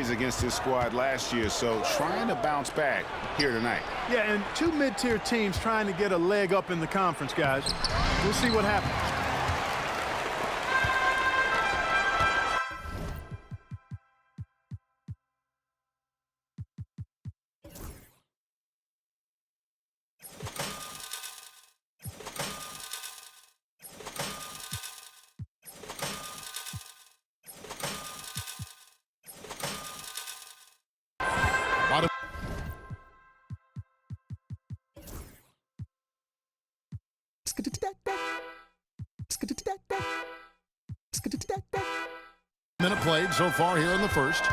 injuries against his squad last year, so trying to bounce back here tonight. Yeah, and two mid-tier teams trying to get a leg up in the conference, guys. We'll see what happens. Minute played so far here in the first.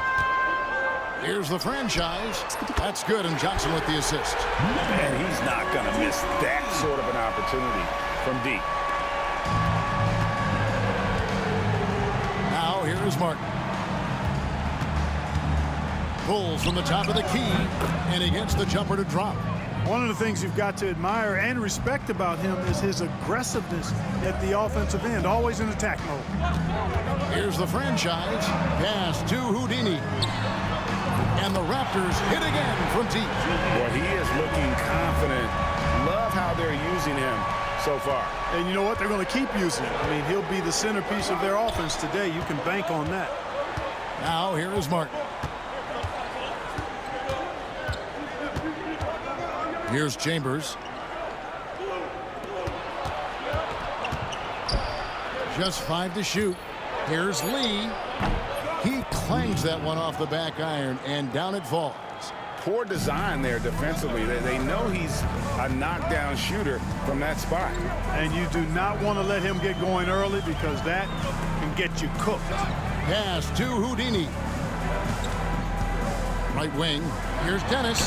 Here's the franchise. That's good, and Johnson with the assist. And he's not going to miss that sort of an opportunity from deep. Now here is Martin. Pulls from the top of the key, and he gets the jumper to drop. One of the things you've got to admire and respect about him is his aggressiveness at the offensive end, always in attack mode. Here's the franchise. Pass to Houdini. And the Raptors hit again from deep. Well, he is looking confident. Love how they're using him so far. And you know what? They're going to keep using him. I mean, he'll be the centerpiece of their offense today. You can bank on that. Now here is Martin. Here's Chambers. Just 5 to shoot. Here's Lee. He clangs that one off the back iron, and down it falls. Poor design there defensively. They know he's a knockdown shooter from that spot. And you do not want to let him get going early because that can get you cooked. Pass to Houdini. Right wing. Here's Dennis.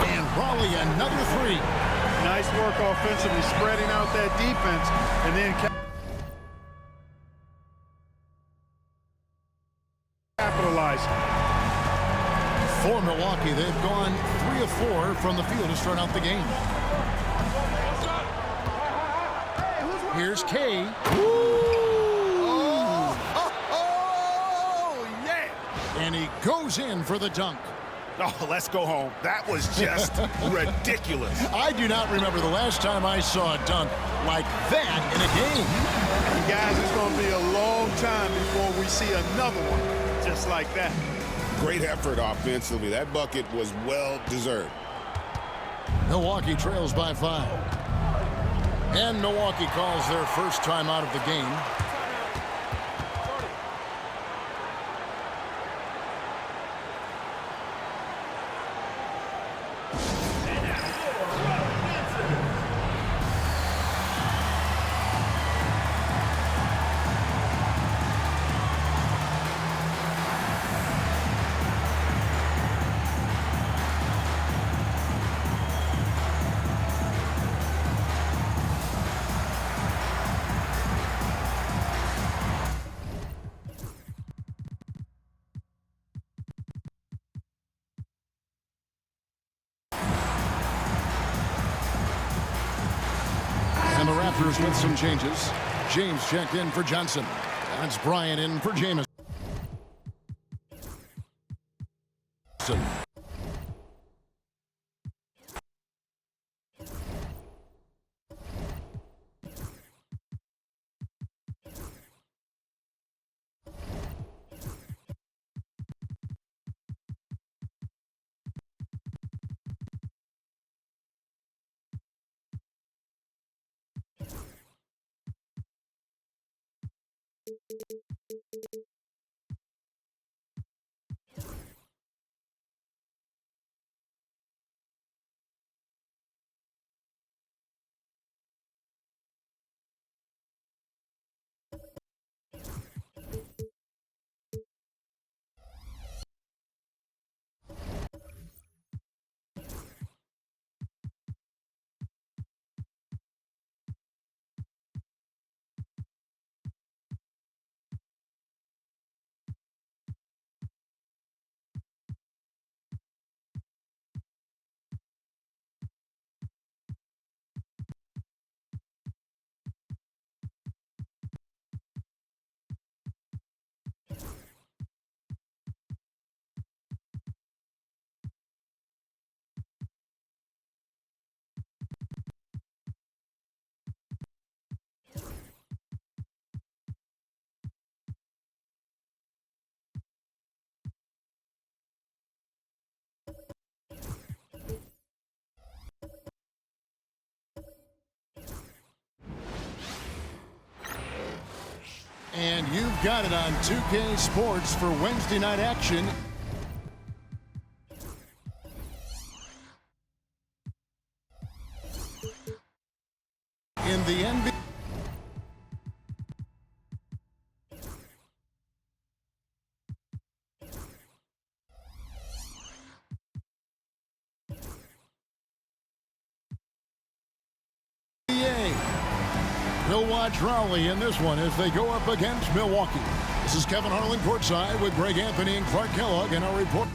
And Raleigh, another three. Nice work offensively, spreading out that defense, and then capitalizing. For Milwaukee, they've gone 3 of 4 from the field to start out the game. Here's Kay. Yeah! And he goes in for the dunk. Oh, let's go home. That was just ridiculous. I do not remember the last time I saw a dunk like that in a game. And guys, it's going to be a long time before we see another one just like that. Great effort offensively. That bucket was well-deserved. Milwaukee trails by 5. And Milwaukee calls their first time out of the game. And the Raptors with some changes. James checked in for Johnson. That's Bryant in for Jamison. got it on 2K Sports for Wednesday night action. In the NBA. We'll watch Raleigh in this one as they go up against Milwaukee. This is Kevin Harlan courtside with Greg Anthony and Clark Kellogg in our report.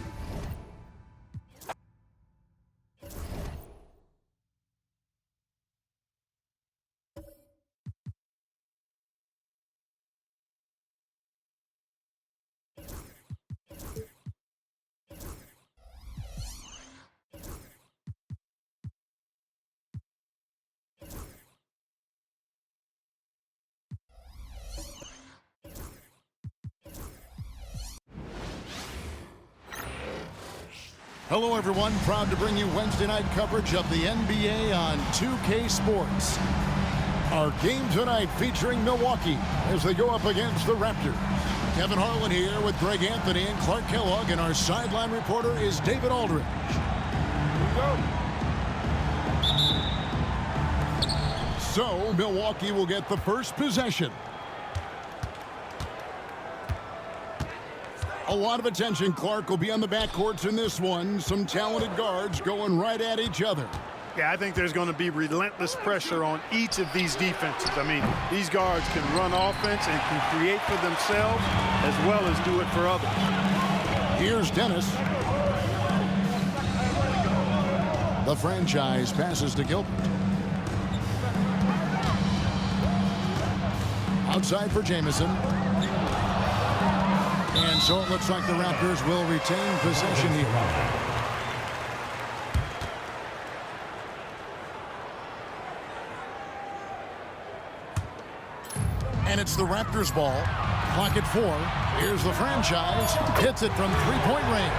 Hello, everyone. Proud to bring you Wednesday night coverage of the NBA on 2K Sports. Our game tonight featuring Milwaukee as they go up against the Raptors. Kevin Harlan here with Greg Anthony and Clark Kellogg, and our sideline reporter is David Aldridge. Here we go. So, Milwaukee will get the first possession. A lot of attention, Clark, will be on the backcourts in this one. Some talented guards going right at each other. Yeah, I think there's going to be relentless pressure on each of these defenses. I mean, these guards can run offense and can create for themselves as well as do it for others. Here's Dennis. The franchise passes to Gilbert. Outside for Jamison. And so it looks like the Raptors will retain possession here. And it's the Raptors ball. Clock at 4. Here's the franchise. Hits it from three-point range.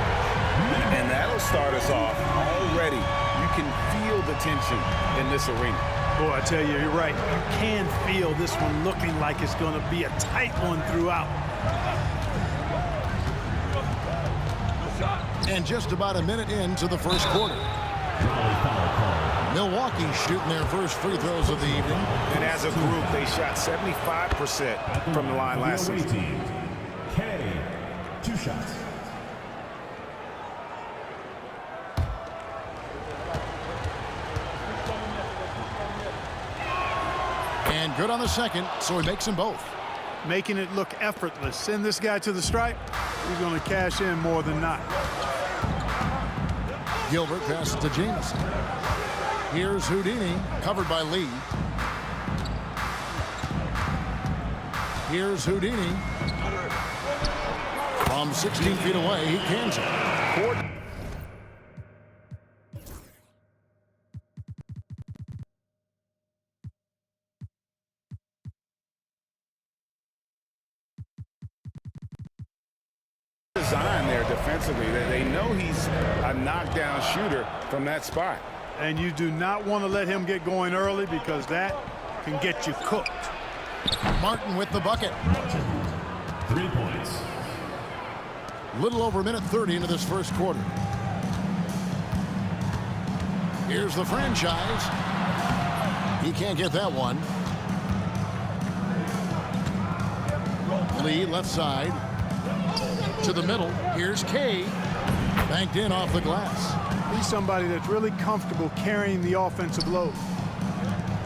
And that'll start us off already. You can feel the tension in this arena. Boy, I tell you, you're right. You can feel this one looking like it's going to be a tight one throughout. And just about a minute into the first quarter. Milwaukee shooting their first free throws of the evening. And as a group, they shot 75% from the line last season. K, 2 shots. And good on the second, so he makes them both. Making it look effortless. Send this guy to the stripe. He's going to cash in more than not. Gilbert passes to Jamison. Here's Houdini, covered by Lee. Here's Houdini. From 16 feet away, he cans it. Design there defensively. They know he's a knockdown shooter from that spot. And you do not want to let him get going early because that can get you cooked. Martin with the bucket. 3 points. Little over a minute 30 into this first quarter. Here's the franchise. He can't get that one. Lee left side. To the middle. Here's Kay. Banked in off the glass. He's somebody that's really comfortable carrying the offensive load.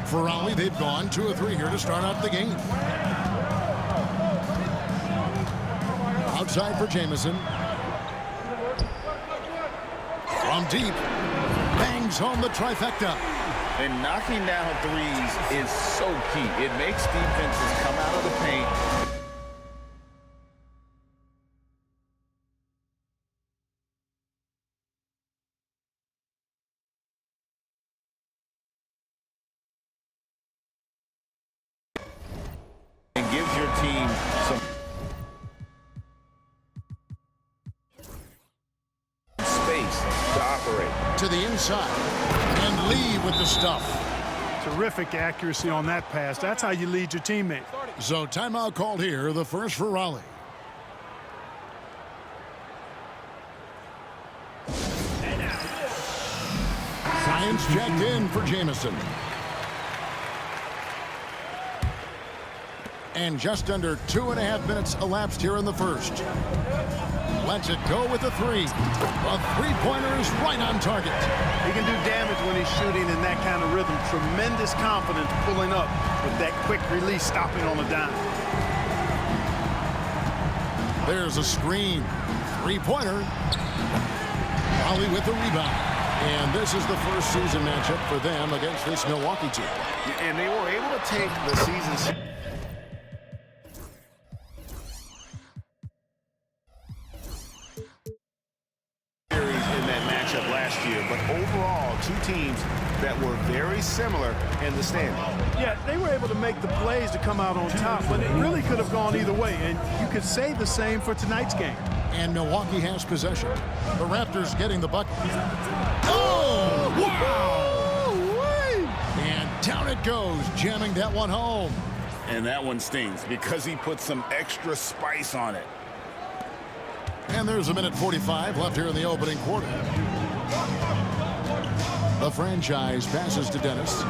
For Raleigh, they've gone 2 or 3 here to start out the game. Outside for Jamison. From deep. Bangs home the trifecta. And knocking down threes is so key. It makes defenses come out of the paint. And gives your team some space to operate. To the inside. And Lee with the stuff. Terrific accuracy on that pass. That's how you lead your teammate. So timeout called here, the first for Raleigh. Science checked in for Jamison. And just under 2.5 minutes elapsed here in the first. Lets it go with the three. A three-pointer is right on target. He can do damage when he's shooting in that kind of rhythm. Tremendous confidence pulling up with that quick release, stopping on a dime. There's a screen. Three-pointer. Raleigh with the rebound. And this is the first season matchup for them against this Milwaukee team. And they were able to take the season last year, but overall, two teams that were very similar in the standing. Yeah, they were able to make the plays to come out on top, but it really could have gone either way, and you could say the same for tonight's game. And Milwaukee has possession. The Raptors getting the bucket. Oh, wow! And down it goes, jamming that one home. And that one stings because he put some extra spice on it. And there's a minute 45 left here in the opening quarter. The franchise passes to Dennis.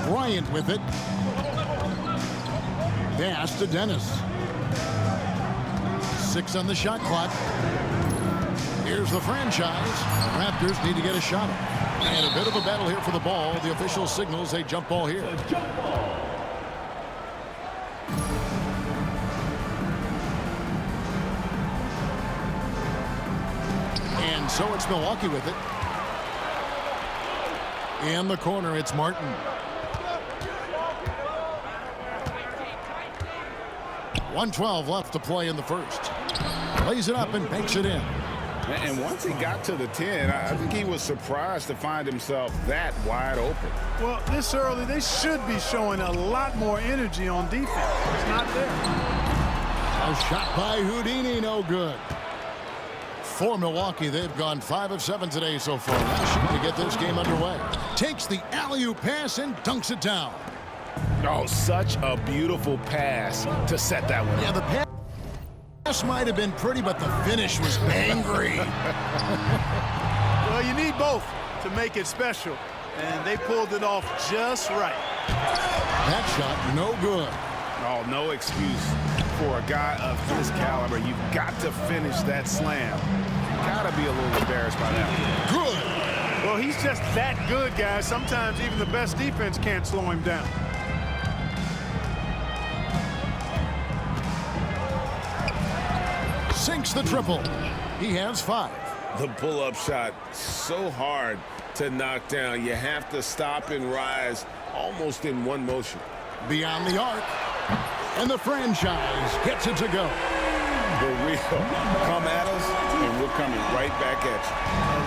Bryant with it. Pass to Dennis. 6 on the shot clock. Here's the franchise. Raptors need to get a shot. And a bit of a battle here for the ball. The official signals a jump ball here. And so it's Milwaukee with it. In the corner, it's Martin. .112 left to play in the first. Lays it up and banks it in. And once he got to the 10, I think he was surprised to find himself that wide open. Well, this early, they should be showing a lot more energy on defense. It's not there. A shot by Houdini, no good. For Milwaukee, they've gone 5 of 7 today so far. Rushing to get this game underway. Takes the alley-oop pass and dunks it down. Oh, such a beautiful pass to set that one up. Yeah, the pass might have been pretty, but the finish was angry. Well, you need both to make it special, and they pulled it off just right. That shot, no good. Oh, no excuse for a guy of his caliber. You've got to finish that slam. You've got to be a little embarrassed by that. Good. Well, he's just that good, guys. Sometimes even the best defense can't slow him down. Sinks the triple. He has 5. The pull-up shot, so hard to knock down. You have to stop and rise almost in one motion. Beyond the arc. And the franchise gets it to go. For real. Come at us, and we're coming right back at you.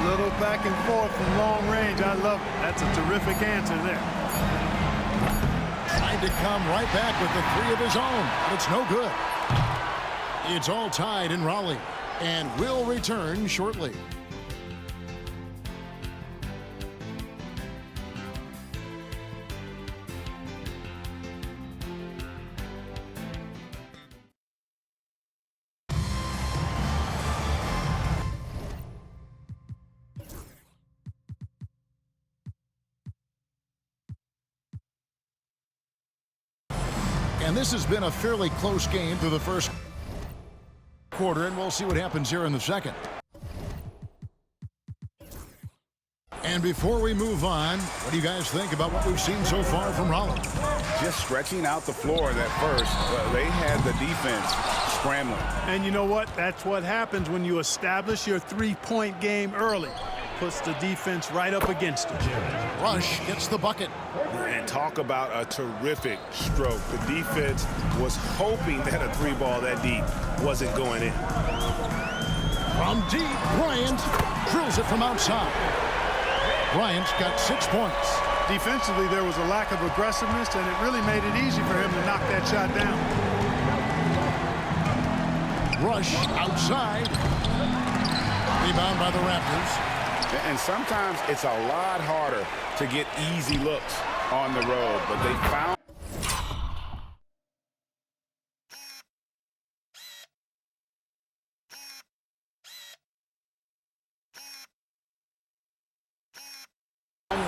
A little back and forth from long range. I love it. That's a terrific answer there. Trying to come right back with the 3 of his own. But it's no good. It's all tied in Raleigh, and will return shortly. And this has been a fairly close game through the first quarter, and we'll see what happens here in the second. And before we move on, what do you guys think about what we've seen so far from Raleigh? Just stretching out the floor at first. They had the defense scrambling. And you know what? That's what happens when you establish your three-point game early. Puts the defense right up against it. Rush gets the bucket. And talk about a terrific stroke. The defense was hoping that a 3-ball that deep wasn't going in. From deep, Bryant drills it from outside. Bryant's got 6 points. Defensively, there was a lack of aggressiveness, and it really made it easy for him to knock that shot down. Rush outside. Rebound by the Raptors. And sometimes it's a lot harder to get easy looks on the road, but they found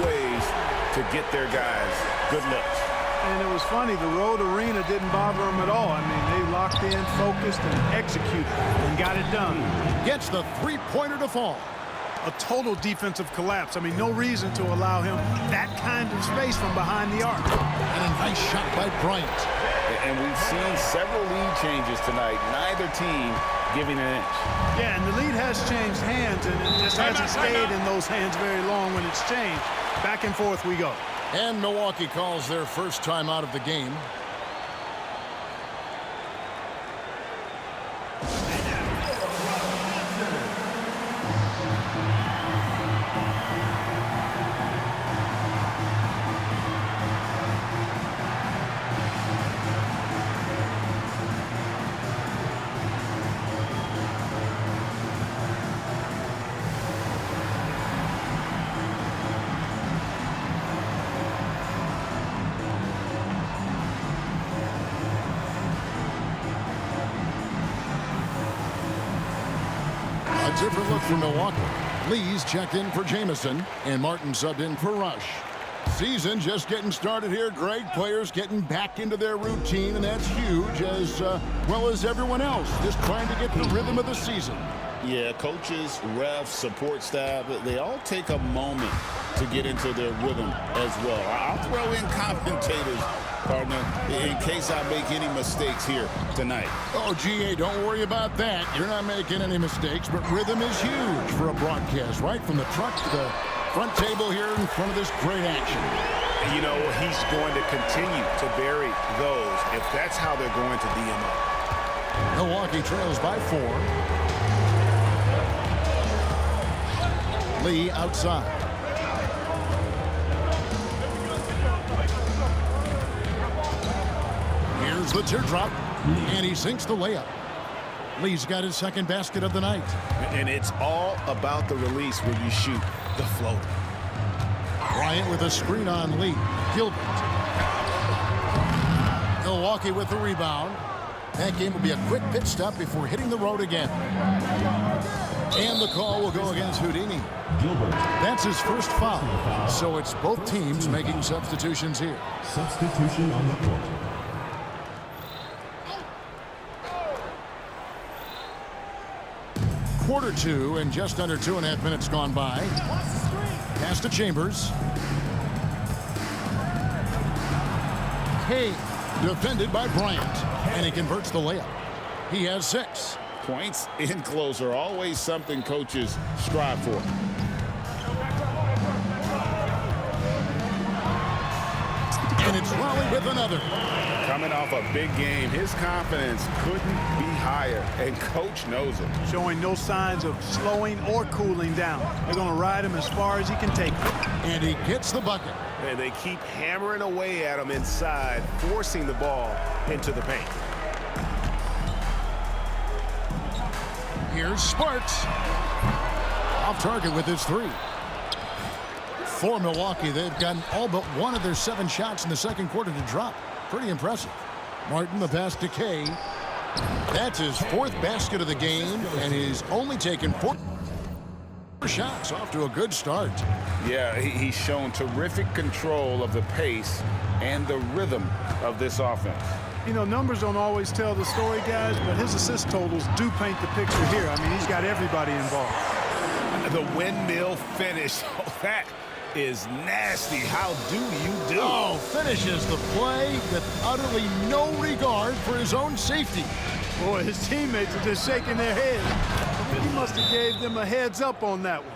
ways to get their guys good looks. And it was funny, the road arena didn't bother them at all. I mean, they locked in, focused, and executed, and got it done. Gets the three-pointer to fall. A total defensive collapse. I mean, no reason to allow him that kind of space from behind the arc. And a nice shot by Bryant. And we've seen several lead changes tonight. Neither team giving an inch. Yeah, and the lead has changed hands, and it just hasn't stayed in those hands very long when it's changed. Back and forth we go. And Milwaukee calls their first time out of the game. A different look for Milwaukee. Lee's checked in for Jamison, and Martin subbed in for Rush. Season just getting started here, Greg. Players getting back into their routine, and that's huge, as well as everyone else, just trying to get the rhythm of the season. Yeah, coaches, refs, support staff, they all take a moment to get into their rhythm as well. I'll throw in commentators, partner, in case I make any mistakes here tonight. Oh, GA, don't worry about that. You're not making any mistakes, but rhythm is huge for a broadcast, right? From the truck to the front table here in front of this great action. You know, he's going to continue to bury those if that's how they're going to DM up. Milwaukee trails by 4. Lee outside. Here's the teardrop, and he sinks the layup. Lee's got his second basket of the night. And it's all about the release when you shoot the floater. Bryant with a screen on Lee. Gilbert. Milwaukee with the rebound. That game will be a quick pit stop before hitting the road again. And the call will go against Houdini. Gilbert. That's his first foul. So it's both teams making substitutions here. Substitution on the court. Quarter 2 and just under 2.5 minutes gone by. Pass to Chambers. Hay defended by Bryant, and he converts the layup. He has 6. Points in close are always something coaches strive for. And it's Raleigh with another. Coming off a big game, his confidence couldn't be higher, and coach knows it. Showing no signs of slowing or cooling down. They're going to ride him as far as he can take it. And he gets the bucket. And they keep hammering away at him inside, forcing the ball into the paint. Here's Sparks. Off target with his 3. For Milwaukee, they've gotten all but one of their 7 shots in the second quarter to drop. Pretty impressive. Martin, the pass to Kay. That's his 4th basket of the game, and he's only taken 4 shots. Off to a good start. Yeah, he's shown terrific control of the pace and the rhythm of this offense. You know, numbers don't always tell the story, guys, but his assist totals do paint the picture here. I mean, he's got everybody involved. The windmill finish, that is nasty. How do you do? Oh, finishes the play with utterly no regard for his own safety. Boy, his teammates are just shaking their heads. He must have gave them a heads up on that one.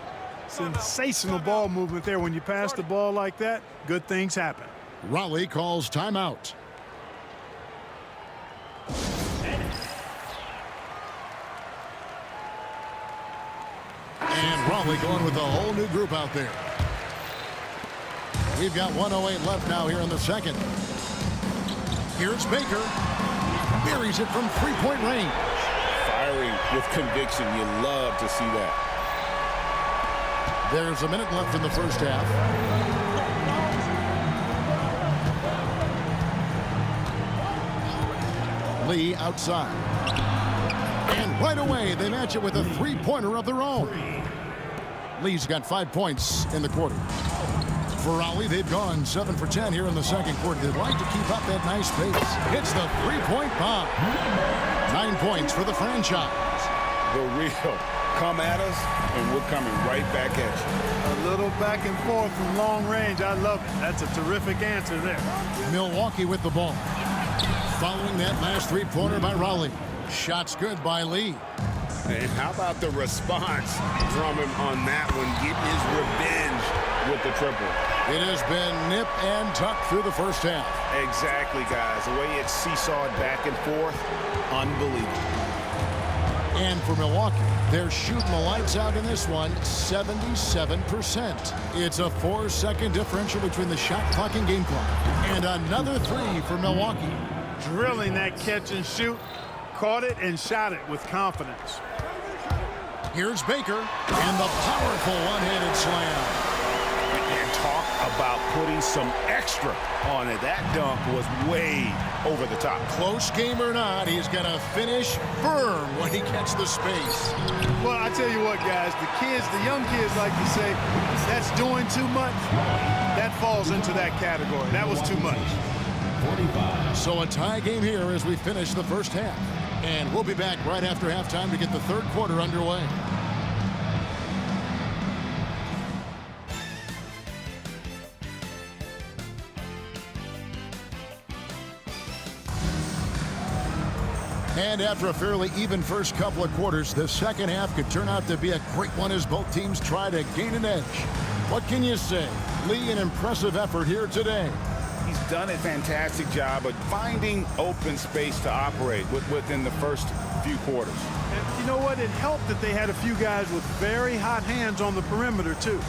Sensational ball movement there. When you pass the ball like that, good things happen. Raleigh calls timeout. And Raleigh going with a whole new group out there. We've got 1:08 left now here in the second. Here's Baker. Buries it from 3-point range. Firing with conviction. You love to see that. There's a minute left in the first half. Lee outside. And right away, they match it with a three-pointer of their own. Lee's got 5 points in the quarter. For Raleigh, they've gone 7 for 10 here in the second quarter. They'd like to keep up that nice pace. Hits the three-point bomb. 9 points for the franchise. The real. Come at us, and we're coming right back at you. A little back and forth from long range. I love it. That's a terrific answer there. Milwaukee with the ball. Following that last three-pointer by Raleigh. Shots good by Lee. And how about the response from him on that one? Getting his revenge with the triple. It has been nip and tuck through the first half. Exactly, guys. The way it's seesawed back and forth, unbelievable. And for Milwaukee, they're shooting the lights out in this one, 77%. It's a 4-second differential between the shot clock and game clock. And another three for Milwaukee. Drilling that catch and shoot. Caught it and shot it with confidence. Here's Baker and the powerful one-handed slam. And talk about putting some extra on it. That dunk was way over the top. Close game or not, he's going to finish firm when he gets the space. Well, I tell you what, guys, the young kids like to say, that's doing too much. That falls into that category. That was too much. 45. So a tie game here as we finish the first half. And we'll be back right after halftime to get the third quarter underway. And after a fairly even first couple of quarters, the second half could turn out to be a great one as both teams try to gain an edge. What can you say? Lee, an impressive effort here today. He's done a fantastic job of finding open space to operate within the first few quarters. And you know what? It helped that they had a few guys with very hot hands on the perimeter, too.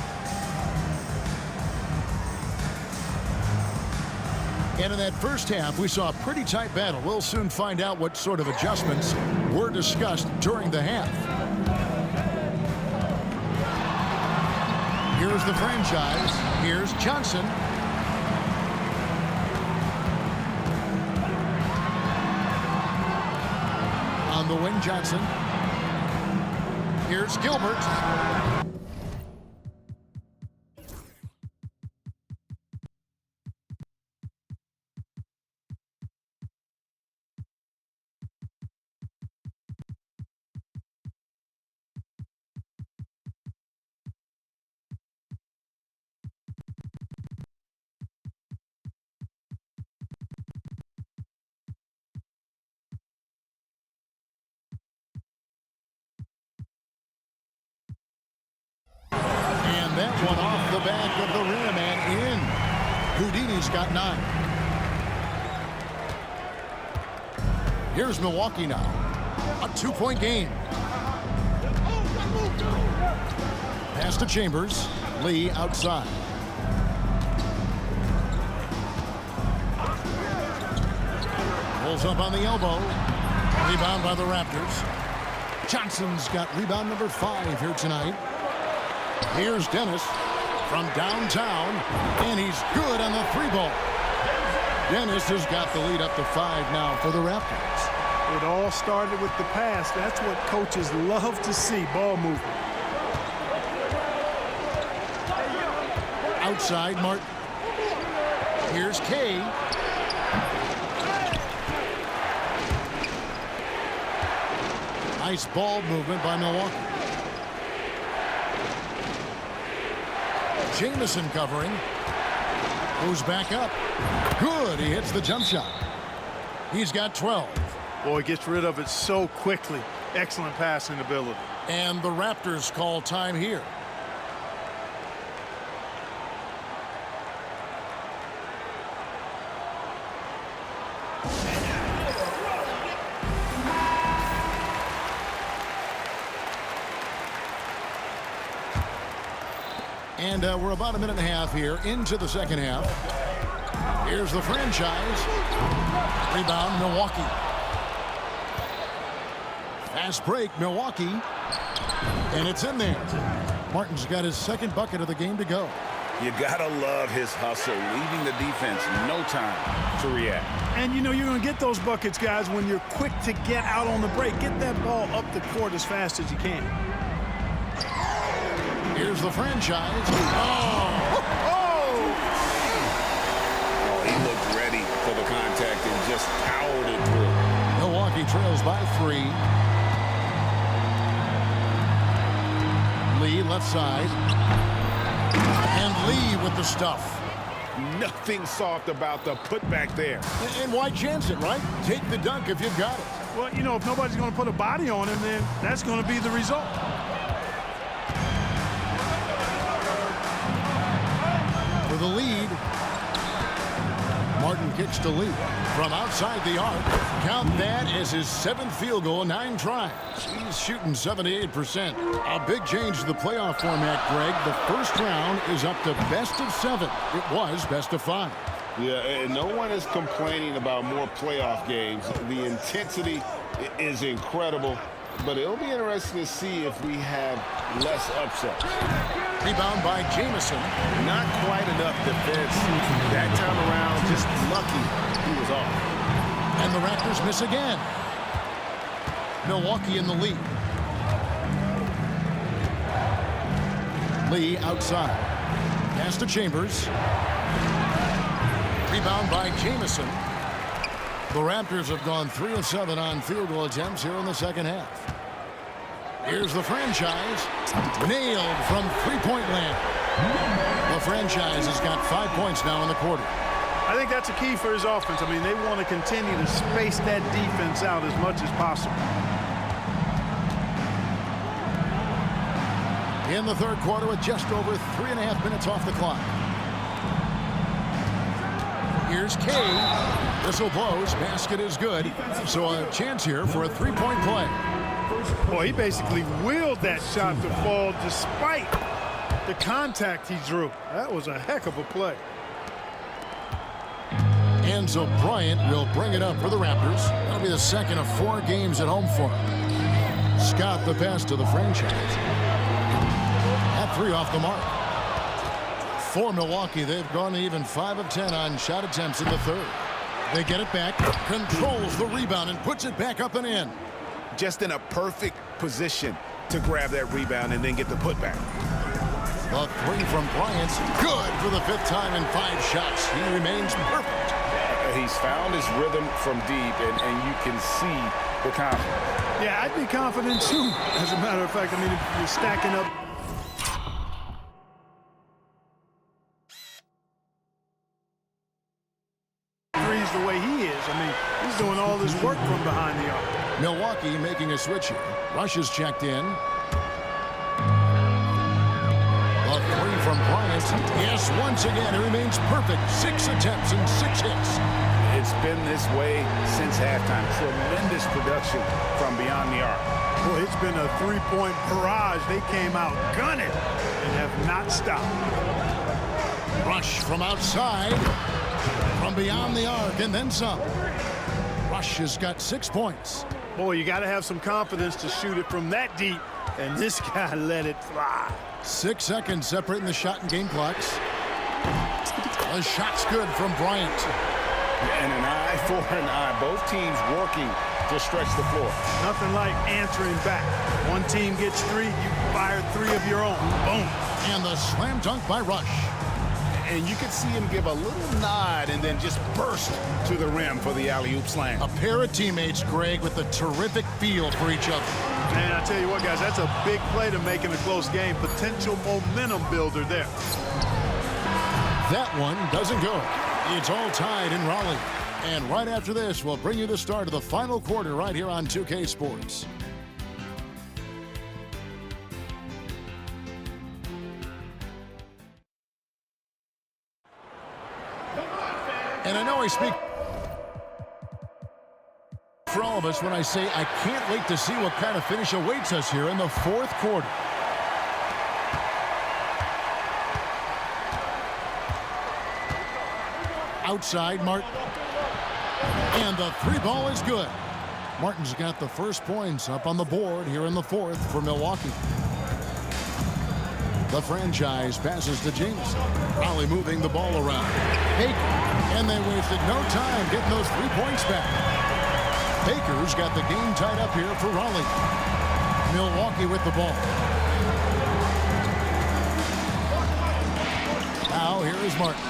And in that first half, we saw a pretty tight battle. We'll soon find out what sort of adjustments were discussed during the half. Here's the franchise. Here's Johnson. On the wing, Johnson. Here's Gilbert. That one off the back of the rim and in. Houdini's got 9. Here's Milwaukee now. A 2-point game. Pass to Chambers. Lee outside. Pulls up on the elbow. Rebound by the Raptors. Johnson's got rebound number 5 here tonight. Here's Dennis from downtown, and he's good on the 3-ball. Dennis has got the lead up to 5 now for the Raptors. It all started with the pass. That's what coaches love to see, ball movement. Outside, Martin. Here's Kay. Nice ball movement by Milwaukee. Jamison covering. Goes back up. Good. He hits the jump shot. He's got 12. Boy, gets rid of it so quickly. Excellent passing ability. And the Raptors call time here. And we're about a minute and a half here into the second half. Here's the franchise. Rebound, Milwaukee. Fast break, Milwaukee. And it's in there. Martin's got his second bucket of the game to go. You gotta love his hustle, leaving the defense no time to react. And you know you're going to get those buckets, guys, when you're quick to get out on the break. Get that ball up the court as fast as you can. Here's the franchise. He looked ready for the contact and just powered it through. Milwaukee trails by 3. Lee left side. And Lee with the stuff. Nothing soft about the putback there. And why chance it, right? Take the dunk if you've got it. Well, you know, if nobody's going to put a body on him, then that's going to be the result. For the lead. Martin kicks to Lee from outside the arc. Count that as his 7th field goal, 9 tries. He's shooting 78%. A big change to the playoff format, Greg. The first round is up to best of 7. It was best of 5. Yeah, and no one is complaining about more playoff games. The intensity is incredible, but it'll be interesting to see if we have less upsets. Rebound by Jamison. Not quite enough defense. That time around, just lucky he was off. And the Raptors miss again. Milwaukee in the lead. Lee outside. Pass to Chambers. Rebound by Jamison. The Raptors have gone 3 of 7 on field goal attempts here in the second half. Here's the franchise. Nailed from three-point land. The franchise has got 5 points now in the quarter. I think that's a key for his offense. I mean, they want to continue to space that defense out as much as possible. In the third quarter with just over 3.5 minutes off the clock. Here's Kay. Whistle blows. Basket is good. So a chance here for a three-point play. Boy, he basically willed that shot to fall despite the contact he drew. That was a heck of a play. Enzo Bryant will bring it up for the Raptors. That'll be the second of 4 games at home for him. Scott the pass to the franchise. At 3 off the mark. For Milwaukee, they've gone even 5 of 10 on shot attempts in the third. They get it back, controls the rebound, and puts it back up and in. Just in a perfect position to grab that rebound and then get the putback. The 3 from Bryant, good for the 5th time in 5 shots. He remains perfect. He's found his rhythm from deep, and you can see the confidence. Yeah, I'd be confident too. As a matter of fact, I mean, if you're stacking up threes the way he is, I mean, he's doing all this work from behind the arc. Milwaukee making a switch here. Rush is checked in. The 3 from Bryant. Yes, once again, it remains perfect. 6 attempts and 6 hits. It's been this way since halftime. Tremendous production from beyond the arc. Boy, it's been a 3-point barrage. They came out gunning and have not stopped. Rush from outside. From beyond the arc and then some. Rush has got 6 points. Boy, you got to have some confidence to shoot it from that deep, and this guy let it fly. 6 seconds separating the shot and game clocks. The shot's good from Bryant. And an eye for an eye. Both teams working to stretch the floor. Nothing like answering back. One team gets 3, you fire 3 of your own. Boom. And the slam dunk by Rush. And you can see him give a little nod and then just burst to the rim for the alley-oop slam. A pair of teammates, Greg, with a terrific feel for each other. Man, I tell you what, guys, that's a big play to make in a close game. Potential momentum builder there. That one doesn't go. It's all tied in Raleigh. And right after this, we'll bring you the start of the final quarter right here on 2K Sports. And I know I speak for all of us when I say I can't wait to see what kind of finish awaits us here in the fourth quarter. Outside, Martin. And the 3 ball is good. Martin's got the first points up on the board here in the fourth for Milwaukee. The franchise passes to James. Raleigh moving the ball around. Baker. And they wasted no time getting those 3 points back. Baker's got the game tied up here for Raleigh. Milwaukee with the ball. Now here is Martin.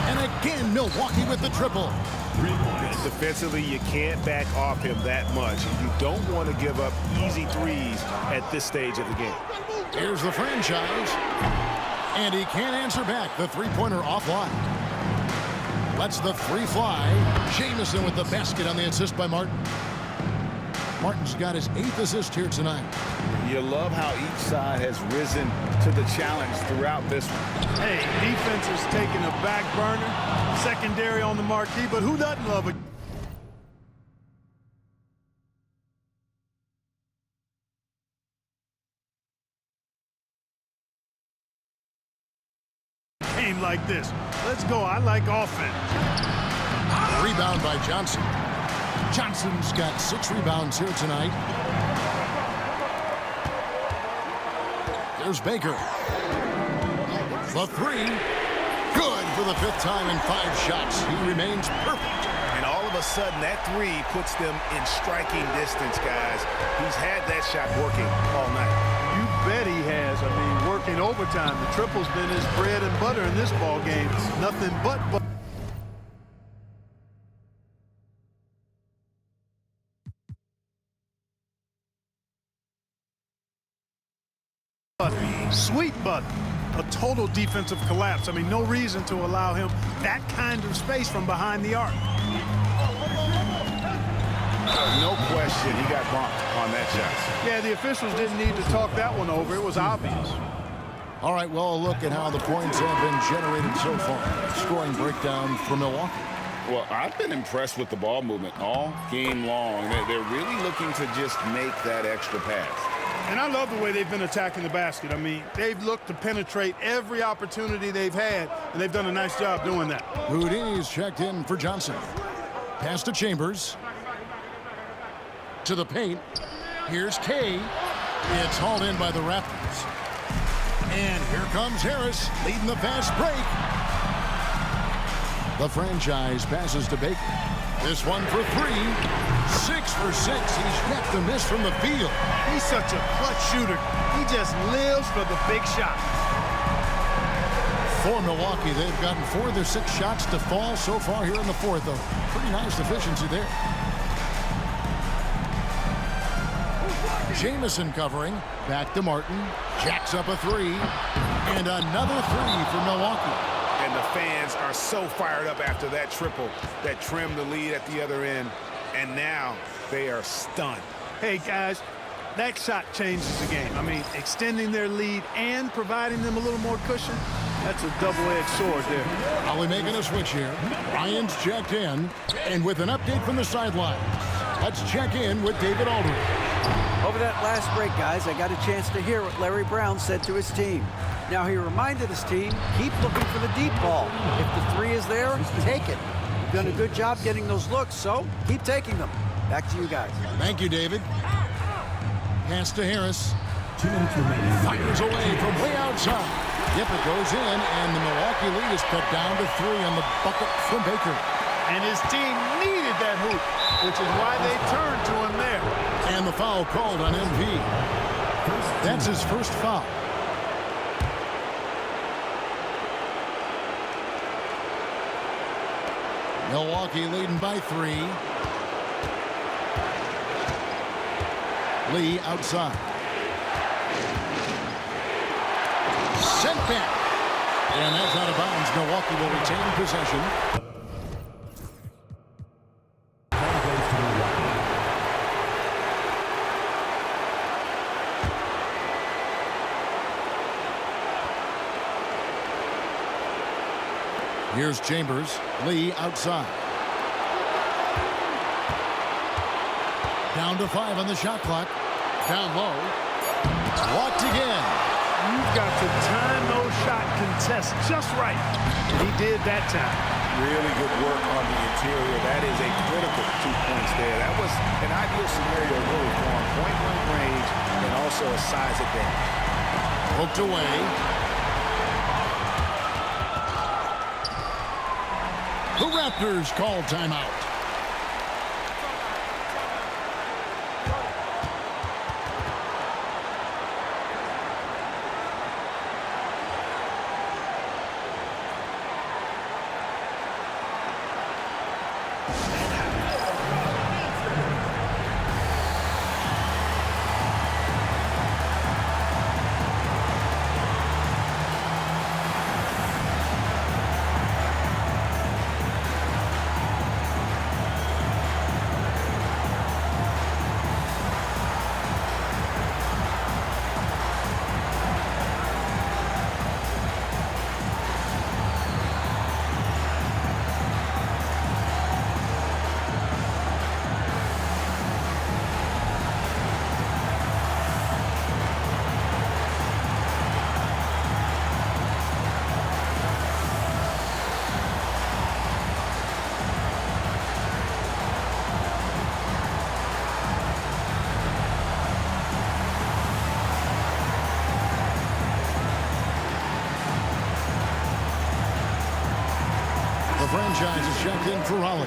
And again, Milwaukee with the triple. Defensively, you can't back off him that much. You don't want to give up easy threes at this stage of the game. Here's the franchise. And he can't answer back. The three-pointer offline. Lets the three fly. Jamison with the basket on the assist by Martin. Martin's got his 8th assist here tonight. You love how each side has risen to the challenge throughout this one. Hey, defense is taking a back burner. Secondary on the marquee, but who doesn't love it? Game like this. Let's go. I like offense. Rebound by Johnson. Johnson's got 6 rebounds here tonight. There's Baker. The three. Good for the 5th time in 5 shots. He remains perfect. And all of a sudden, that three puts them in striking distance, guys. He's had that shot working all night. You bet he has. I mean, working overtime. The triple's been his bread and butter in this ball game. Nothing but. Sweet butter. A total defensive collapse. I mean, no reason to allow him that kind of space from behind the arc. No question, he got bumped on that shot. Yeah, the officials didn't need to talk that one over. It was obvious. All right, well, a look at how the points have been generated so far. Scoring breakdown for Milwaukee. Well, I've been impressed with the ball movement all game long. They're really looking to just make that extra pass. And I love the way they've been attacking the basket. I mean, they've looked to penetrate every opportunity they've had, and they've done a nice job doing that. Houdini's checked in for Johnson. Pass to Chambers. To the paint. Here's Kay. It's hauled in by the Raptors. And here comes Harris, leading the fast break. The franchise passes to Baker. This one for 3. 6 for 6. He's yet to miss from the field. He's such a clutch shooter. He just lives for the big shot. For Milwaukee, they've gotten 4 of their 6 shots to fall so far here in the 4th, though. Pretty nice efficiency there. Jamison covering. Back to Martin. Jacks up a 3. And another 3 for Milwaukee. And the fans are so fired up after that triple that trimmed the lead at the other end. And now they are stunned. Hey, guys, that shot changes the game. I mean, extending their lead and providing them a little more cushion, that's a double-edged sword there. Raleigh making a switch here. Ryan's checked in. And with an update from the sidelines, let's check in with David Aldridge. Over that last break, guys, I got a chance to hear what Larry Brown said to his team. Now, he reminded his team, keep looking for the deep ball. If the 3 is there, take it. You've done a good job getting those looks, so keep taking them. Back to you guys. Thank you, David. Pass to Harris. 2 minutes remaining. Fires away from way outside. Yep, it goes in, and the Milwaukee lead is cut down to 3 on the bucket from Baker. And his team needed that hoop, which is why they turned to him there. And the foul called on MV. That's his first foul. Milwaukee leading by 3. Lee outside. Sent back. And that's out of bounds. Milwaukee will retain possession. Here's Chambers. Lee outside. Down to 5 on the shot clock. Down low. Walked again. You've got to time those shot contests just right. And he did that time. Really good work on the interior. That is a critical 2 points there. That was an ideal scenario really for him. Point-blank range and also a size advantage. Poked away. The Raptors call timeout. The franchise is checked in for Raleigh.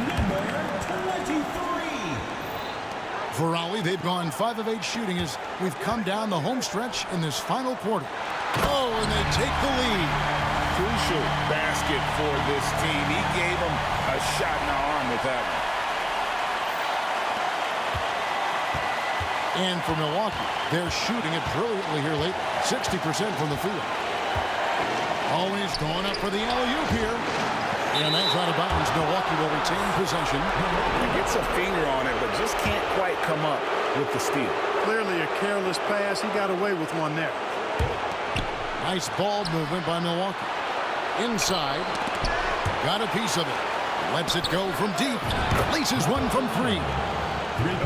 Number 23. For Raleigh, they've gone 5 of 8 shooting as we've come down the home stretch in this final quarter. Oh, and they take the lead. Crucial basket for this team. He gave them a shot in the arm with that one. And for Milwaukee, they're shooting it brilliantly here late. 60% from the field. Always going up for the alley-oop here. And that's out of bounds. Milwaukee will retain possession. He gets a finger on it, but just can't quite come up with the steal. Clearly a careless pass. He got away with one there. Nice ball movement by Milwaukee. Inside. Got a piece of it. Lets it go from deep. Releases one from 3.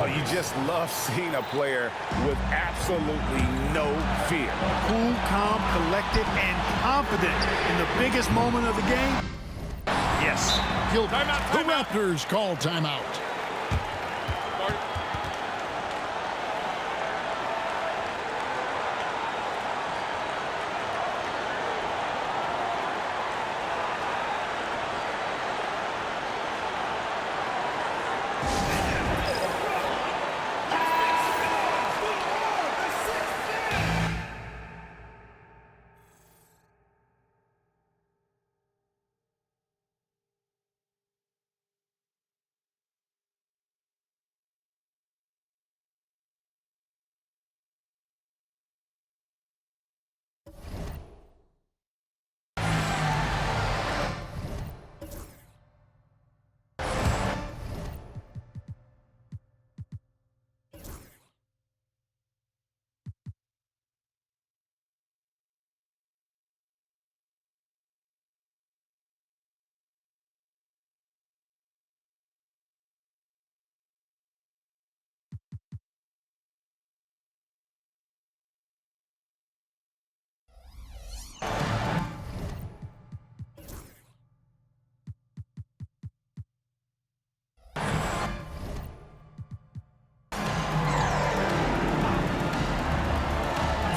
Oh, you just love seeing a player with absolutely no fear. Cool, calm, collected, and confident in the biggest moment of the game. Yes. Gilbert. The Raptors call timeout.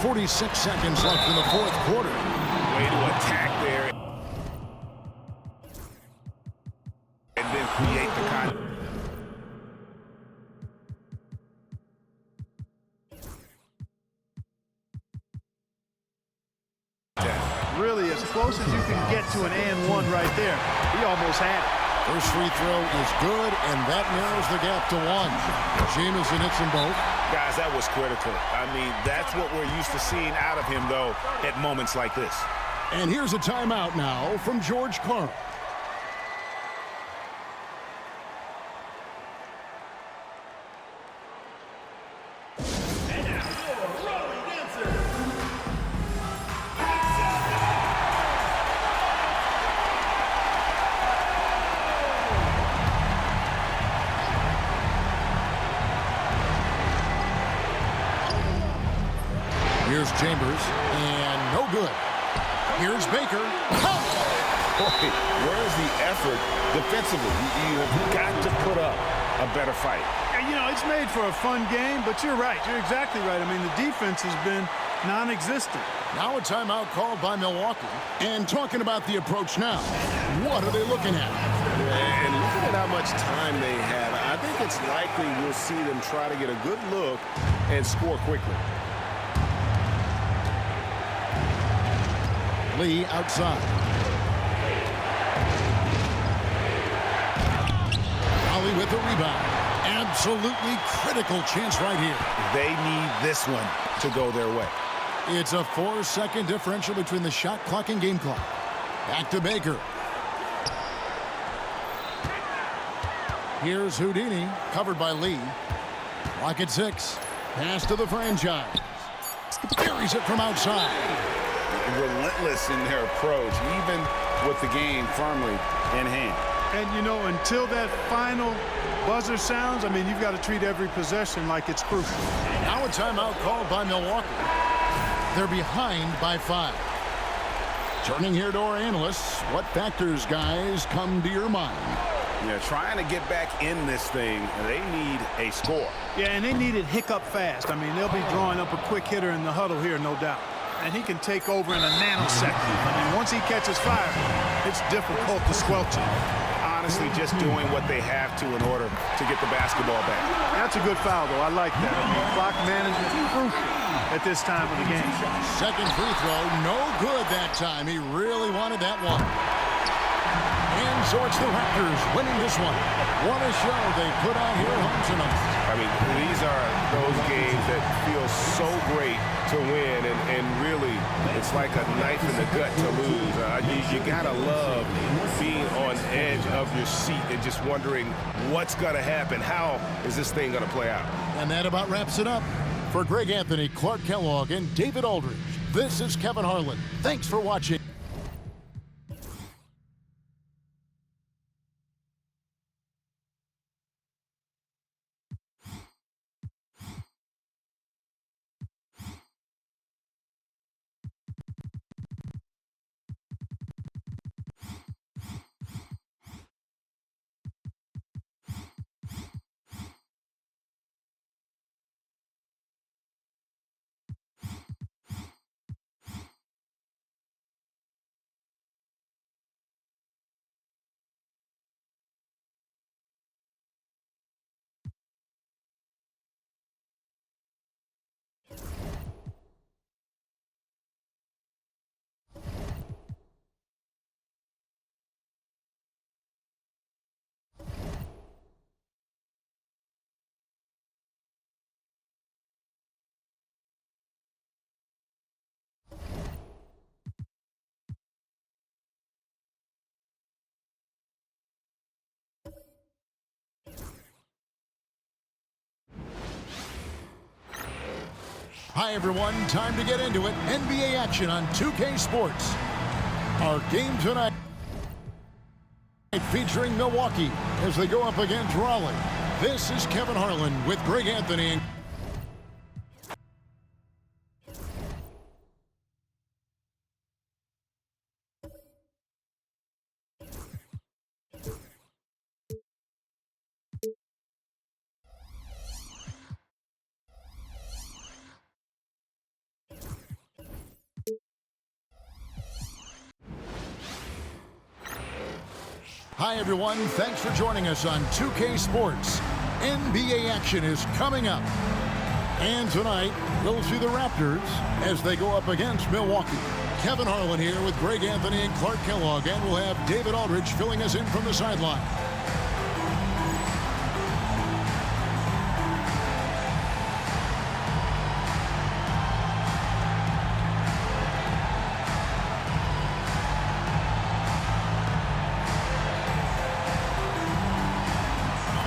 .46 seconds left in the fourth quarter. Way to attack there. And then create the contact. Really as close as you can get to an and one right there. He almost had it. First free throw is good, and that narrows the gap to 1. Jamison hits them both. Guys, that was critical. I mean, that's what we're used to seeing out of him, though, at moments like this. And here's a timeout now from George Karl. Here's Chambers, and no good. Here's Baker. Boy, where's the effort defensively? You have got to put up a better fight. Yeah, you know, it's made for a fun game, but you're right. You're exactly right. I mean, the defense has been non-existent. Now a timeout called by Milwaukee. And talking about the approach now, what are they looking at? And looking at how much time they have, I think it's likely we'll see them try to get a good look and score quickly. Lee outside. Raleigh with the rebound. Absolutely critical chance right here. They need this one to go their way. It's a 4-second differential between the shot clock and game clock. Back to Baker. Here's Houdini, covered by Lee. Clock at 6. Pass to the franchise. Carries it from outside. Relentless in their approach, even with the game firmly in hand. And, you know, until that final buzzer sounds, I mean, you've got to treat every possession like it's crucial. Now a timeout called by Milwaukee. They're behind by 5. Turning here to our analysts, what factors, guys, come to your mind? Yeah, trying to get back in this thing, they need a score. Yeah, and they need it hiccup fast. I mean, they'll be drawing up a quick hitter in the huddle here, no doubt. And he can take over in a nanosecond. I mean, once he catches fire, it's difficult to squelch it. Honestly, just doing what they have to in order to get the basketball back. That's a good foul, though. I like that. I mean, clock management is crucial at this time of the game. Second free throw, no good that time. He really wanted that one. And so it's the Raptors winning this one. What a show they put on here at home tonight. I mean, these are those games that feel so great to win, and really, it's like a knife in the gut to lose. You gotta love being on edge of your seat and just wondering what's gonna happen. How is this thing gonna play out? And that about wraps it up. For Greg Anthony, Clark Kellogg, and David Aldridge, this is Kevin Harlan. Thanks for watching. Hi, everyone. Time to get into it. NBA action on 2K Sports. Our game tonight featuring Milwaukee as they go up against Raleigh. This is Kevin Harlan with Greg Anthony. Hi, everyone. Thanks for joining us on 2K Sports. NBA action is coming up. And tonight, we'll see the Raptors as they go up against Milwaukee. Kevin Harlan here with Greg Anthony and Clark Kellogg, and we'll have David Aldridge filling us in from the sideline.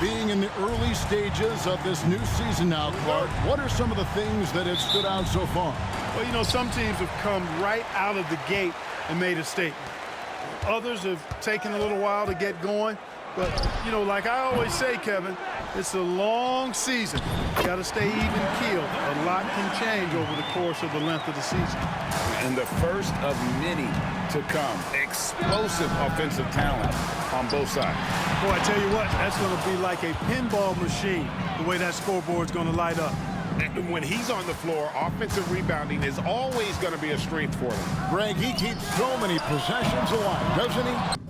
Being in the early stages of this new season now, Clark, what are some of the things that have stood out so far? Well, you know, some teams have come right out of the gate and made a statement. Others have taken a little while to get going. But, you know, like I always say, Kevin, It's a long season. You got to stay even keeled. A lot can change over the course of the length of the season. And the first of many to come. Explosive offensive talent on both sides. Boy, I tell you what, that's going to be like a pinball machine, the way that scoreboard's going to light up. And when he's on the floor, offensive rebounding is always going to be a strength for them. Greg, he keeps so many possessions alive, doesn't he?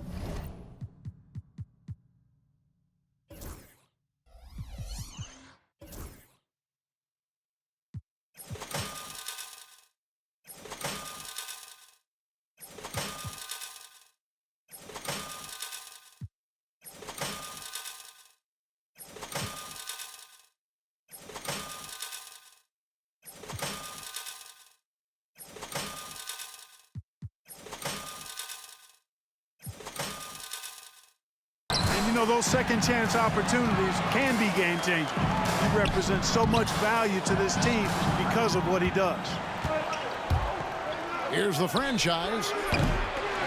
You know, those second chance opportunities can be game changing. He represents so much value to this team because of what he does. Here's the franchise.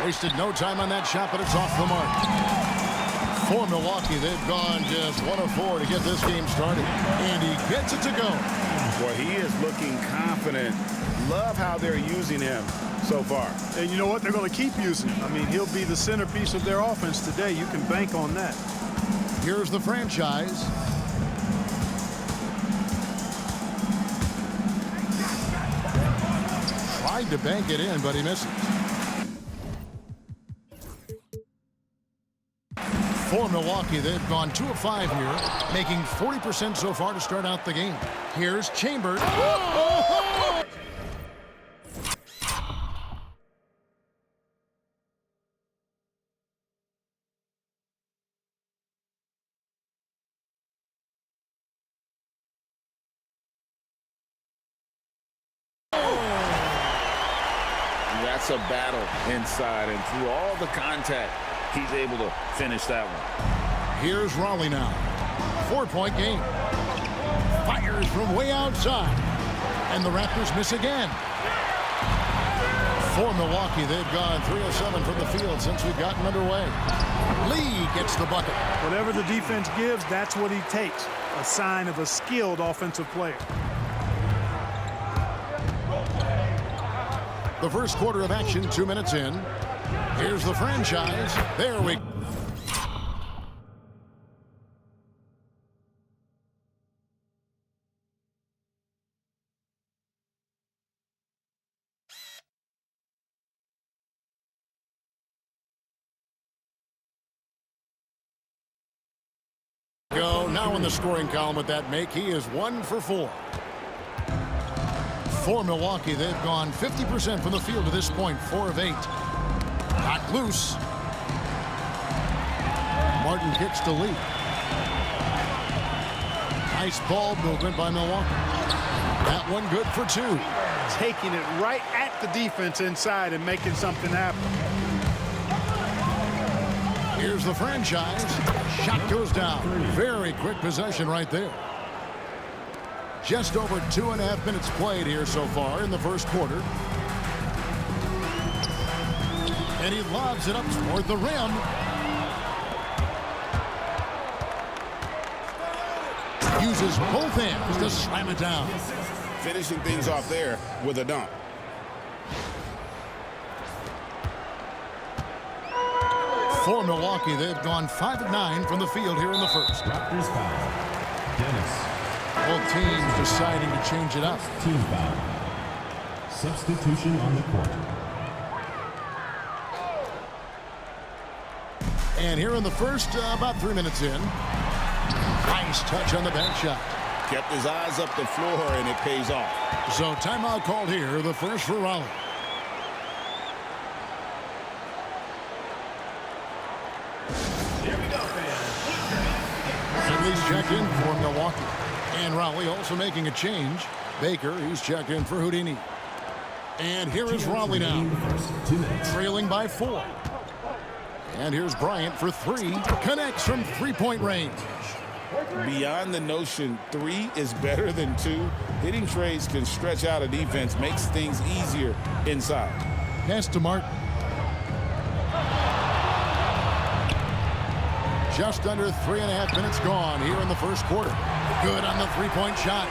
Wasted no time on that shot, but it's off the mark. For Milwaukee, they've gone just 1 of 4 to get this game started. And he gets it to go. Well, he is looking confident. Love how they're using him so far. And you know what? They're going to keep using him. I mean, he'll be the centerpiece of their offense today. You can bank on that. Here's the franchise. Tried to bank it in, but he misses. For Milwaukee, they've gone 2 of 5 here, making 40% so far to start out the game. Here's Chambers. That's a battle inside, and through all the contact, he's able to finish that one. Here's Raleigh now. 4-point game. Fires from way outside. And the Raptors miss again. For Milwaukee, they've gone 3 of 7 from the field since we've gotten underway. Lee gets the bucket. Whatever the defense gives, that's what he takes. A sign of a skilled offensive player. The first quarter of action, 2 minutes in. Here's the franchise. There we go. Now in the scoring column with that make, he is 1 for 4. For Milwaukee, they've gone 50% from the field to this point, 4 of 8. Knocked loose. Martin kicks to Lee. Nice ball movement by Milwaukee. That one good for 2. Taking it right at the defense inside and making something happen. Here's the franchise. Shot goes down. Very quick possession right there. Just over 2.5 minutes played here so far in the first quarter. And he lobs it up toward the rim. Uses both hands to slam it down. Finishing things off there with a dunk. For Milwaukee, they've gone 5 of 9 from the field here in the first. Raptors foul. Dennis. Both teams deciding to change it up. Team foul. Substitution on the court. And here in the first, about 3 minutes in. Nice touch on the bank shot. Kept his eyes up the floor, and it pays off. So timeout called here, the first for Raleigh. Finley's checked in for Milwaukee. And Raleigh also making a change. Baker, he's checked in for Houdini. And here is Raleigh now. Trailing by 4. And here's Bryant for 3. Connects from 3-point range. Beyond the notion 3 is better than 2, hitting trades can stretch out a defense, makes things easier inside. Pass to Martin. just under 3.5 minutes gone here in the first quarter. Good on the three-point shot.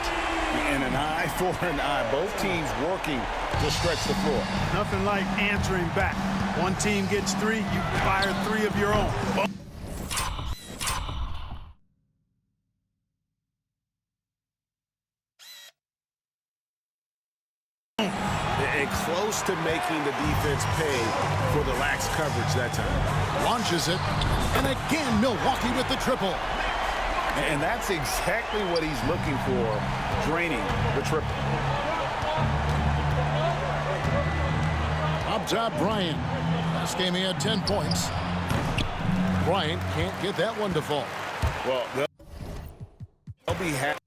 And an eye for an eye. Both teams working to stretch the floor. Nothing like answering back. One team gets 3, you fire 3 of your own. And close to making the defense pay for the lax coverage that time. Launches it. And again, Milwaukee with the triple. And that's exactly what he's looking for, draining the triple. Up top, Bryant. Last game he had 10 points. Bryant can't get that one to fall. Well, they'll be happy.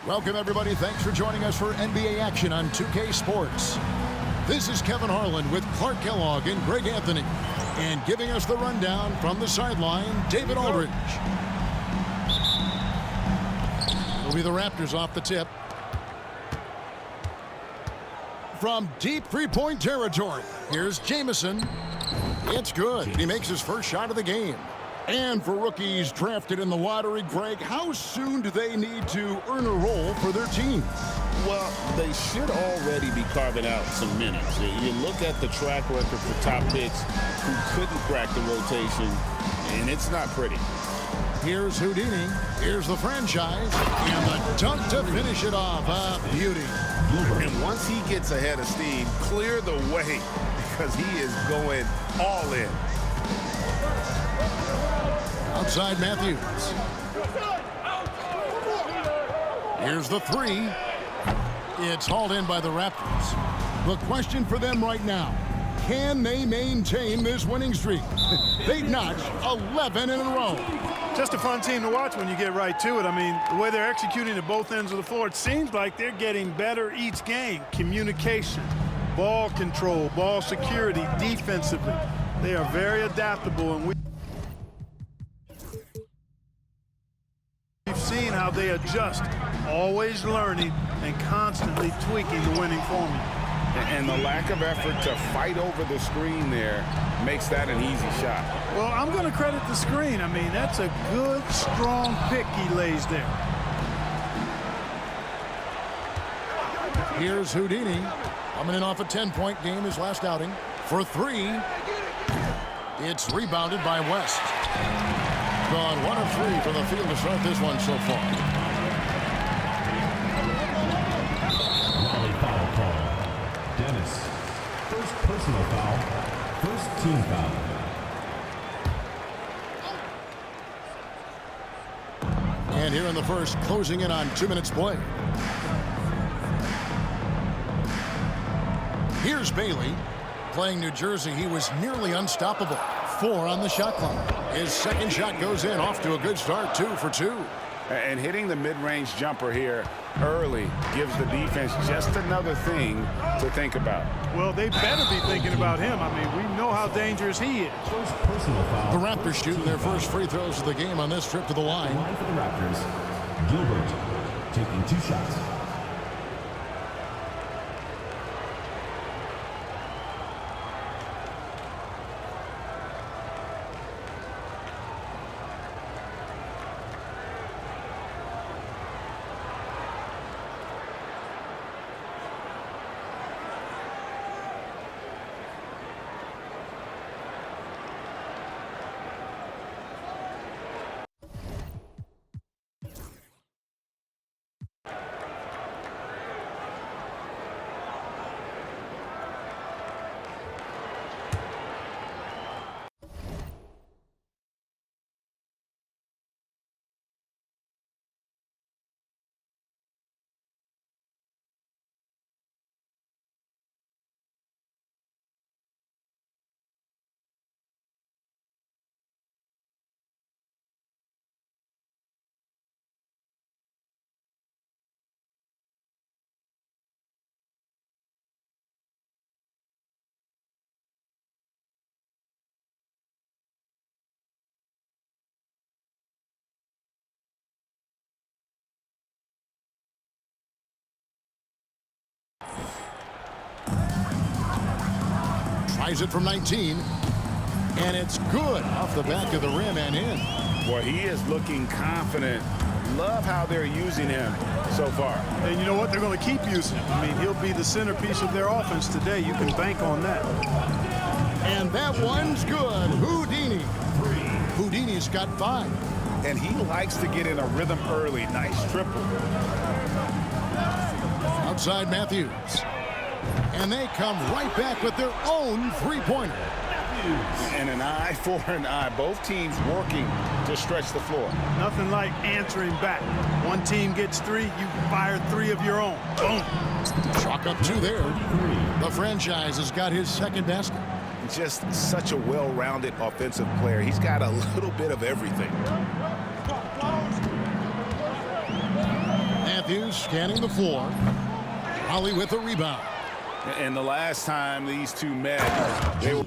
Welcome, everybody. Thanks for joining us for NBA action on 2K Sports. This is Kevin Harlan with Clark Kellogg and Greg Anthony. And giving us the rundown from the sideline, David Aldridge. It'll be the Raptors off the tip. From deep three-point territory, here's Jamison. It's good. He makes his first shot of the game. And for rookies drafted in the lottery, Greg, how soon do they need to earn a role for their team? Well, they should already be carving out some minutes. You look at the track record for top picks who couldn't crack the rotation, and it's not pretty. Here's Houdini. Here's the franchise. And the dunk to finish it off. A beauty. And once he gets ahead of steam, clear the way because he is going all in. Outside Matthews. Here's the three. It's hauled in by the Raptors. The question for them right now, can they maintain this winning streak? They've notched 11 in a row. Just a fun team to watch when you get right to it. I mean, the way they're executing at both ends of the floor, it seems like they're getting better each game. Communication, ball control, ball security, defensively. They are very adaptable, and we've seen how they adjust, always learning and constantly tweaking the winning formula. And the lack of effort to fight over the screen there makes that an easy shot. Well, I'm going to credit the screen. I mean, that's a good, strong pick he lays there. Here's Houdini. Coming in off a 10-point game his last outing. For three, it's rebounded by West. Gone 1 of 3 from the field to start this one so far. Raleigh foul call. Dennis. First personal foul. First team foul. And here in the first, closing in on 2 minutes play. Here's Bailey. Playing New Jersey, he was nearly unstoppable. 4 on the shot clock. His second shot goes in, off to a good start, 2 for 2. And hitting the mid-range jumper here early gives the defense just another thing to think about. Well, they better be thinking about him. I mean, we know how dangerous he is. First personal foul. The Raptors shooting their first free throws of the game on this trip to the line. Line for the Raptors. Gilbert taking 2 shots. Tries it from 19. And it's good off the back of the rim and in. Boy, he is looking confident. Love how they're using him so far. And you know what? They're going to keep using him. I mean, he'll be the centerpiece of their offense today. You can bank on that. And that one's good. Houdini. Houdini's got 5. And he likes to get in a rhythm early. Nice triple. Outside Matthews. And they come right back with their own three-pointer. And an eye for an eye. Both teams working to stretch the floor. Nothing like answering back. One team gets 3, you fire 3 of your own. Boom. Chalk up 2 there. The franchise has got his second basket. Just such a well-rounded offensive player. He's got a little bit of everything. Matthews scanning the floor. Holly with a rebound. And the last time these two met, they were...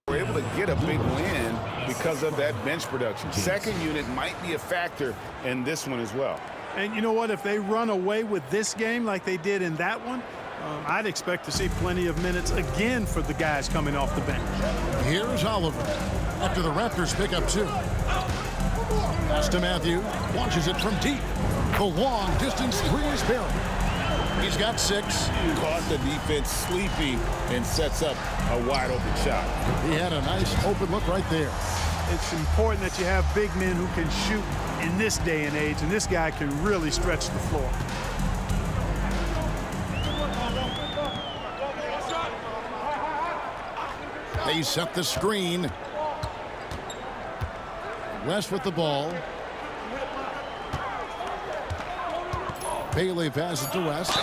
were able to get a big win because of that bench production. Second unit might be a factor in this one as well. And you know what? If they run away with this game like they did in that one, I'd expect to see plenty of minutes again for the guys coming off the bench. Here's Oliver after the Raptors pick up 2. Pass to Matthew. Launches it from deep. The long distance 3 is buried. He's got 6. Caught the defense sleeping and sets up a wide open shot. He had a nice open look right there. It's important that you have big men who can shoot in this day and age, and this guy can really stretch the floor. They set the screen. West with the ball. Bailey passes to West.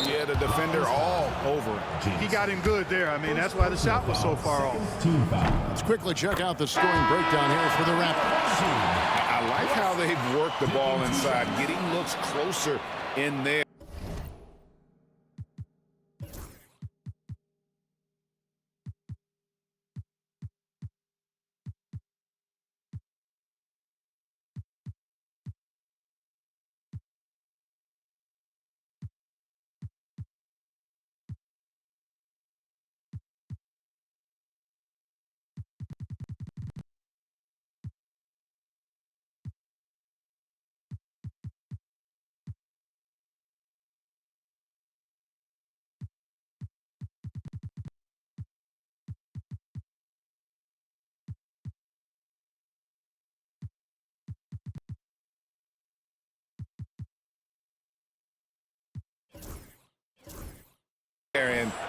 Yeah, the defender all over. He got him good there. I mean, that's why the shot was so far off. Team foul. Let's quickly check out the scoring breakdown here for the Raptors. I like how they've worked the ball inside, getting looks closer in there.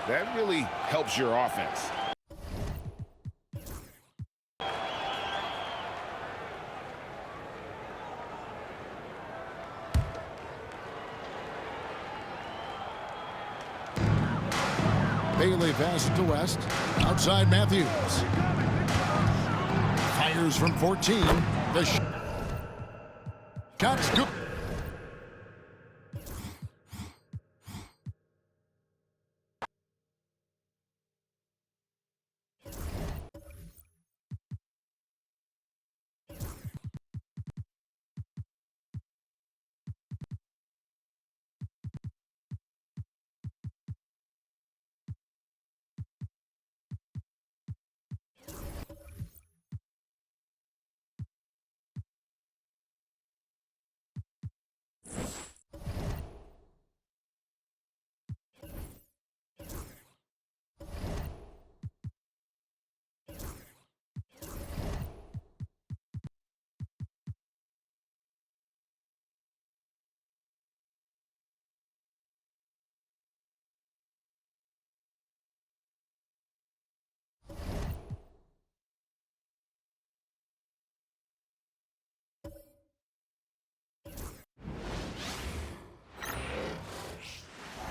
that really helps your offense. Bailey passes to West. Outside Matthews. Fires from 14. The shot's good.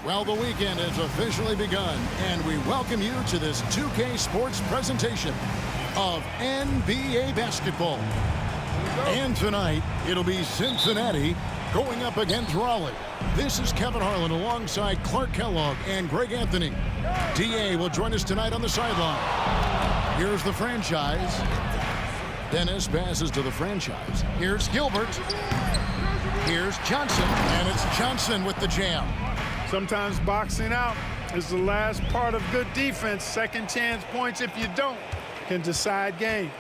Well, the weekend has officially begun, and we welcome you to this 2K Sports presentation of NBA basketball. And tonight, it'll be Cincinnati going up against Raleigh. This is Kevin Harlan alongside Clark Kellogg and Greg Anthony. DA will join us tonight on the sideline. Here's the franchise. Dennis passes to the franchise. Here's Gilbert. Here's Johnson, and it's Johnson with the jam. Sometimes boxing out is the last part of good defense. Second chance points, if you don't, can decide games.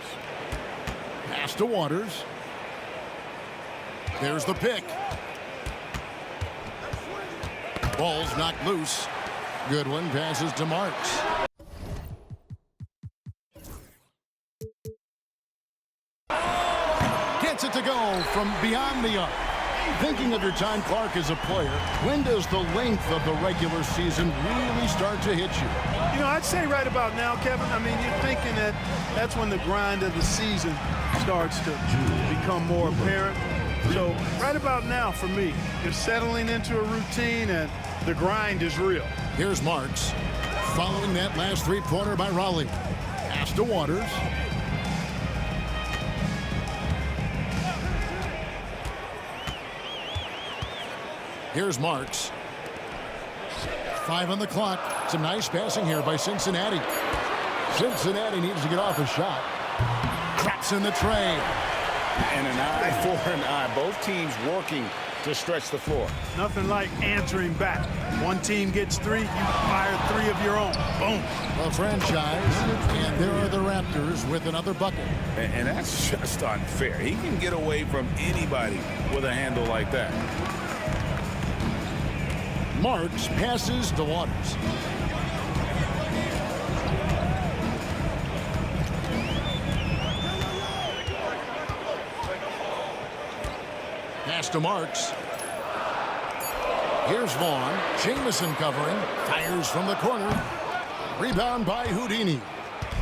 Pass to Waters. There's the pick. Ball's knocked loose. Goodwin passes to Marks. Gets it to go from beyond the arc. Thinking of your time, Clark, as a player, when does the length of the regular season really start to hit you? You know, I'd say right about now, Kevin. I mean, you're thinking that that's when the grind of the season starts to become more apparent. So right about now, for me, you're settling into a routine and the grind is real. Here's Marks. Following that last three-pointer by Raleigh. Pass to Waters. Here's Marks. 5 on the clock. Some nice passing here by Cincinnati. Cincinnati needs to get off a shot. Traps in the tray. And an eye for an eye. Both teams working to stretch the floor. Nothing like answering back. One team gets 3, you fire 3 of your own. Boom. A franchise, and there are the Raptors with another bucket. And that's just unfair. He can get away from anybody with a handle like that. Marks passes to Waters. Pass to Marks. Here's Vaughn. Jamison covering. Fires from the corner. Rebound by Houdini.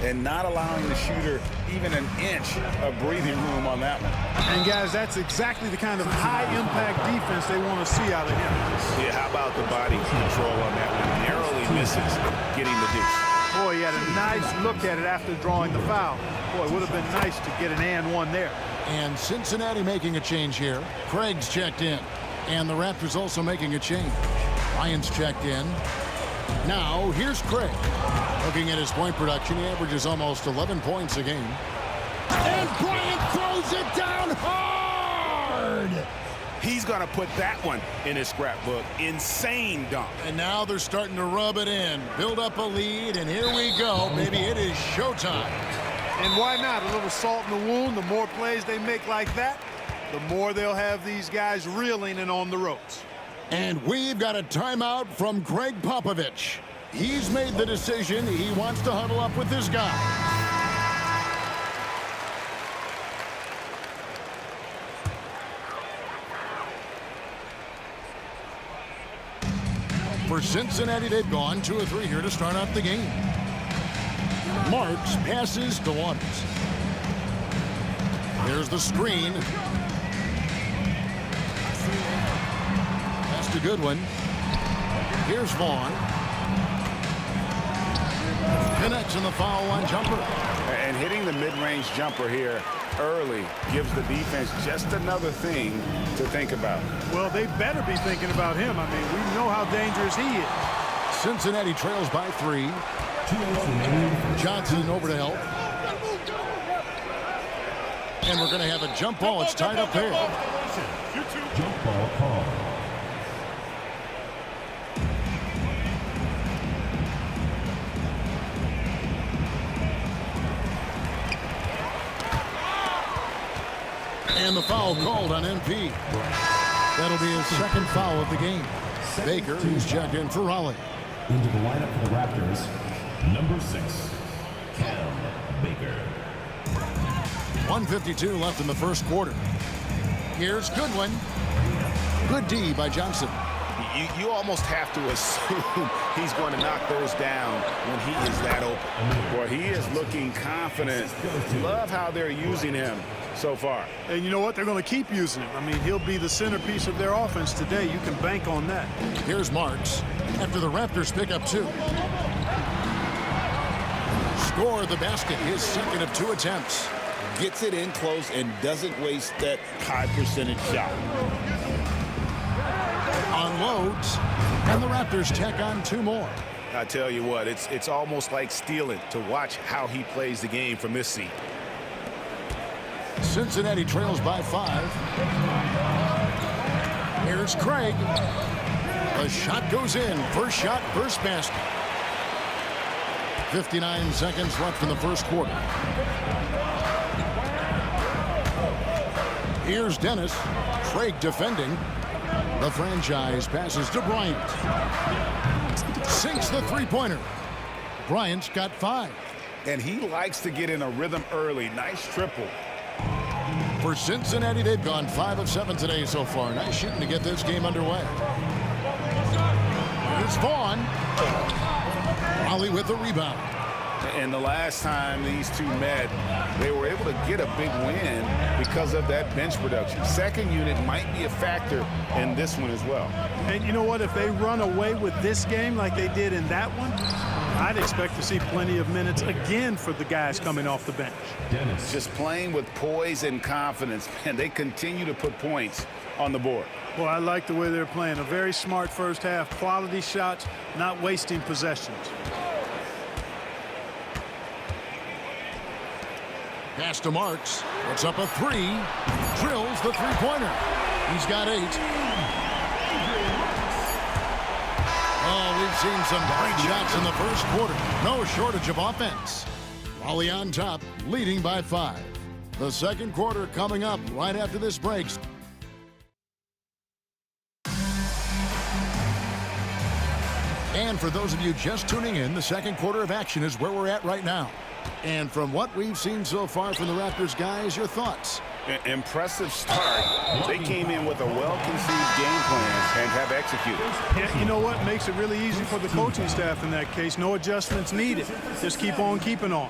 And not allowing the shooter even an inch of breathing room on that one. And, guys, that's exactly the kind of high-impact defense they want to see out of him. Yeah, how about the body control on that one? Narrowly misses getting the deuce. Boy, he had a nice look at it after drawing the foul. Boy, it would have been nice to get an and one there. And Cincinnati making a change here. Craig's checked in. And the Raptors also making a change. Ryan's checked in. Now, here's Craig. Looking at his point production, he averages almost 11 points a game. And Bryant throws it down hard! He's going to put that one in his scrapbook. Insane dunk. And now they're starting to rub it in. Build up a lead, and here we go. Maybe it is showtime. And why not? A little salt in the wound. The more plays they make like that, the more they'll have these guys reeling and on the ropes. And we've got a timeout from Greg Popovich. He's made the decision. He wants to huddle up with this guy. For Cincinnati, they've gone 2 of 3 here to start out the game. Marks passes to Waters. There's the screen. That's a good one. Here's Vaughn. Connects in the foul line jumper. And hitting the mid-range jumper here early gives the defense just another thing to think about. Well, they better be thinking about him. I mean, we know how dangerous he is. Cincinnati trails by 3. Johnson over to help. And we're going to have a jump ball. It's tied up there. Jump ball call. And the foul called on MP. That'll be his second foul of the game. Baker, who's checked in for Raleigh. Into the lineup for the Raptors, number 6, Cam Baker. 1:52 left in the first quarter. Here's Goodwin. Good D by Johnson. You almost have to assume he's going to knock those down when he is that open. Boy, he is looking confident. Love how they're using him so far. And you know what? They're going to keep using him. I mean, he'll be the centerpiece of their offense today. You can bank on that. Here's Marks after the Raptors pick up 2. Score the basket, his second of 2 attempts. Gets it in close and doesn't waste that high percentage shot. Unloads, and the Raptors tack on 2 more. I tell you what, it's almost like stealing to watch how he plays the game from this seat. Cincinnati trails by 5. Here's Craig. The shot goes in. First shot, first basket. 59 seconds left in the first quarter. Here's Dennis. Craig defending. The franchise passes to Bryant. Sinks the three-pointer. Bryant's got 5. And he likes to get in a rhythm early. Nice triple. For Cincinnati, they've gone 5 of 7 today so far. Nice shooting to get this game underway. Here's Vaughn. Raleigh with the rebound. And the last time these two met, they were able to get a big win because of that bench production. Second unit might be a factor in this one as well. And you know what? If they run away with this game like they did in that one, I'd expect to see plenty of minutes again for the guys coming off the bench. Dennis. Just playing with poise and confidence, and they continue to put points on the board. Well, I like the way they're playing. A very smart first half, quality shots, not wasting possessions. Pass to Marks. Puts up a 3. Drills the three-pointer. He's got 8. Oh, we've seen some great shots in the first quarter. No shortage of offense. Raleigh on top, leading by 5. The second quarter coming up right after this break. And for those of you just tuning in, the second quarter of action is where we're at right now. And from what we've seen so far from the Raptors guys, your thoughts? Impressive start. They came in with a well-conceived game plan and have executed. Yeah, you know what makes it really easy for the coaching staff in that case? No adjustments needed. Just keep on keeping on.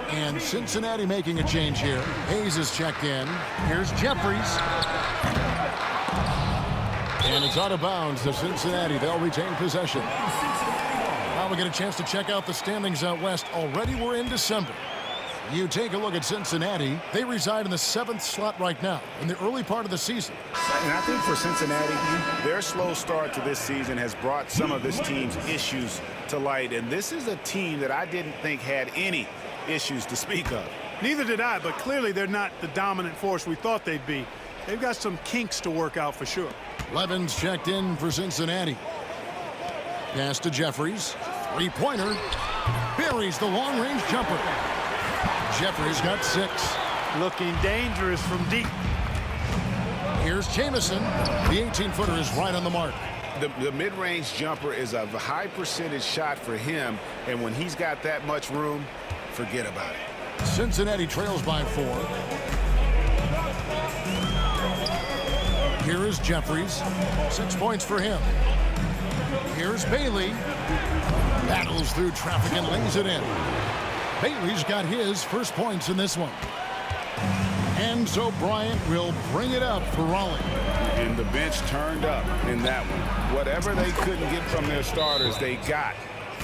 And Cincinnati making a change here. Hayes is checked in. Here's Jeffries. And it's out of bounds to Cincinnati. They'll retain possession. Now we get a chance to check out the standings out west. Already we're in December. You take a look at Cincinnati. They reside in the 7th slot right now in the early part of the season. And I think for Cincinnati, their slow start to this season has brought some of this team's issues to light. And this is a team that I didn't think had any issues to speak of. Neither did I, but clearly they're not the dominant force we thought they'd be. They've got some kinks to work out for sure. Levens checked in for Cincinnati. Pass to Jeffries. Three-pointer. Buries the long-range jumper. Jeffries got 6. Looking dangerous from deep. Here's Jamison. The 18-footer is right on the mark. The mid-range jumper is a high percentage shot for him, and when he's got that much room, forget about it. Cincinnati trails by 4. Here is Jeffries. 6 points for him. Here's Bailey. Battles through traffic and lays it in. Bailey's got his first points in this one. And so Bryant will bring it up for Raleigh. And the bench turned up in that one. Whatever they couldn't get from their starters, they got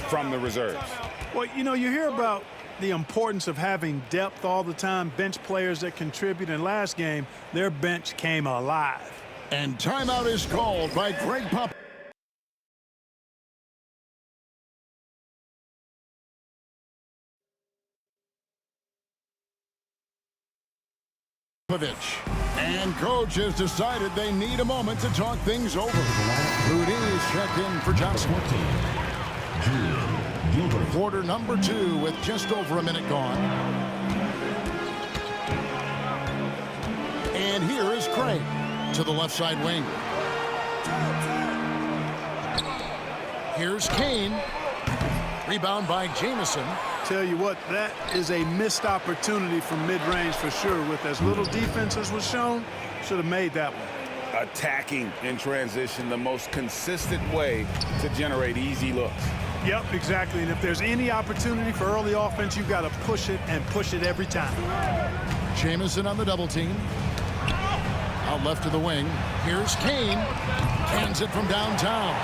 from the reserves. Well, you know, you hear about the importance of having depth all the time, bench players that contribute. In last game, their bench came alive. And timeout is called by Greg Popovich. And coach has decided they need a moment to talk things over. Houdini's checked in for Johnson. 14. Julian Gilbert. Quarter number 2 with just over a minute gone. And here is Craig to the left side wing. Here's Kane. Rebound by Jamison. Tell you what, that is a missed opportunity from mid-range for sure. With as little defense as was shown, should have made that one. Attacking in transition, the most consistent way to generate easy looks. Yep, exactly. And if there's any opportunity for early offense, you've got to push it and push it every time. Jamison on the double team. Out left to the wing. Here's Kane. Cans it from downtown.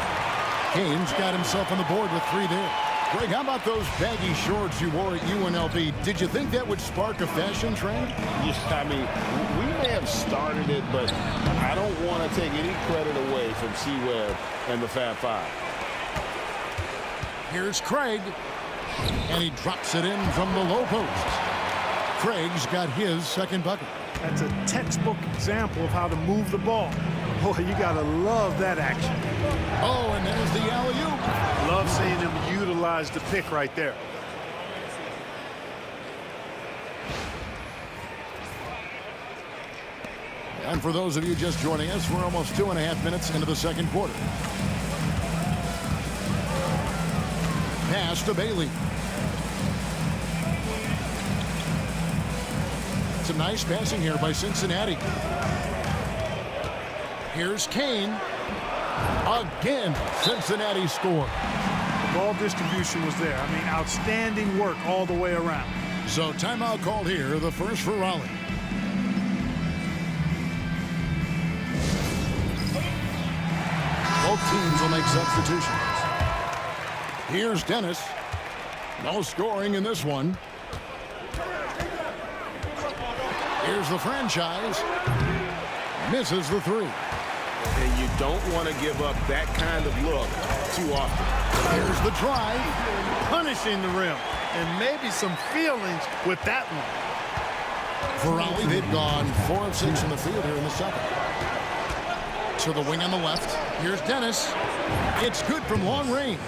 Kane's got himself on the board with 3 there. Greg, how about those baggy shorts you wore at UNLV? Did you think that would spark a fashion trend? Yeah, I mean, we may have started it, but I don't want to take any credit away from C-Webb and the Fab Five. Here's Craig. And he drops it in from the low post. Craig's got his second bucket. That's a textbook example of how to move the ball. Boy, you got to love that action. Oh, and there's the alley-oop. Love seeing him utilize the pick right there. And for those of you just joining us, we're almost 2.5 minutes into the second quarter. Pass to Bailey. Some nice passing here by Cincinnati. Here's Kane. Again, Cincinnati scored. The ball distribution was there. I mean, outstanding work all the way around. So timeout called here, the first for Raleigh. Both teams will make substitutions. Here's Dennis. No scoring in this one. Here's the franchise. Misses the 3. And you don't want to give up that kind of look too often. Here's the drive. Punishing the rim. And maybe some feelings with that one. For Raleigh, they've gone 4 of 6 in the field here in the second. To the wing on the left. Here's Dennis. It's good from long range.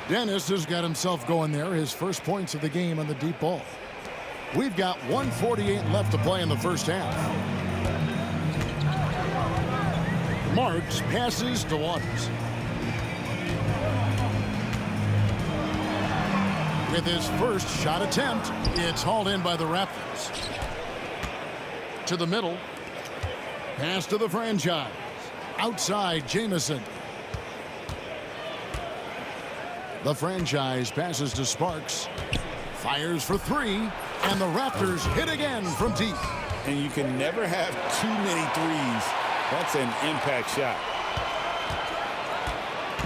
Dennis has got himself going there. His first points of the game on the deep ball. We've got 1:48 left to play in the first half. Marks passes to Waters. With his first shot attempt, it's hauled in by the Raptors. To the middle. Pass to the franchise. Outside, Jamison. The franchise passes to Sparks. Fires for 3. And the Raptors hit again from deep. And you can never have too many threes. That's an impact shot.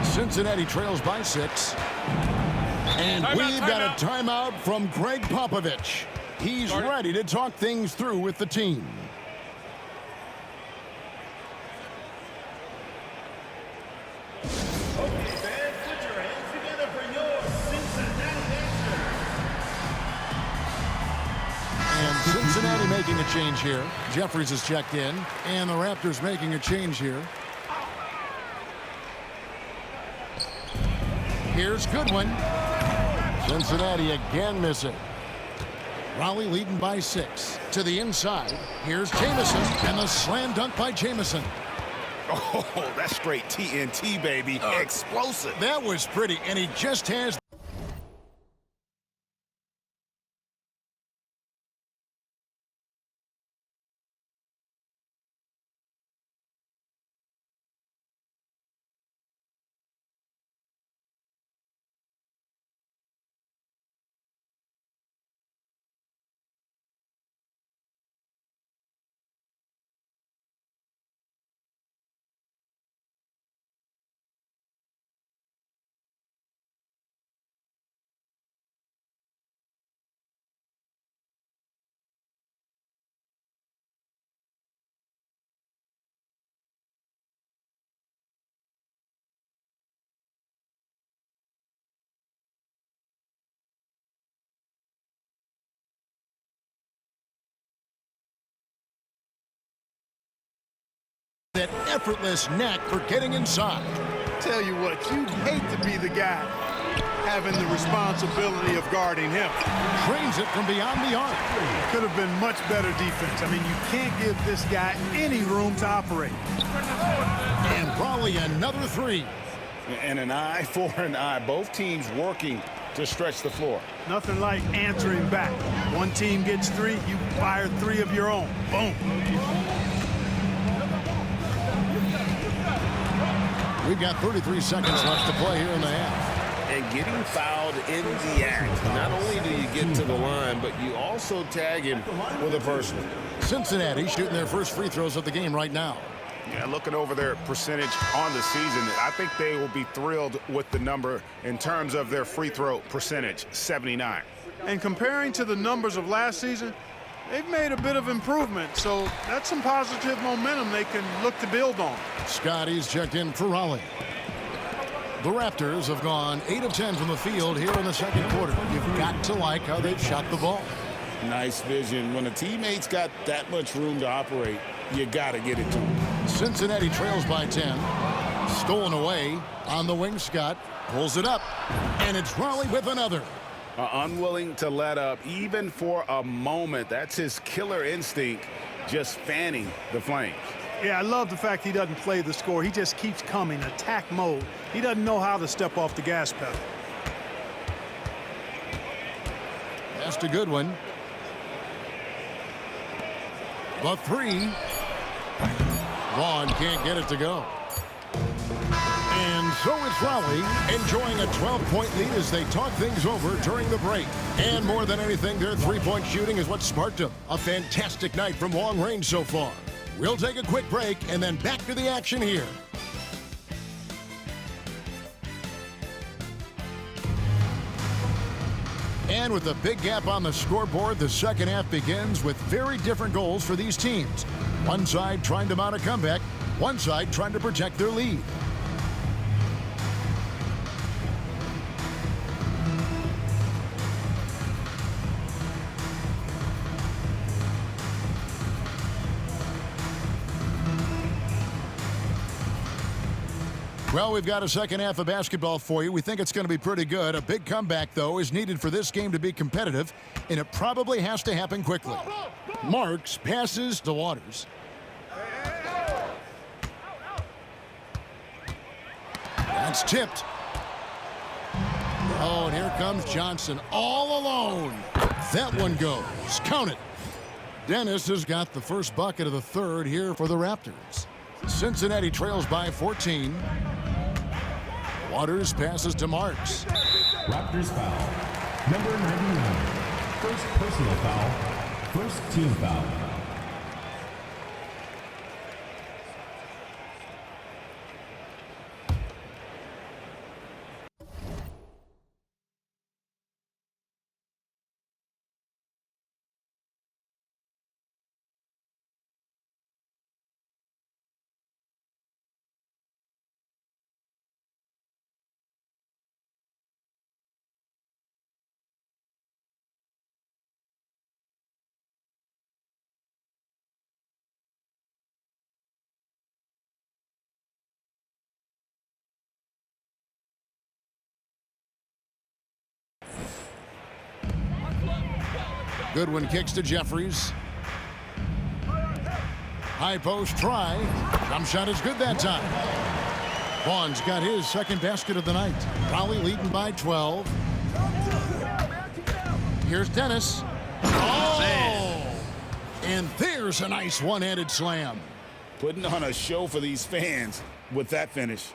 Cincinnati trails by 6. And we've got a timeout from Greg Popovich. He's ready to talk things through with the team. Cincinnati making a change here. Jeffries has checked in, and the Raptors making a change here. Here's Goodwin. Cincinnati again missing. Raleigh leading by 6. To the inside. Here's Jamison, and the slam dunk by Jamison. Oh, that's straight TNT, baby. Explosive. That was pretty, and he just has that effortless knack for getting inside. Tell you what, you'd hate to be the guy having the responsibility of guarding him. Trains it from beyond the arc. Could have been much better defense. I mean, you can't give this guy any room to operate. And Raleigh another three. And an eye for an eye. Both teams working to stretch the floor. Nothing like answering back. One team gets three, you fire three of your own. Boom. We've got 33 seconds left to play here in the half. And getting fouled in the act. Not only do you get to the line, but you also tag him with a personal. Cincinnati shooting their first free throws of the game right now. Yeah, looking over their percentage on the season, I think they will be thrilled with the number in terms of their free throw percentage, 79. And comparing to the numbers of last season, they've made a bit of improvement. So that's some positive momentum they can look to build on. Scotty's checked in for Raleigh. The Raptors have gone 8 of 10 from the field here in the second quarter. You've got to like how they've shot the ball. Nice vision. When a teammate's got that much room to operate, you got to get it to him. Cincinnati trails by 10. Stolen away on the wing. Scott pulls it up. And it's Raleigh with another. Unwilling to let up even for a moment. That's his killer instinct, just fanning the flames. Yeah, I love the fact he doesn't play the score. He just keeps coming, attack mode. He doesn't know how to step off the gas pedal. That's a good one. The three. Vaughn can't get it to go. And so it's Raleigh enjoying a 12-point lead as they talk things over during the break. And more than anything, their three-point shooting is what sparked them. A fantastic night from long range so far. We'll take a quick break and then back to the action here. And with a big gap on the scoreboard, the second half begins with very different goals for these teams. One side trying to mount a comeback, one side trying to protect their lead. Well, we've got a second half of basketball for you. We think it's going to be pretty good. A big comeback, though, is needed for this game to be competitive, and it probably has to happen quickly. Marks passes to Waters. That's tipped. Oh, and here comes Johnson all alone. That one goes. Count it. Dennis has got the first bucket of the third here for the Raptors. Cincinnati trails by 14. Waters passes to Marks. Raptors foul. Number 99. First personal foul. First team foul. Goodwin kicks to Jeffries. High post try. Jump shot is good that time. Vaughn's got his second basket of the night. Raleigh leading by 12. Here's Dennis. Oh! And there's a nice one-handed slam. Putting on a show for these fans with that finish.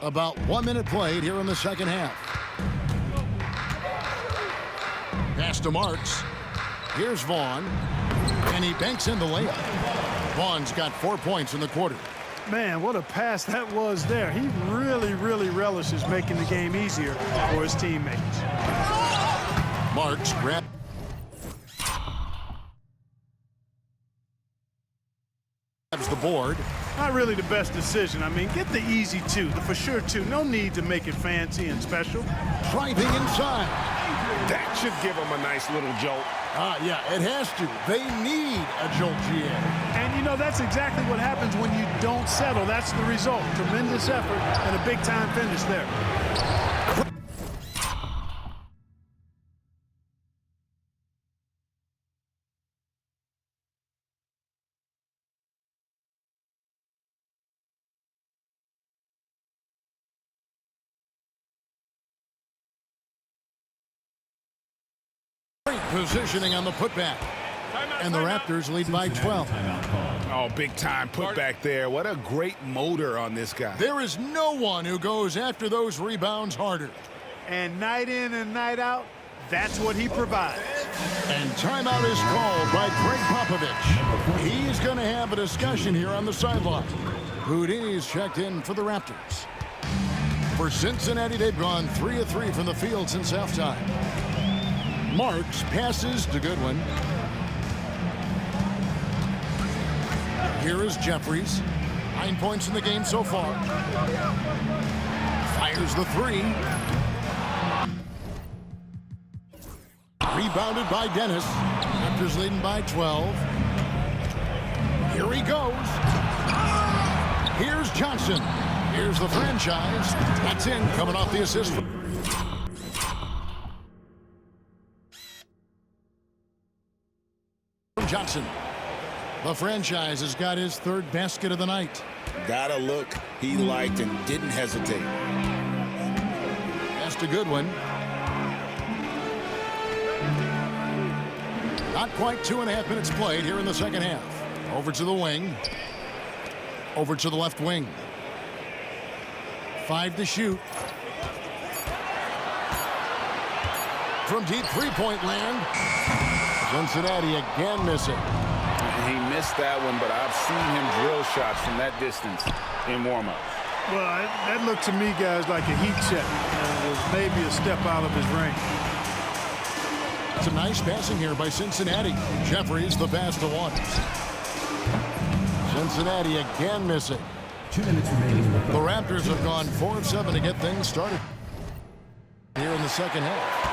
About 1 minute played here in the second half. Pass to Marks. Here's Vaughn. And he banks in the layup. Vaughn's got 4 points in the quarter. Man, what a pass that was there. He really, really relishes making the game easier for his teammates. Marks grabs the board. Not really the best decision. I mean, get the easy two, the for sure two. No need to make it fancy and special. Driving inside. That should give them a nice little jolt. Yeah, it has to. They need a jolt, GA. And, you know, that's exactly what happens when you don't settle. That's the result. Tremendous effort and a big-time finish there. Great positioning on the putback. And the Raptors lead by 12. Oh, big time putback there. What a great motor on this guy. There is no one who goes after those rebounds harder. And night in and night out, that's what he provides. And timeout is called by Greg Popovich. He's going to have a discussion here on the sideline. Houdini's checked in for the Raptors. For Cincinnati, they've gone 3 of 3 from the field since halftime. Marks passes to Goodwin. Here is Jeffries. 9 points in the game so far. Fires the 3. Rebounded by Dennis. Raptors leading by 12. Here he goes. Here's Johnson. Here's the franchise. That's in, coming off the assist. Johnson. The franchise has got his 3rd basket of the night. Got a look he liked and didn't hesitate. Pass to Goodwin. Not quite 2.5 minutes played here in the second half. Over to the wing. Over to the left wing. 5 to shoot. From deep three-point land. Cincinnati again missing. He missed that one, but I've seen him drill shots from that distance in warm-ups. Well, that looked to me, guys, like a heat check. It was maybe a step out of his range. Some nice passing here by Cincinnati. Jeffries the pass to Waters. Cincinnati again missing. 2 minutes remaining in the The Raptors have gone 4 of 7 to get things started here in the second half.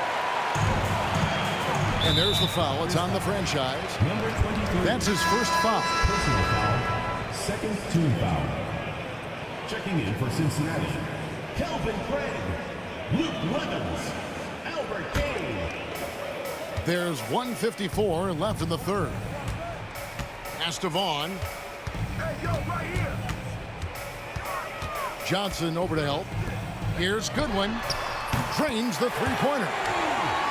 And there's the foul. It's on the franchise. Number 23. That's his first foul. Personal foul. Second team foul. Checking in for Cincinnati. Kelvin Craig. Luke Levens. Albert Kane. There's 1:54 left in the third. Pass to Vaughn. Hey, yo, right here. Johnson over to help. Here's Goodwin. Drains the three-pointer.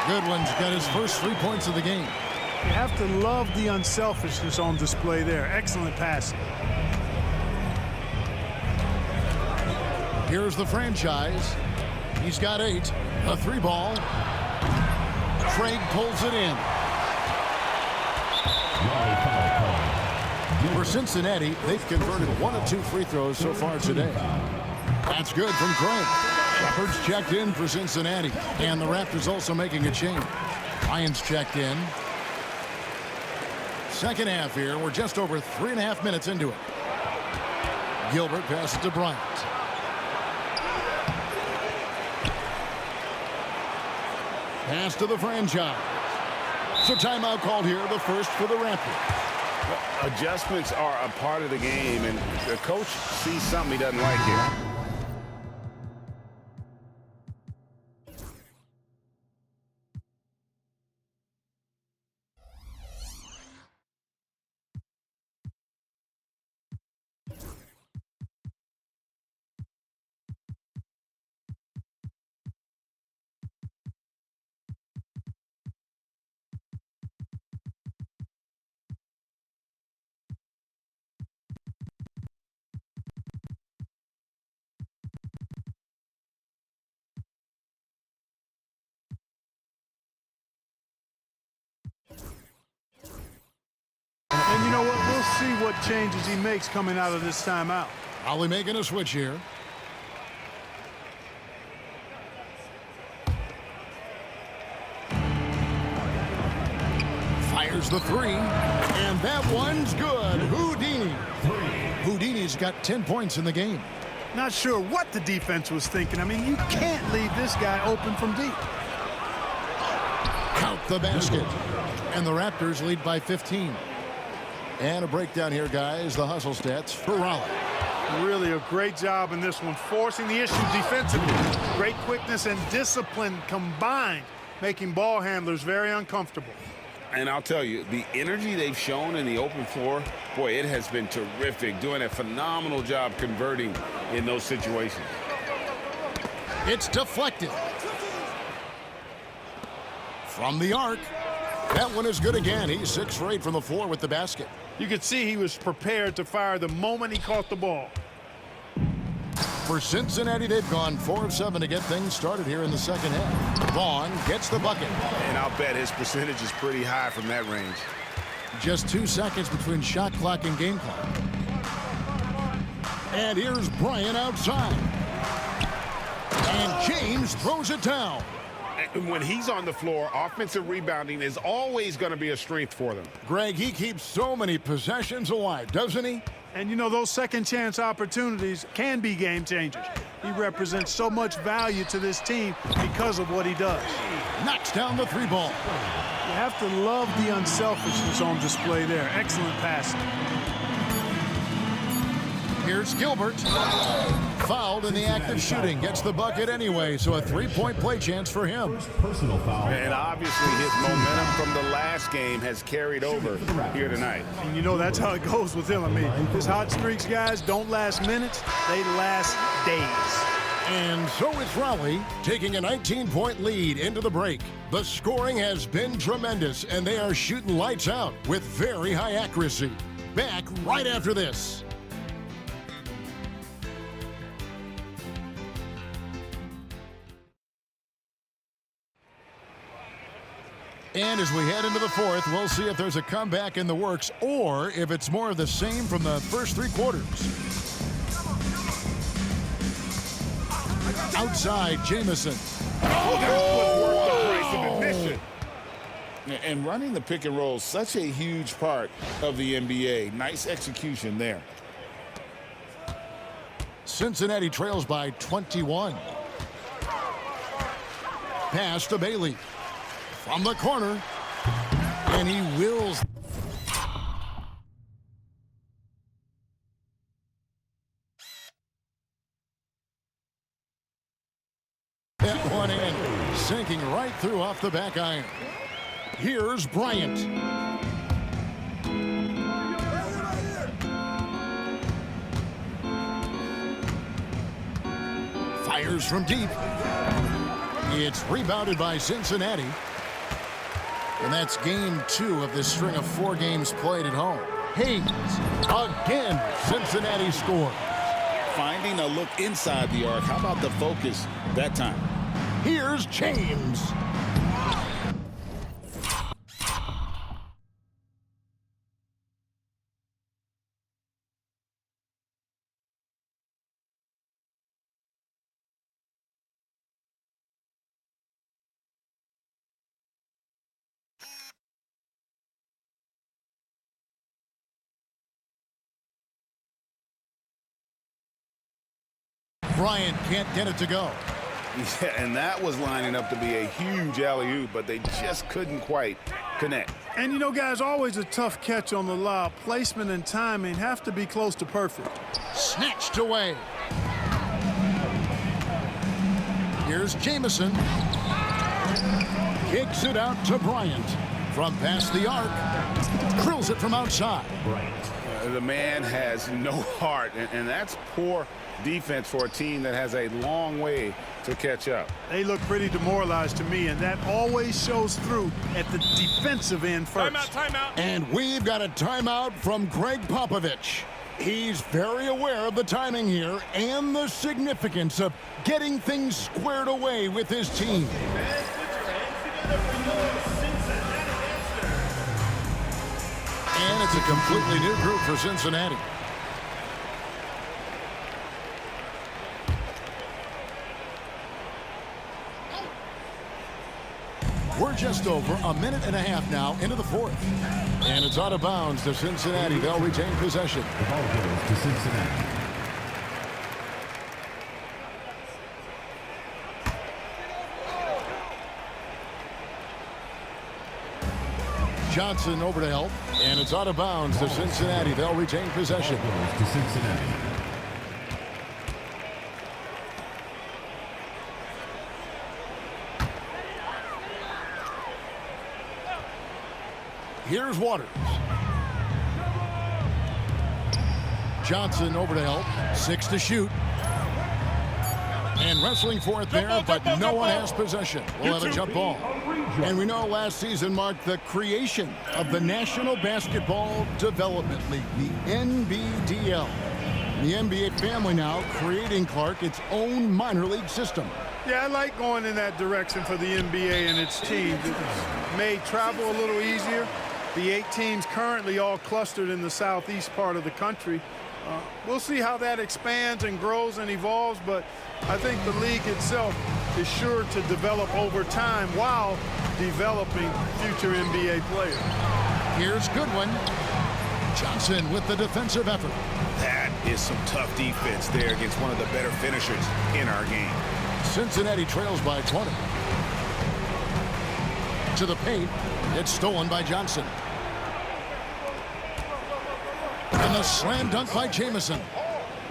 Goodwin's got his first 3 points of the game. You have to love the unselfishness on display there. Excellent passing. Here's the franchise. He's got 8. A 3-ball. Craig pulls it in. For Cincinnati, they've converted 1 of 2 free throws so far today. That's good from Craig. Shepard's checked in for Cincinnati. And the Raptors also making a change. Lyons checked in. Second half here. We're just over 3.5 minutes into it. Gilbert passes to Bryant. Pass to the franchise. So timeout called here, the first for the Raptors. Adjustments are a part of the game, and the coach sees something he doesn't like here. And you know what? We'll see what changes he makes coming out of this timeout. Ollie making a switch here. Fires the 3. And that one's good. Houdini. Houdini's got 10 points in the game. Not sure what the defense was thinking. I mean, you can't leave this guy open from deep. at the basket. And the Raptors lead by 15. And a breakdown here, guys. The hustle stats for Raleigh. Really a great job in this one, forcing the issue defensively. Great quickness and discipline combined, making ball handlers very uncomfortable. And I'll tell you, the energy they've shown in the open floor, boy, it has been terrific, doing a phenomenal job converting in those situations. It's deflected. From the arc. That one is good again. He's 6 for 8 from the floor with the basket. You could see he was prepared to fire the moment he caught the ball. For Cincinnati, they've gone 4 of 7 to get things started here in the second half. Vaughn gets the bucket. And I'll bet his percentage is pretty high from that range. Just 2 seconds between shot clock and game clock. And here's Bryant outside. And James throws it down. And when he's on the floor, offensive rebounding is always going to be a strength for them. Greg, he keeps so many possessions alive, doesn't he? And you know, those second chance opportunities can be game changers. He represents so much value to this team because of what he does. Knocks down the 3 ball. You have to love the unselfishness on display there. Excellent passing. Here's Gilbert. Fouled in the act of shooting. Gets the bucket anyway, so a 3-point play chance for him. Personal foul. And obviously his momentum from the last game has carried over here tonight. And you know, that's how it goes with him. I mean, his hot streaks, guys, don't last minutes. They last days. And so it's Raleigh taking a 19-point lead into the break. The scoring has been tremendous, and they are shooting lights out with very high accuracy. Back right after this. And as we head into the fourth, we'll see if there's a comeback in the works or if it's more of the same from the first 3 quarters. Outside, Jamison. Oh, that was worth the price of admission. And running the pick and roll is such a huge part of the NBA. Nice execution there. Cincinnati trails by 21. Pass to Bailey. From the corner. And he wills. That one in. Sinking right through off the back iron. Here's Bryant. Fires from deep. It's rebounded by Cincinnati. And that's game 2 of this string of 4 games played at home. Hayes, again, Cincinnati scores. Finding a look inside the arc. How about the focus that time? Here's James. Bryant can't get it to go. Yeah, and that was lining up to be a huge alley-oop, but they just couldn't quite connect. And you know, guys, always a tough catch on the lob. Placement and timing have to be close to perfect. Snatched away. Here's Jamison. Kicks it out to Bryant. From past the arc. Drills it from outside. The man has no heart, and that's poor defense for a team that has a long way to catch up. They look pretty demoralized to me, and that always shows through at the defensive end first. Timeout. And we've got a timeout from Greg Popovich. He's very aware of the timing here and the significance of getting things squared away with his team. And it's a completely new group for Cincinnati. We're just over a minute and a half now into the fourth. And it's out of bounds to Cincinnati. They'll retain possession. The ball goes to Cincinnati. Johnson over to help, and it's out of bounds to Cincinnati. They'll retain possession. To Cincinnati. Here's Waters. Johnson over to help. 6 to shoot. And wrestling for it there, but no one has possession. We'll have a jump ball. And we know last season marked the creation of the National Basketball Development League, the NBDL. The NBA family now creating, Clark, its own minor league system. Yeah, I like going in that direction for the NBA and its teams. It's made travel a little easier. The 8 teams currently all clustered in the southeast part of the country. We'll see how that expands and grows and evolves, but I think the league itself is sure to develop over time while developing future NBA players. Here's Goodwin. Johnson with the defensive effort. That is some tough defense there against one of the better finishers in our game. Cincinnati trails by 20. To the paint. It's stolen by Johnson. And the slam dunk by Jamison.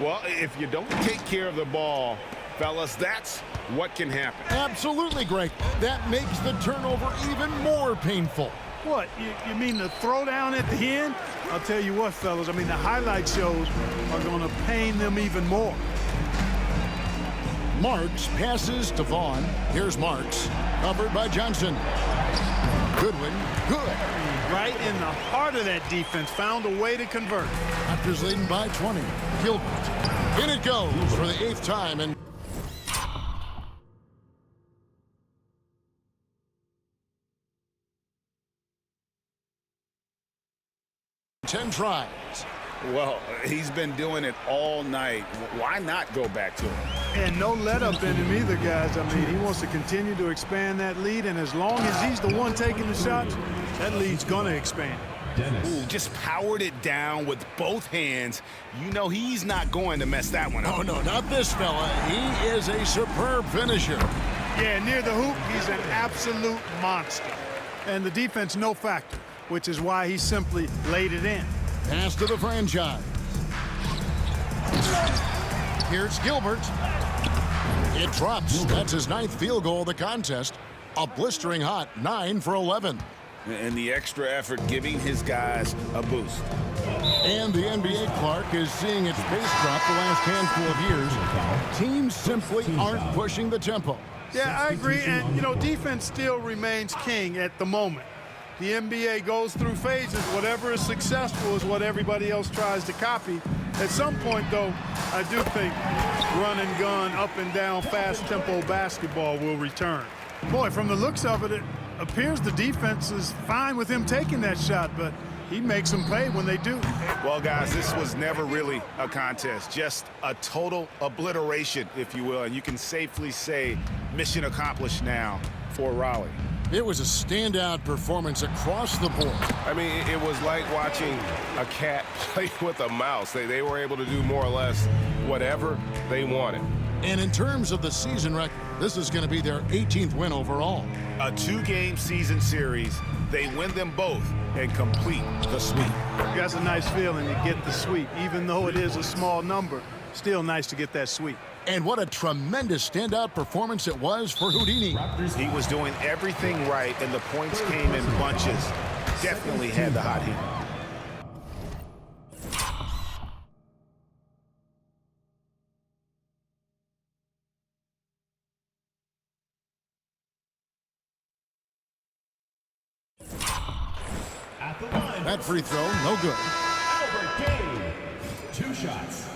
Well, if you don't take care of the ball, fellas, that's what can happen. Absolutely, Greg. That makes the turnover even more painful. What, you mean the throwdown at the end? I'll tell you what, fellas, I mean, the highlight shows are going to pain them even more. Marks passes to Vaughn. Here's Marks. Covered by Johnson. Goodwin, good. Right in the heart of that defense, found a way to convert. Raptors leading by 20. Gilbert. In it goes for the 8th time. And 10 tries. Well, he's been doing it all night. Why not go back to him? And no let up in him either, guys. I mean, he wants to continue to expand that lead, and as long as he's the one taking the shots, that lead's going to expand. Ooh, just powered it down with both hands. You know he's not going to mess that one up. Oh, no, not this fella. He is a superb finisher. Yeah, near the hoop, he's an absolute monster. And the defense, no factor, which is why he simply laid it in. Pass to the franchise. Here's Gilbert. It drops. That's his 9th field goal of the contest. A blistering hot 9 for 11. And the extra effort giving his guys a boost. And the NBA, Clark, is seeing its pace drop the last handful of years. Teams simply aren't pushing the tempo. Yeah, I agree. And, you know, defense still remains king at the moment. The NBA goes through phases. Whatever is successful is what everybody else tries to copy. At some point, though, I do think run and gun, up and down, fast tempo basketball will return. Boy, from the looks of it, it appears the defense is fine with him taking that shot, but he makes them pay when they do. Well, guys, this was never really a contest, just a total obliteration, if you will, and you can safely say mission accomplished now for Raleigh. It was a standout performance across the board. I mean, it was like watching a cat play with a mouse. They were able to do more or less whatever they wanted. And in terms of the season record, this is going to be their 18th win overall. A 2-game season series. They win them both and complete the sweep. That's a nice feeling to get the sweep. Even though it is a small number, still nice to get that sweep. And what a tremendous standout performance it was for Houdini. He was doing everything right, and the points came in bunches. Definitely had the hot heat. That free throw, no good. Albert Game. 2 shots.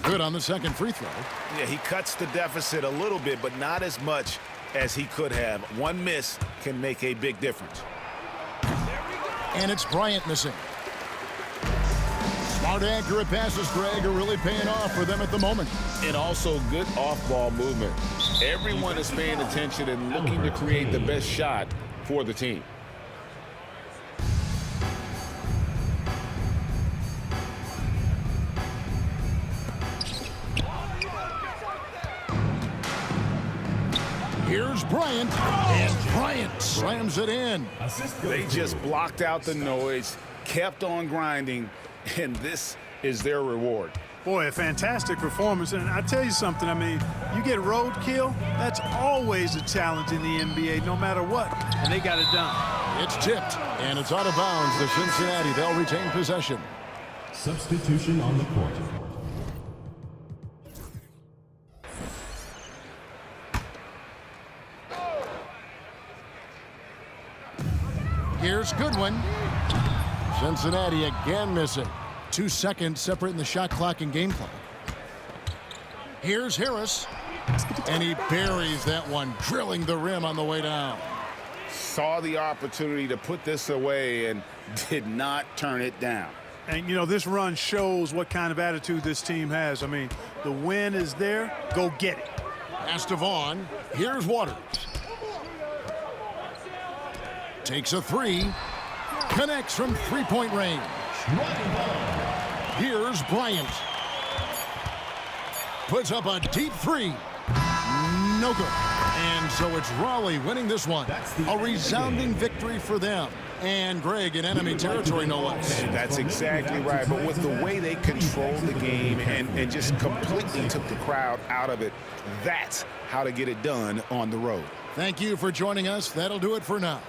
Good on the second free throw. Yeah, he cuts the deficit a little bit, but not as much as he could have. One miss can make a big difference. And it's Bryant missing. Smart, accurate passes, Greg, are really paying off for them at the moment. And also good off-ball movement. Everyone is paying attention and looking to create the best shot for the team. Here's Bryant, and Bryant slams it in. Assist goes They to just blocked out the noise, kept on grinding, and this is their reward. Boy, a fantastic performance. And I tell you something, I mean, you get roadkill, that's always a challenge in the NBA, no matter what. And they got it done. It's tipped, and it's out of bounds to Cincinnati. They'll retain possession. substitution on the court. Here's Goodwin. Cincinnati again missing. 2 seconds separating the shot clock and game clock. Here's Harris. And he buries that one, drilling the rim on the way down. Saw the opportunity to put this away and did not turn it down. And, you know, this run shows what kind of attitude this team has. I mean, the win is there. Go get it. Pass to Vaughn. Here's Waters. Takes a three. Connects from three-point range. Here's Bryant. Puts up a deep three. No good. And so it's Raleigh winning this one. A resounding victory for them. And Greg in enemy territory, no less. That's exactly right. But with the way they controlled the game and just completely took the crowd out of it, that's how to get it done on the road. Thank you for joining us. That'll do it for now.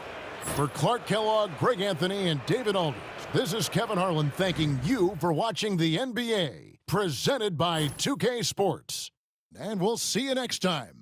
For Clark Kellogg, Greg Anthony, and David Aldridge, this is Kevin Harlan thanking you for watching the NBA, presented by 2K Sports. And we'll see you next time.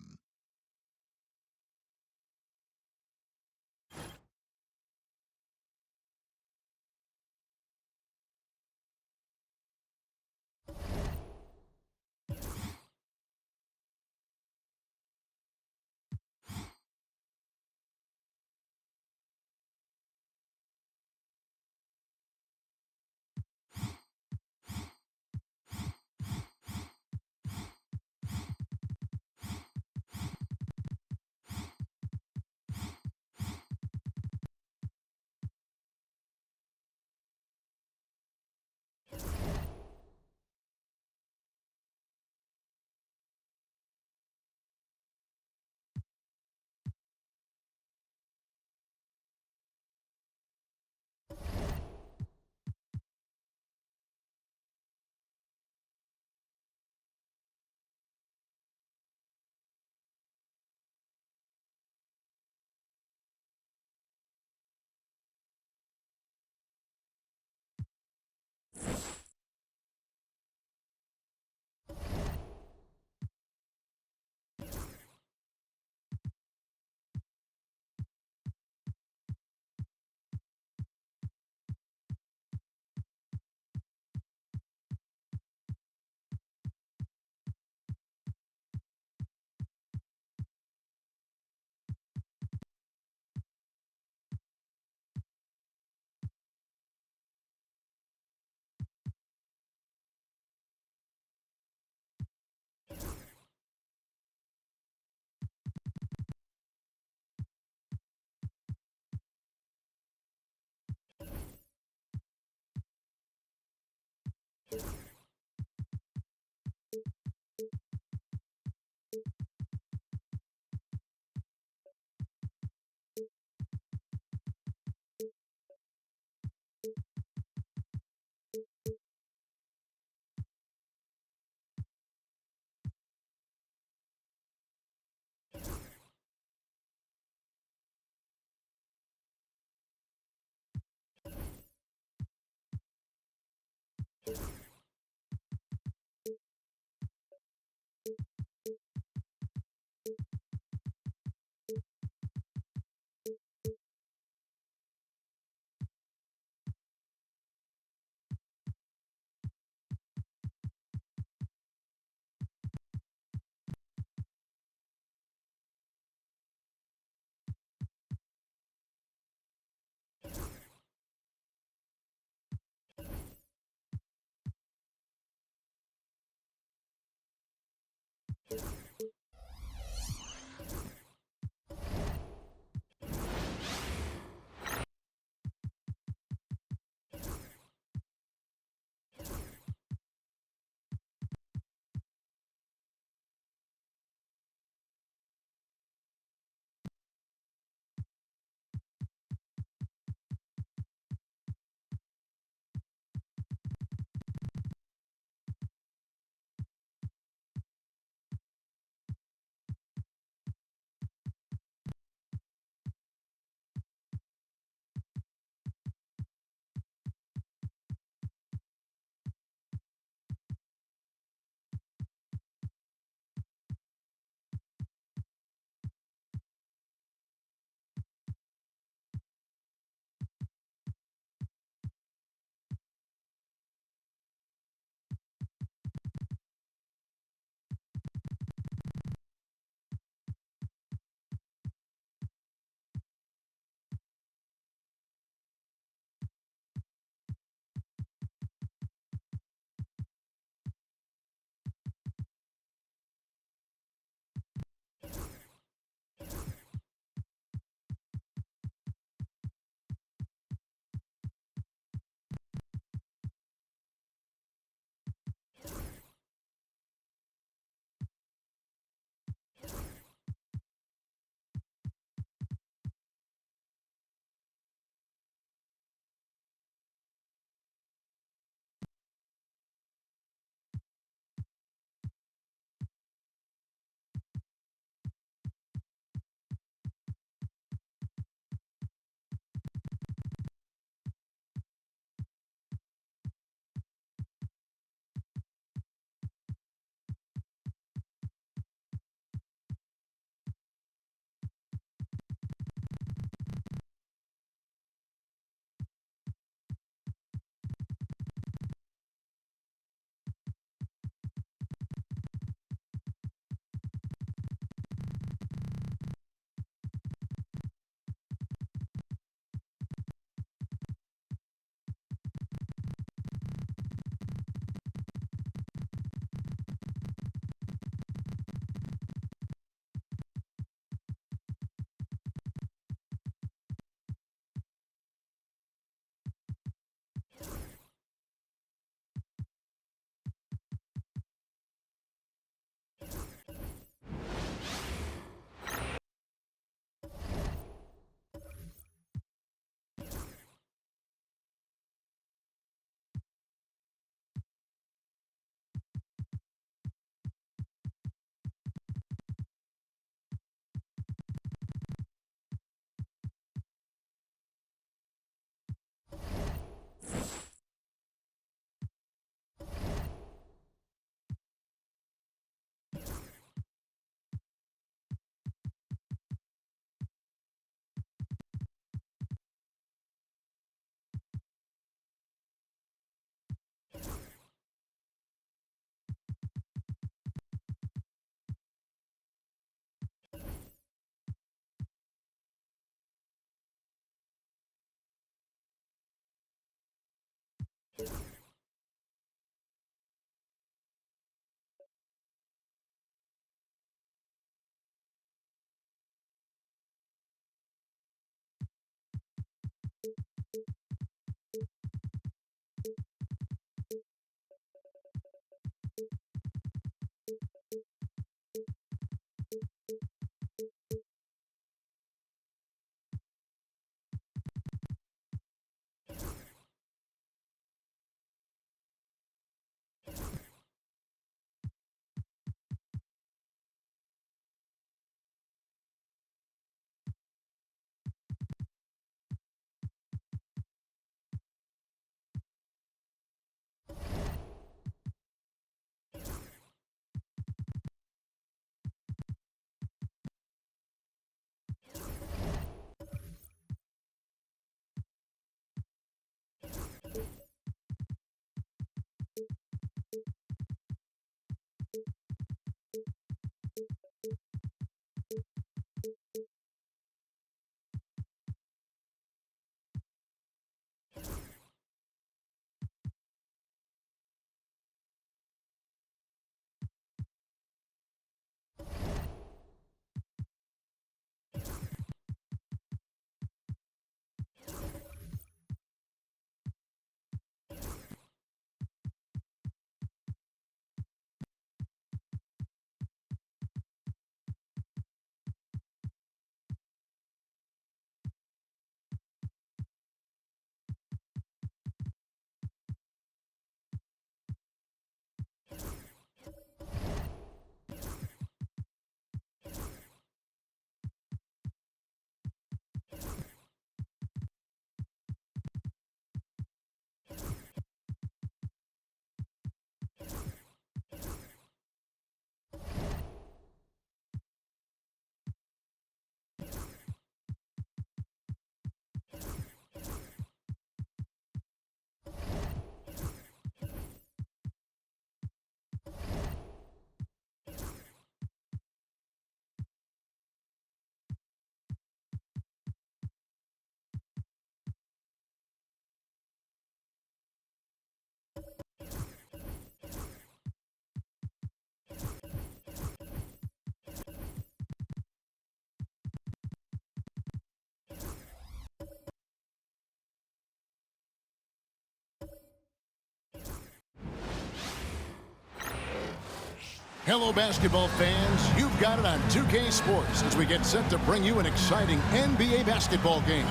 Hello, basketball fans. You've got it on 2K Sports as we get set to bring you an exciting NBA basketball game.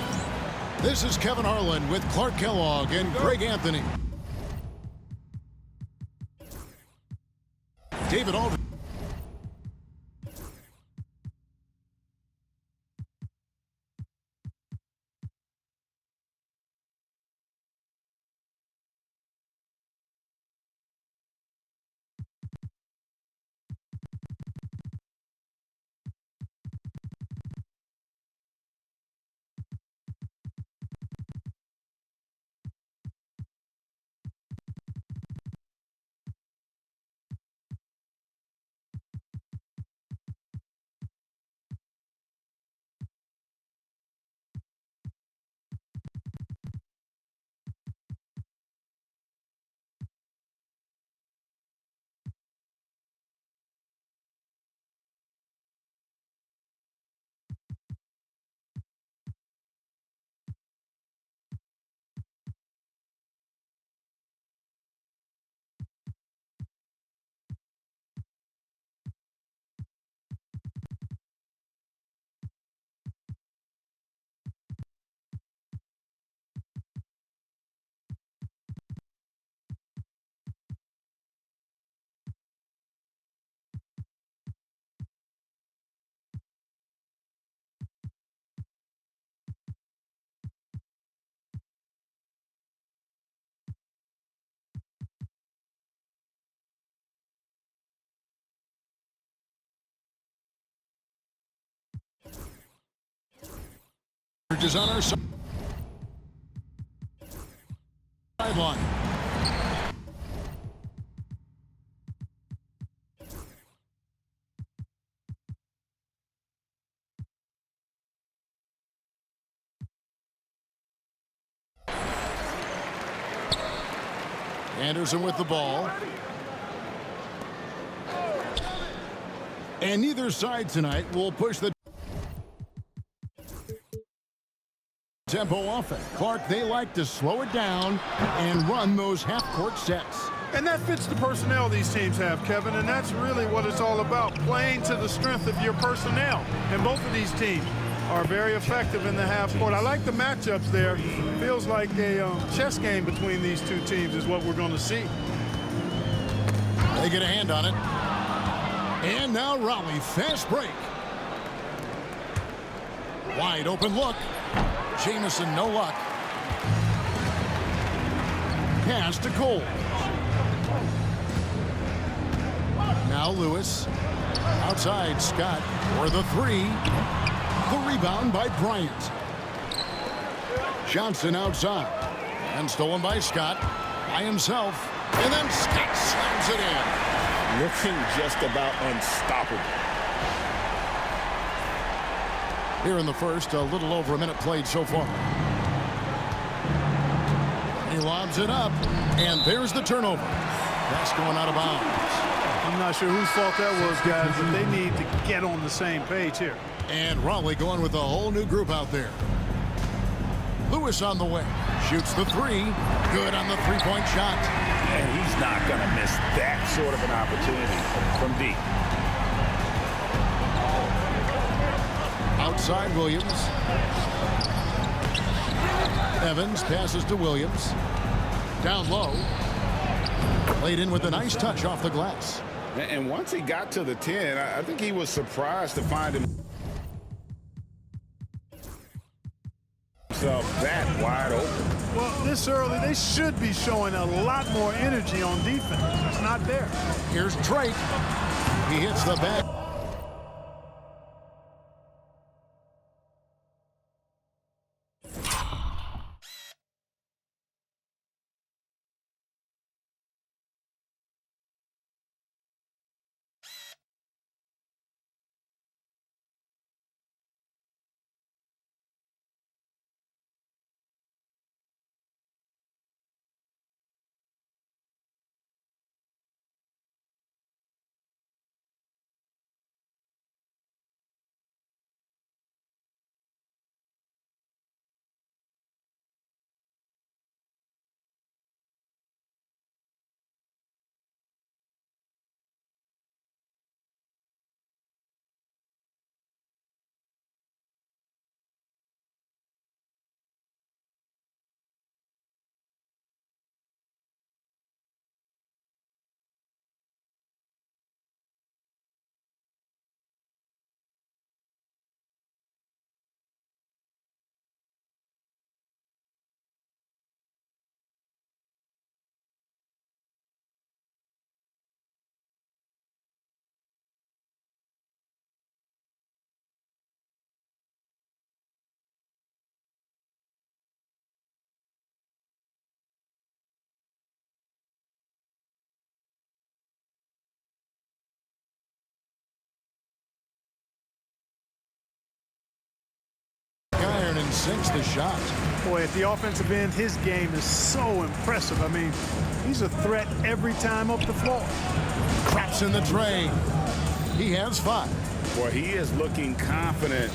This is Kevin Harlan with Clark Kellogg and Greg Anthony. David Aldridge. Is on our sideline. Anderson with the ball. And neither side tonight will push the tempo offense. Clark, they like to slow it down and run those half-court sets. And that fits the personnel these teams have, Kevin, and that's really what it's all about, playing to the strength of your personnel. And both of these teams are very effective in the half court. I like the matchups there. Feels like a chess game between these two teams is what we're going to see. They get a hand on it. And now Raleigh, fast break. Wide open look. Jamison, no luck. Pass to Cole. Now Lewis. Outside, Scott for the three. The rebound by Bryant. Johnson outside. And stolen by Scott. By himself. And then Scott slams it in. Looking just about unstoppable. Here in the first, a little over a minute played so far. He lobs it up, and there's the turnover. That's going out of bounds. I'm not sure whose fault that was, guys, but they need to get on the same page here. And Raleigh going with a whole new group out there. Lewis on the way. Shoots the three. Good on the three-point shot. And he's not going to miss that sort of an opportunity from deep. Outside Williams. Evans passes to Williams. Down low. Laid in with a nice touch off the glass. And once he got to the 10, I think he was surprised to find himself that wide open. Well, this early, they should be showing a lot more energy on defense. It's not there. Here's Drake. He hits the back. And sinks the shot. Boy, at the offensive end, his game is so impressive. I mean, he's a threat every time up the floor. Traps in the tray. He has 5. Boy, he is looking confident.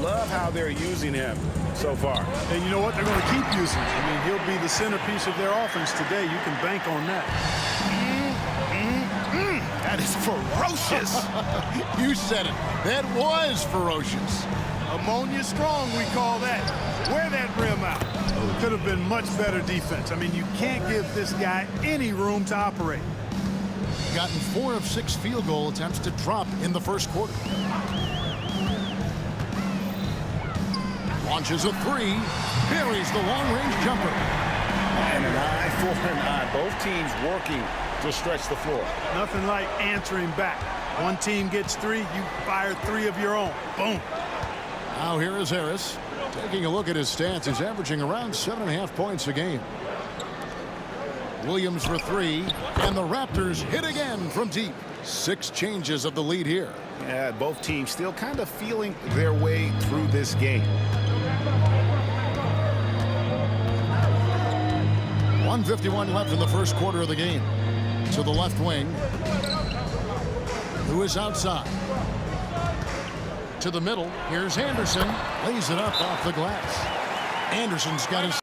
Love how they're using him so far. And you know what? They're going to keep using him. I mean, he'll be the centerpiece of their offense today. You can bank on that. That is ferocious. You said it. That was ferocious. Ammonia strong, we call that. Wear that rim out. Oh, could have been much better defense. I mean, you can't give this guy any room to operate. Gotten 4 of 6 field goal attempts to drop in the first quarter. Launches a 3. Buries the long-range jumper. And an eye for an eye. Both teams working to stretch the floor. Nothing like answering back. One team gets 3, you fire 3 of your own. Boom. Now here is Harris. Taking a look at his stats, he's averaging around 7.5 points a game. Williams for 3, and the Raptors hit again from deep. 6 changes of the lead here. Yeah, both teams still kind of feeling their way through this game. 1:51 left in the first quarter of the game. To the left wing, who is outside. To the middle, here's Anderson. Lays it up off the glass. Anderson's got his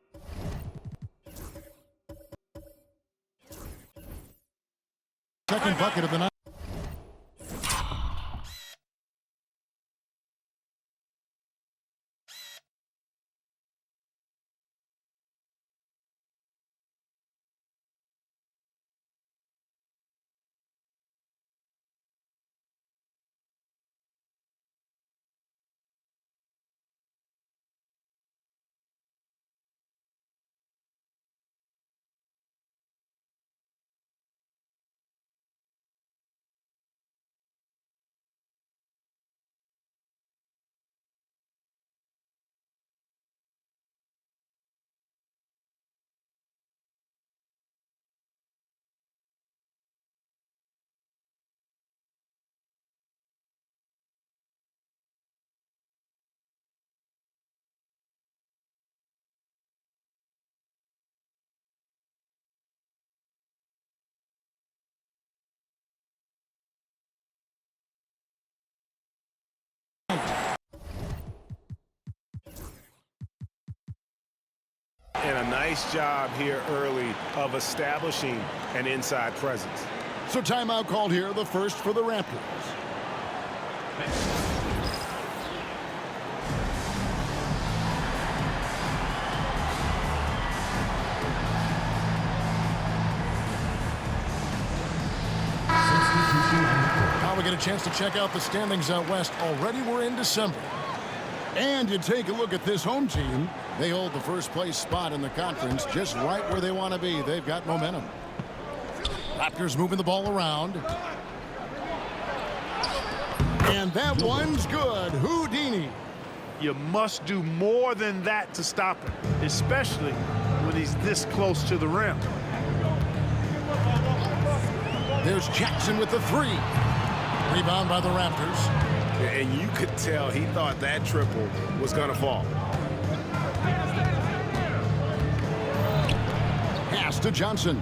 second bucket of the night. And a nice job here early of establishing an inside presence. So timeout called here, the first for the Raptors. Now we get a chance to check out the standings out west. Already we're in December. And you take a look at this home team. They hold the first place spot in the conference just right where they want to be. They've got momentum. Raptors moving the ball around. And that one's good. Houdini. You must do more than that to stop him, especially when he's this close to the rim. There's Jackson with the three. Rebound by the Raptors. And you could tell he thought that triple was going to fall. Pass to Johnson.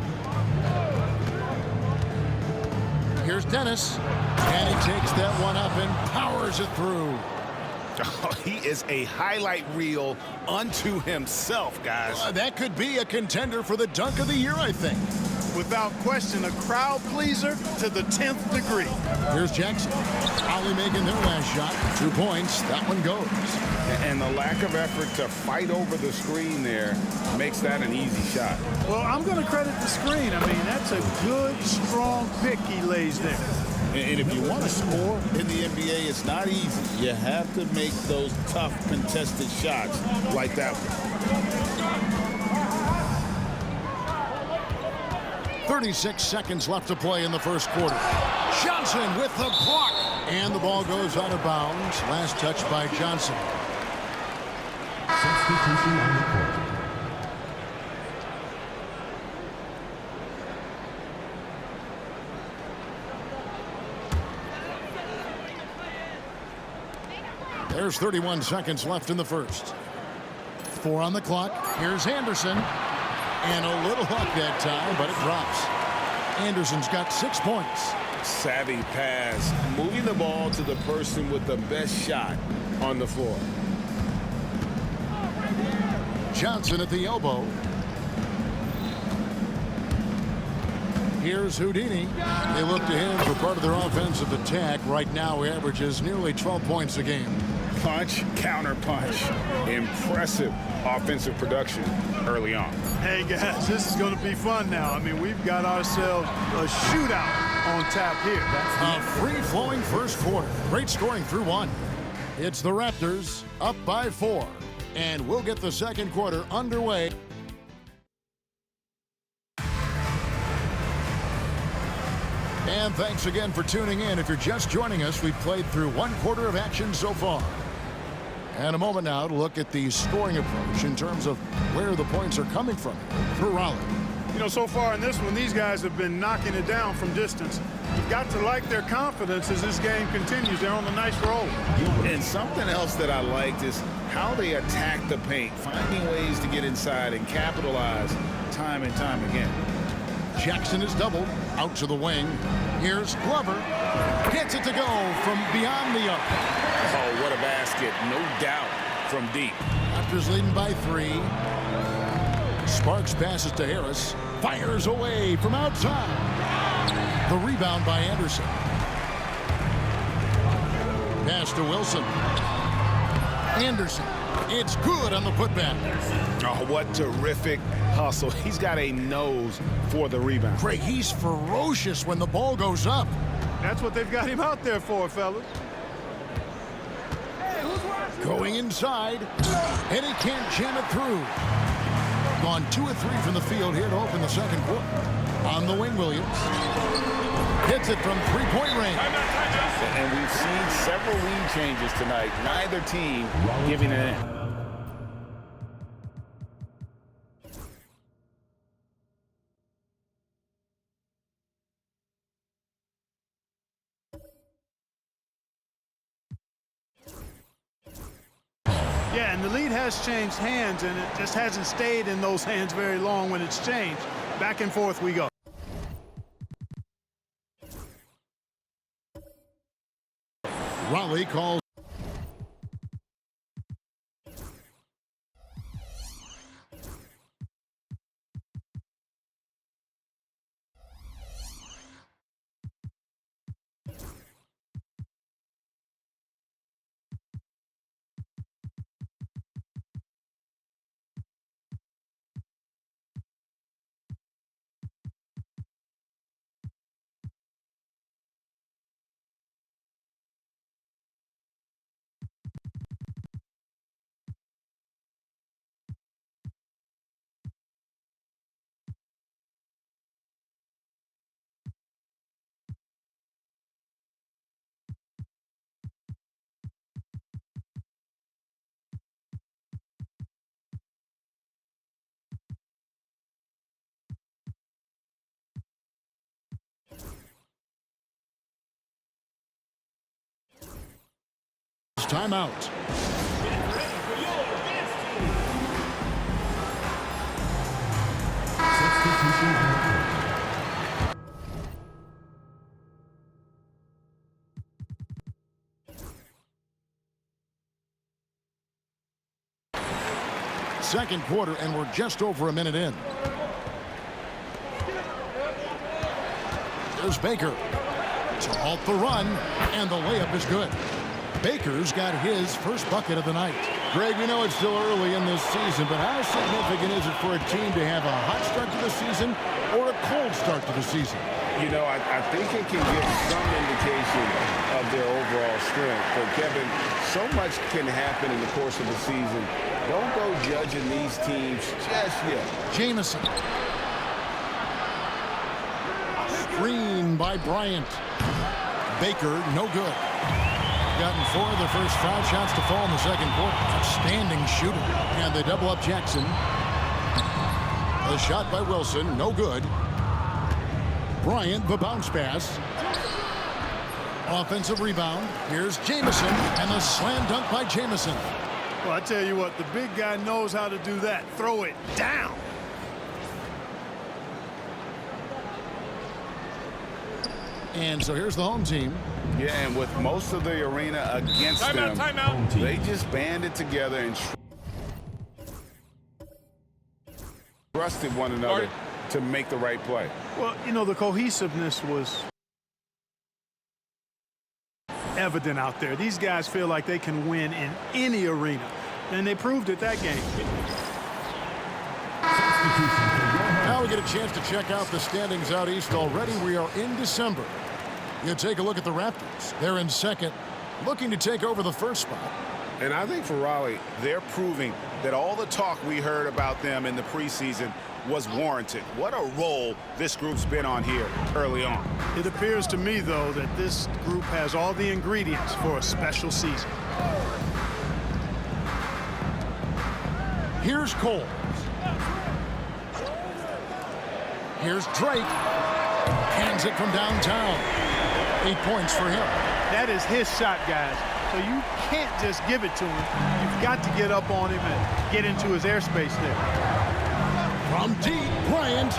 Here's Dennis. And he takes that one up and powers it through. Oh, he is a highlight reel unto himself, guys. That could be a contender for the dunk of the year, I think. Without question, a crowd pleaser to the 10th degree. Here's Jackson. Ollie making their last shot. 2 points. That one goes. And the lack of effort to fight over the screen there makes that an easy shot. Well, I'm going to credit the screen. I mean, that's a good, strong pick he lays there. And if you want to score in the NBA, it's not easy. You have to make those tough, contested shots like that one. 36 seconds left to play in the first quarter. Johnson with the block. And the ball goes out of bounds. Last touch by Johnson. Substitution on the court. There's 31 seconds left in the first. 4 on the clock. Here's Anderson. And a little luck that time, but it drops. Anderson's got 6 points. Savvy pass, moving the ball to the person with the best shot on the floor. Johnson at the elbow. Here's Houdini. They look to him for part of their offensive attack. Right now, he averages nearly 12 points a game. Punch, counter punch. Impressive offensive production early on. Hey, guys, this is going to be fun now. I mean, we've got ourselves a shootout on tap here. A free-flowing first quarter. Great scoring through 1. It's the Raptors up by 4. And we'll get the second quarter underway. And thanks again for tuning in. If you're just joining us, we've played through 1 quarter of action so far. And a moment now to look at the scoring approach in terms of where the points are coming from for Raleigh. You know, so far in this one, these guys have been knocking it down from distance. You've got to like their confidence as this game continues. They're on a nice roll. And something else that I liked is how they attack the paint, finding ways to get inside and capitalize time and time again. Jackson is doubled. Out to the wing. Here's Glover. Gets it to go from beyond the arc. Oh, what a basket. No doubt from deep. Raptors leading by 3. Sparks passes to Harris. Fires away from outside. The rebound by Anderson. Pass to Wilson. Anderson. It's good on the putback. Oh, what terrific hustle. He's got a nose for the rebound. Craig, he's ferocious when the ball goes up. That's what they've got him out there for, fellas. Going inside, and he can't jam it through. Gone 2 of 3 from the field here to open the second quarter. On the wing, Williams. Hits it from three-point range. And we've seen several lead changes tonight. Neither team giving it in. Yeah, and the lead has changed hands, and it just hasn't stayed in those hands very long when it's changed. Back and forth we go. Raleigh calls. Timeout. Second quarter, and we're just over a minute in. There's Baker to halt the run, and the layup is good. Baker's got his first bucket of the night. Greg, we know it's still early in this season, but how significant is it for a team to have a hot start to the season or a cold start to the season? You know, I think it can give some indication of their overall strength. But, Kevin, so much can happen in the course of the season. Don't go judging these teams just yet. Jamison. Screen by Bryant. Baker, no good. Gotten 4 of the first 5 shots to fall in the second quarter. Outstanding shooter. And they double up Jackson. A shot by Wilson, no good. Bryant, the bounce pass. Offensive rebound. Here's Jamison, and the slam dunk by Jamison. Well, I tell you what, the big guy knows how to do that. Throw it down. And so here's the home team. Yeah, and with most of the arena against them, they just banded together and trusted one another to make the right play. Well, you know, the cohesiveness was evident out there. These guys feel like they can win in any arena, and they proved it that game. Now we get a chance to check out the standings out east already. We are in December. You take a look at the Raptors. They're in second, looking to take over the first spot. And I think for Raleigh, they're proving that all the talk we heard about them in the preseason was warranted. What a role this group's been on here early on. It appears to me, though, that this group has all the ingredients for a special season. Here's Cole. Here's Drake. Hands it from downtown. 8 points for him. That is his shot, guys. So you can't just give it to him. You've got to get up on him and get into his airspace there. From deep, Bryant.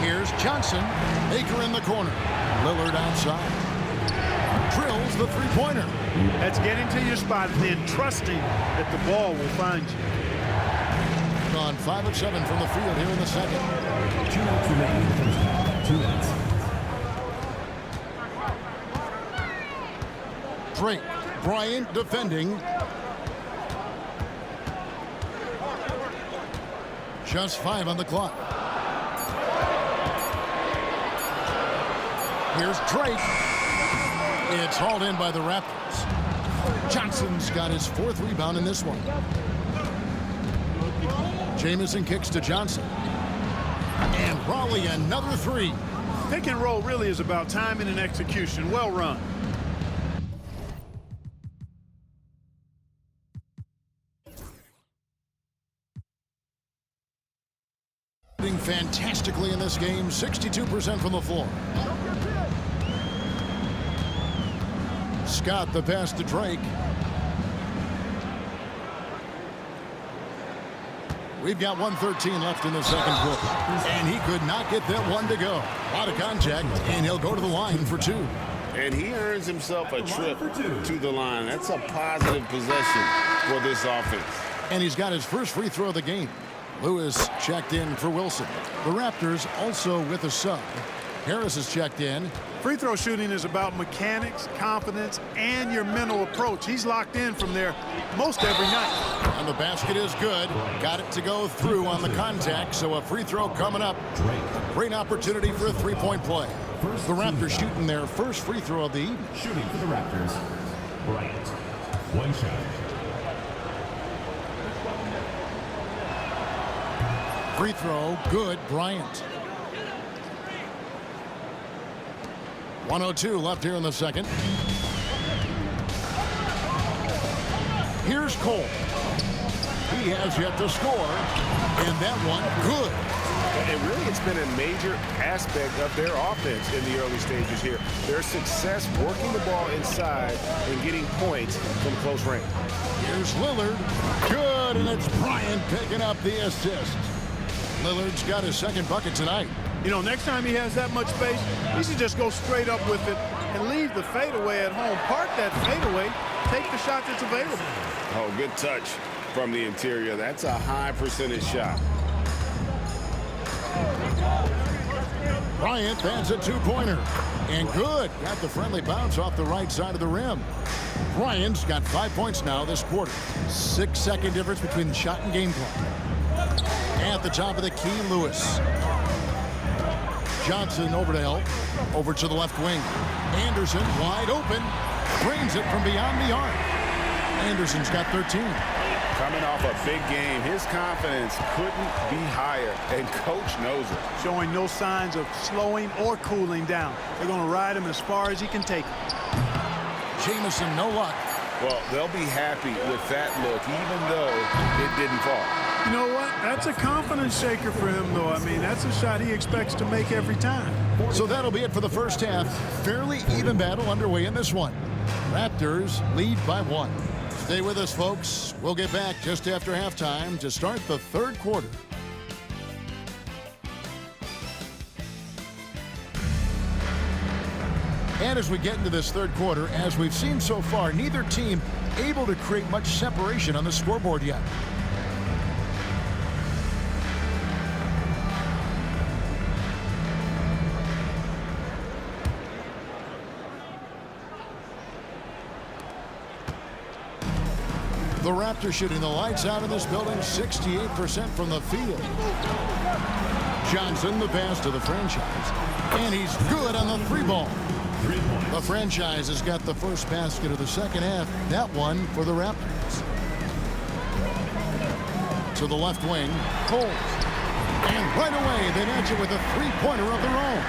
Here's Johnson. Baker in the corner. Lillard outside. Drills the three-pointer. That's getting to your spot and then trusting that the ball will find you. Gone 5 of 7 from the field here in the second. 2 minutes remaining in the first half. 2 minutes. Drake. Bryant defending. Just 5 on the clock. Here's Drake. It's hauled in by the Raptors. Johnson's got his 4th rebound in this one. Jamison kicks to Johnson. And Raleigh another 3. Pick and roll really is about timing and execution. Well run. Fantastically in this game, 62% from the floor. Scott the pass to Drake. We've got 1:13 left in the second quarter. And he could not get that one to go. A lot of contact, and he'll go to the line for 2. And he earns himself a trip to the line. That's a positive possession for this offense. And he's got his first free throw of the game. Lewis checked in for Wilson. The Raptors also with a sub. Harris is checked in. Free throw shooting is about mechanics, confidence, and your mental approach. He's locked in from there most every night. And the basket is good. Got it to go through on the contact, so a free throw coming up. Great opportunity for a three-point play. The Raptors shooting their first free throw of the evening. Shooting for the Raptors, Bryant. 1 shot. Free throw, good, Bryant. 1:02 left here in the second. Here's Cole. He has yet to score, and that one good. And really, it's been a major aspect of their offense in the early stages here. Their success working the ball inside and getting points from close range. Here's Lillard. Good, and it's Bryant picking up the assist. Lillard's got his second bucket tonight. You know, next time he has that much space, he should just go straight up with it and leave the fadeaway at home. Park that fadeaway, take the shot that's available. Oh, good touch from the interior. That's a high percentage shot. Bryant, that's a two-pointer. And good. Got the friendly bounce off the right side of the rim. Bryant's got 5 points now this quarter. 6-second difference between the shot and game clock. At the top of the key, Lewis. Johnson over to help. Over to the left wing. Anderson wide open. Drains it from beyond the arc. Anderson's got 13. Coming off a big game, his confidence couldn't be higher, and coach knows it. Showing no signs of slowing or cooling down. They're going to ride him as far as he can take him. Jamison, no luck. Well, they'll be happy with that look, even though it didn't fall. You know what? That's a confidence shaker for him, though. I mean, that's a shot he expects to make every time. So that'll be it for the first half. Fairly even battle underway in this one. Raptors lead by 1. Stay with us, folks. We'll get back just after halftime to start the third quarter. And as we get into this third quarter, as we've seen so far, neither team able to create much separation on the scoreboard yet. The Raptors shooting the lights out of this building, 68% from the field. Johnson, the pass to the franchise. And he's good on the 3-ball. The franchise has got the first basket of the second half. That one for the Raptors. To the left wing, Cole. And right away, they match it with a 3-pointer of their own.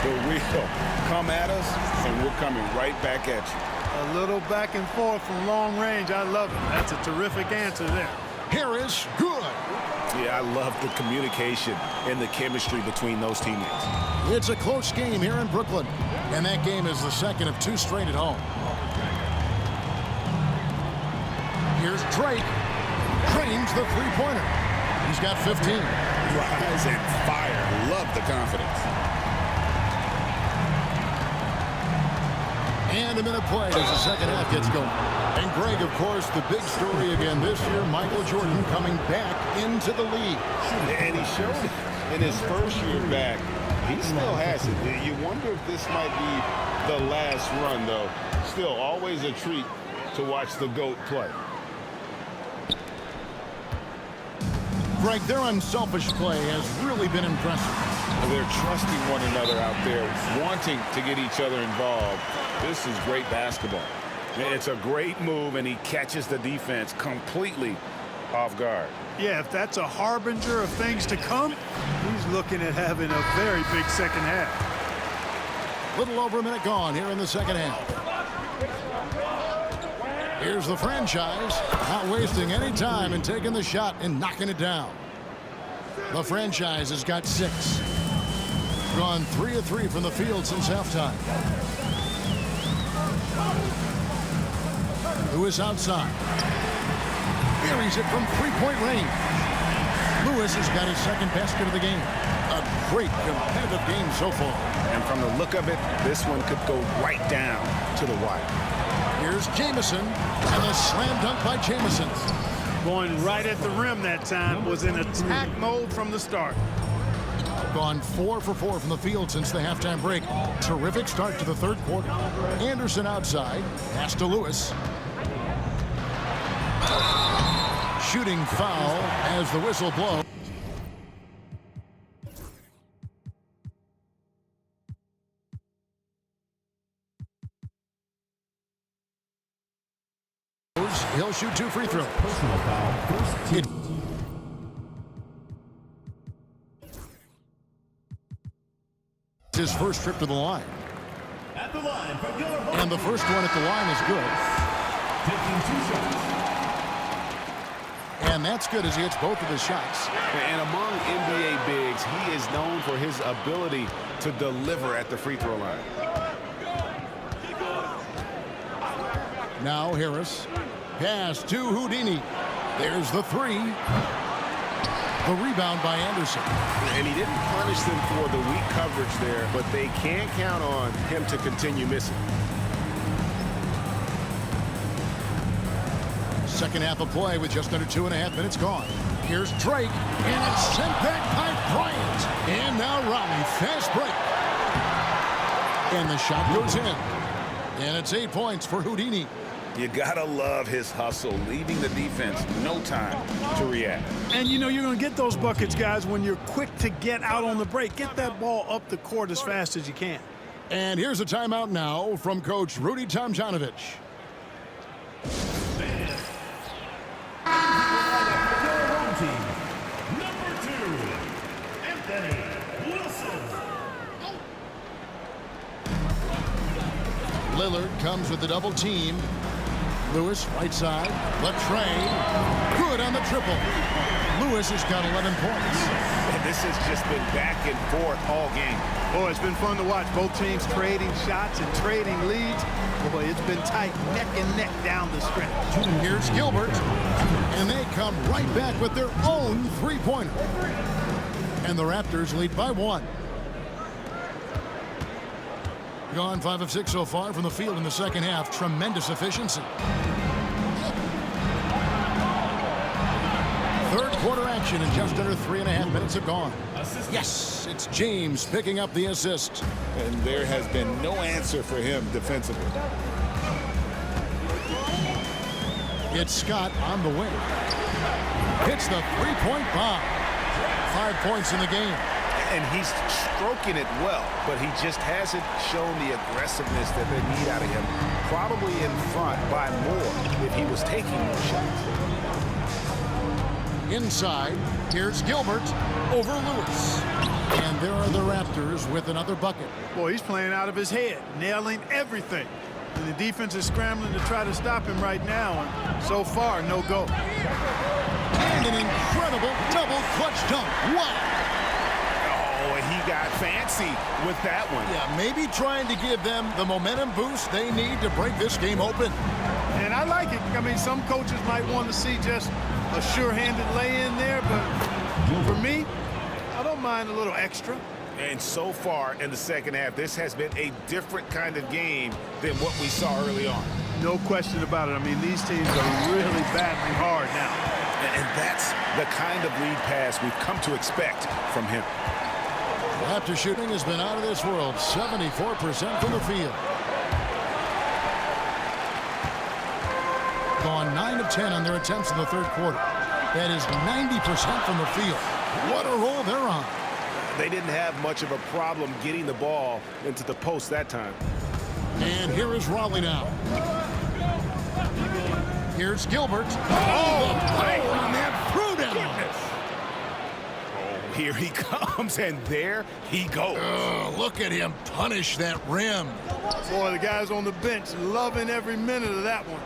The wheel come at us, and we're coming right back at you. A little back and forth from long range. I love it. That's a terrific answer there. Harris, good. Yeah, I love the communication and the chemistry between those teammates. It's a close game here in Brooklyn. And that game is the second of 2 straight at home. Here's Drake. Drains the 3-pointer. He's got 15. Rise and fire. Love the confidence. And a minute played as the second half gets going. And Greg, of course, the big story again this year, Michael Jordan coming back into the league. And he showed it in his first year back. He still has it. You wonder if this might be the last run, though. Still, always a treat to watch the GOAT play. Greg, their unselfish play has really been impressive. They're trusting one another out there, wanting to get each other involved. This is great basketball. It's a great move, and he catches the defense completely off guard. Yeah, if that's a harbinger of things to come, he's looking at having a very big second half. Little over a minute gone here in the second half. Here's the franchise, not wasting any time and taking the shot and knocking it down. The franchise has got 6. Gone 3 of 3 from the field since halftime. Lewis outside. Buries it from three-point range. Lewis has got his second basket of the game. A great competitive game so far. And from the look of it, this one could go right down to the wire. Here's Jamison, and the slam dunk by Jamison. Going right at the rim that time, was in attack mode from the start. Gone 4 for 4 from the field since the halftime break. Terrific start to the third quarter. Anderson outside, pass to Lewis. Shooting foul as the whistle blows. He'll shoot 2 free throws. Personal foul, first team. His first trip to the line. At the line for Gilbert. And the first one at the line is good. Taking 2 shots. And that's good as he hits both of his shots. And among NBA bigs, he is known for his ability to deliver at the free throw line. Now Harris. Pass to Houdini. There's the 3. The rebound by Anderson. And he didn't punish them for the weak coverage there, but they can't count on him to continue missing. Second half of play with just under 2.5 minutes gone. Here's Drake, and it's sent back by Bryant. And now Raleigh, fast break. And the shot goes in. And it's 8 points for Houdini. You gotta love his hustle, leaving the defense no time to react. And you know you're going to get those buckets, guys, when you're quick to get out on the break. Get that ball up the court as fast as you can. And here's a timeout now from Coach Rudy Tomjanovich. Team. Number 2, Anthony Wilson. Lillard comes with the double team. Lewis, right side. Latrey, good on the triple. Lewis has got 11 points. And this has just been back and forth all game. Boy, it's been fun to watch. Both teams trading shots and trading leads. Boy, it's been tight, neck and neck down the stretch. Here's Gilbert. And they come right back with their own three-pointer. And the Raptors lead by 1. Gone 5 of 6 so far from the field in the second half. Tremendous efficiency. Third quarter action and just under 3.5 minutes have gone. Yes, it's James picking up the assist. And there has been no answer for him defensively. It's Scott on the wing. Hits the three-point bomb. 5 points in the game. And he's stroking it well, but he just hasn't shown the aggressiveness that they need out of him. Probably in front by more if he was taking more shots. Inside, here's Gilbert over Lewis. And there are the Raptors with another bucket. Boy, he's playing out of his head, nailing everything. And the defense is scrambling to try to stop him right now. And so far, no go. And an incredible double clutch dunk. Wow. Oh, and he got fancy with that one. Yeah, maybe trying to give them the momentum boost they need to break this game open. And I like it. I mean, some coaches might want to see just a sure-handed lay-in there, but For me, I don't mind a little extra. And so far in the second half, this has been a different kind of game than what we saw early on. No question about it. I mean, these teams are really battling hard now. And that's the kind of lead pass we've come to expect from him. Raptor shooting has been out of this world, 74% from the field. Gone 9 of 10 on their attempts in the third quarter. That is 90% from the field. What a roll they're on. They didn't have much of a problem getting the ball into the post that time. And here is Raleigh now. Here's Gilbert. Oh, power on that throwdown. Oh, here he comes, and there he goes. Look at him punish that rim. Boy, the guys on the bench loving every minute of that one.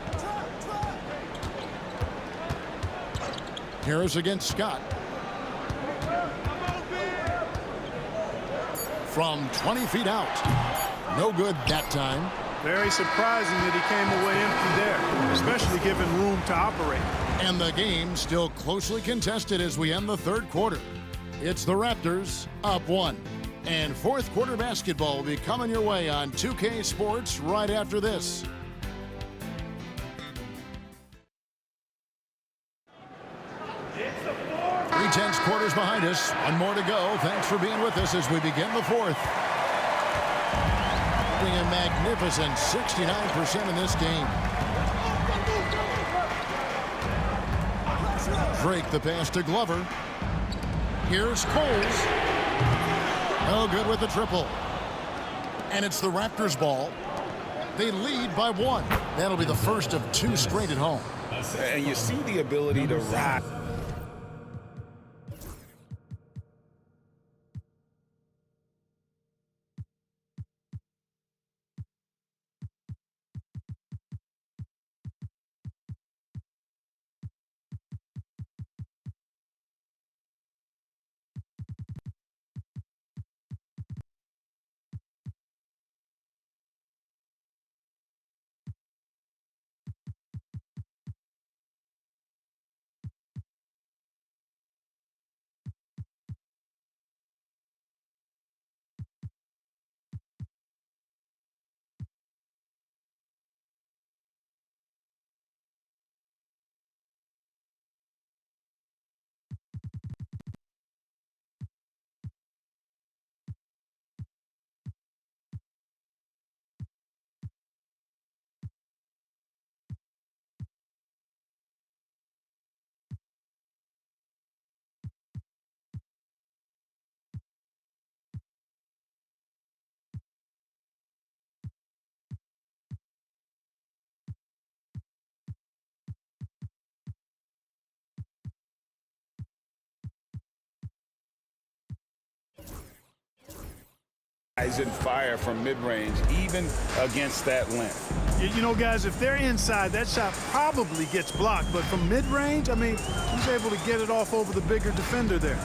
Harris against Scott. From 20 feet out. No good that time. Very surprising that he came away empty there, especially given room to operate. And the game still closely contested as we end the third quarter. It's the Raptors up 1. And fourth quarter basketball will be coming your way on 2K Sports right after this. 3/10 quarters behind us. One more to go. Thanks for being with us as we begin the fourth. Having a magnificent 69% in this game. Drake the pass to Glover. Here's Coles. No good with the triple. And it's the Raptors ball. They lead by 1. That'll be the first of 2 straight at home. And you see the ability to ride. Eyes and fire from mid-range, even against that length. You know, guys, if they're inside, that shot probably gets blocked. But from mid-range, I mean, he's able to get it off over the bigger defender there.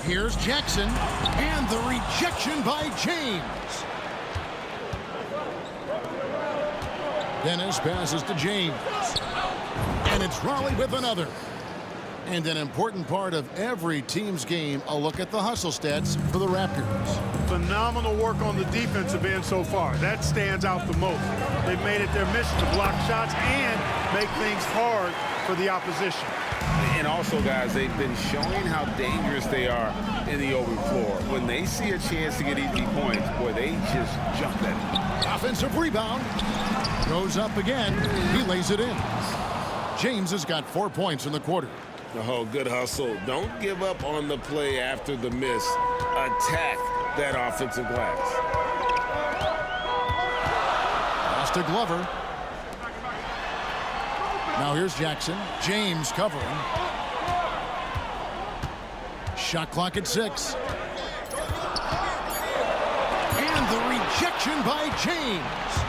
Here's Jackson, and the rejection by James. Dennis passes to James. And it's Raleigh with another. And an important part of every team's game, a look at the hustle stats for the Raptors. Phenomenal work on the defensive end so far. That stands out the most. They've made it their mission to block shots and make things hard for the opposition. And also, guys, they've been showing how dangerous they are in the open floor. When they see a chance to get easy points, boy, they just jump at it. Offensive rebound. Goes up again. He lays it in. James has got 4 points in the quarter. Oh, good hustle. Don't give up on the play after the miss. Attack that offensive glass. Pass to Glover. Now here's Jackson. James covering. Shot clock at 6. And the rejection by James.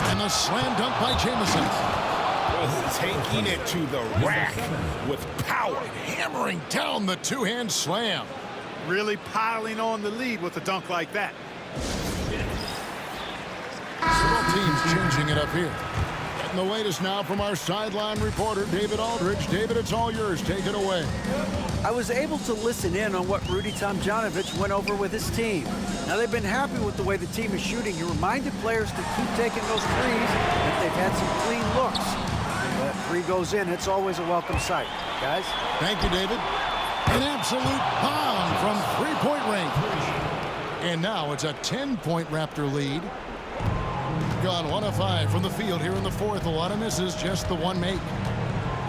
And the slam dunk by Jamison. Taking it to the rack with power. Hammering down the two-hand slam. Really piling on the lead with a dunk like that. Several teams changing it up here. And the latest now from our sideline reporter, David Aldridge. David, it's all yours. Take it away. I was able to listen in on what Rudy Tomjanovich went over with his team. Now, they've been happy with the way the team is shooting. He reminded players to keep taking those threes, that they've had some clean looks. When that three goes in, it's always a welcome sight. Guys? Thank you, David. An absolute bomb from three-point range. And now it's a 10-point Raptor lead. Gone 1 of 5 from the field here in the fourth. A lot of misses, just the one make.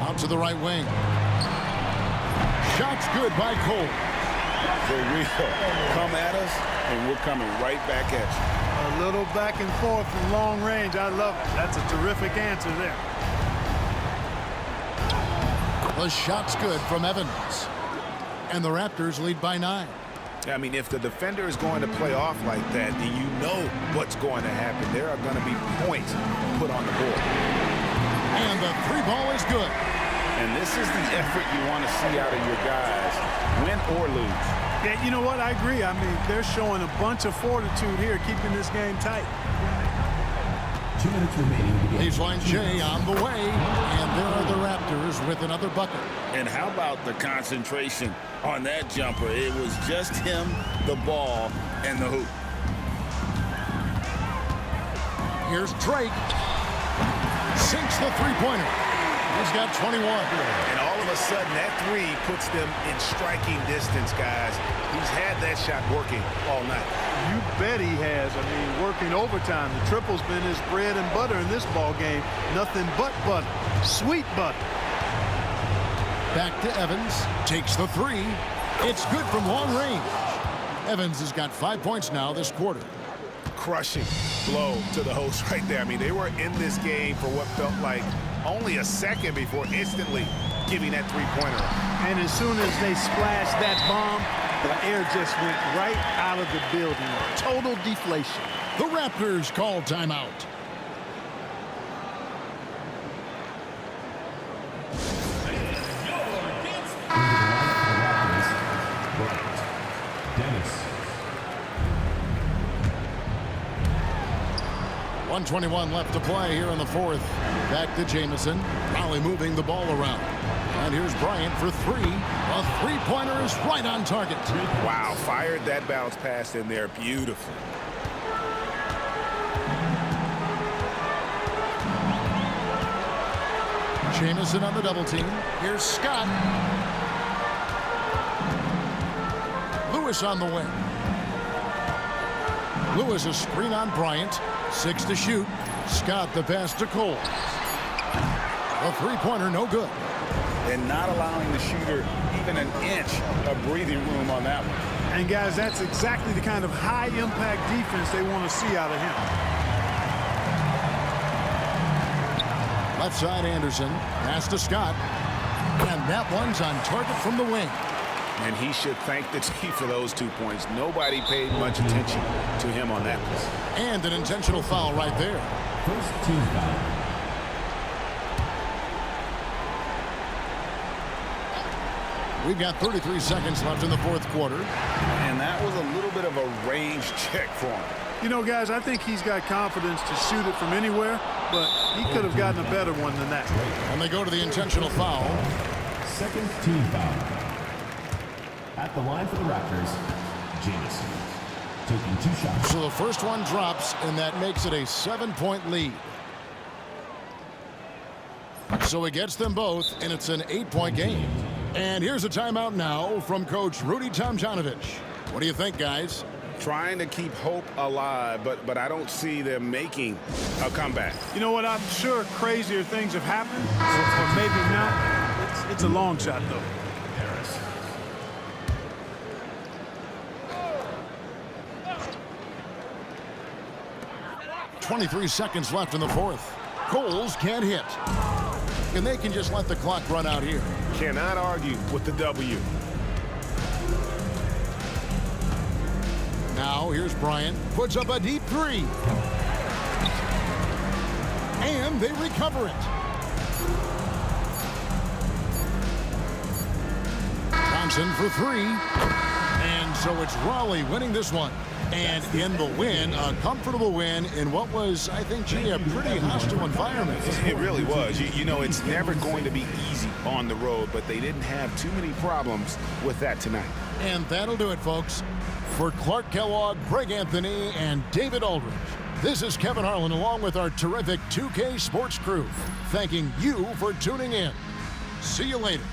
Out to the right wing. Shots good by Cole. For real. Come at us, and we're coming right back at you. A little back and forth from long range. I love it. That's a terrific answer there. The shot's good from Evans. And the Raptors lead by 9. I mean, if the defender is going to play off like that, then you know what's going to happen. There are going to be points put on the board. And the three ball is good. And this is the effort you want to see out of your guys, win or lose. Yeah, you know what? I agree. I mean, they're showing a bunch of fortitude here, keeping this game tight. 2 minutes remaining. Baseline J on the way. And there are the Raptors with another bucket. And how about the concentration on that jumper? It was just him, the ball, and the hoop. Here's Drake. Sinks the three-pointer. He's got 21. And all of a sudden, that three puts them in striking distance, guys. He's had that shot working all night. You bet he has. I mean, working overtime. The triple's been his bread and butter in this ball game. Nothing but butter. Sweet butter. Back to Evans. Takes the three. It's good from long range. Evans has got 5 points now this quarter. Crushing blow to the host right there. I mean, they were in this game for what felt like only a second before instantly giving that three-pointer. And as soon as they splashed that bomb, the air just went right out of the building. Total deflation. The Raptors call timeout. Dennis. 1:21 left to play here in the fourth. Back to Jamison. Raleigh moving the ball around. And here's Bryant for three. A three-pointer is right on target. Wow, fired that bounce pass in there beautifully. Jamison on the double team. Here's Scott. Lewis on the wing. Lewis a screen on Bryant. 6 to shoot. Scott the pass to Cole. A three-pointer no good. And not allowing the shooter even an inch of breathing room on that one. And guys, that's exactly the kind of high-impact defense they want to see out of him. Left side Anderson. Pass to Scott. And that one's on target from the wing. And he should thank the team for those 2 points. Nobody paid much attention to him on that one. And an intentional foul right there. First team foul. We've got 33 seconds left in the fourth quarter. And that was a little bit of a range check for him. You know, guys, I think he's got confidence to shoot it from anywhere, but he could have gotten a better one than that. And they go to the intentional foul. Second team foul. At the line for the Raptors, Jamison. Taking 2 shots. So the first one drops, and that makes it a 7-point lead. So he gets them both, and it's an 8-point game. And here's a timeout now from Coach Rudy Tomjanovich. What do you think, guys? Trying to keep hope alive, but I don't see them making a comeback. You know what? I'm sure crazier things have happened, or maybe not. It's a long shot, though. Harris. .23 seconds left in the fourth. Coles can't hit. And they can just let the clock run out here. Cannot argue with the W. Now here's Bryant. Puts up a deep three. And they recover it. Johnson for three. And so it's Raleigh winning this one. And in the win, a comfortable win in what was, I think, G, a pretty hostile environment. It really was. You know, it's never going to be easy on the road, but they didn't have too many problems with that tonight. And that'll do it, folks. For Clark Kellogg, Greg Anthony, and David Aldridge, this is Kevin Harlan along with our terrific 2K Sports crew, thanking you for tuning in. See you later.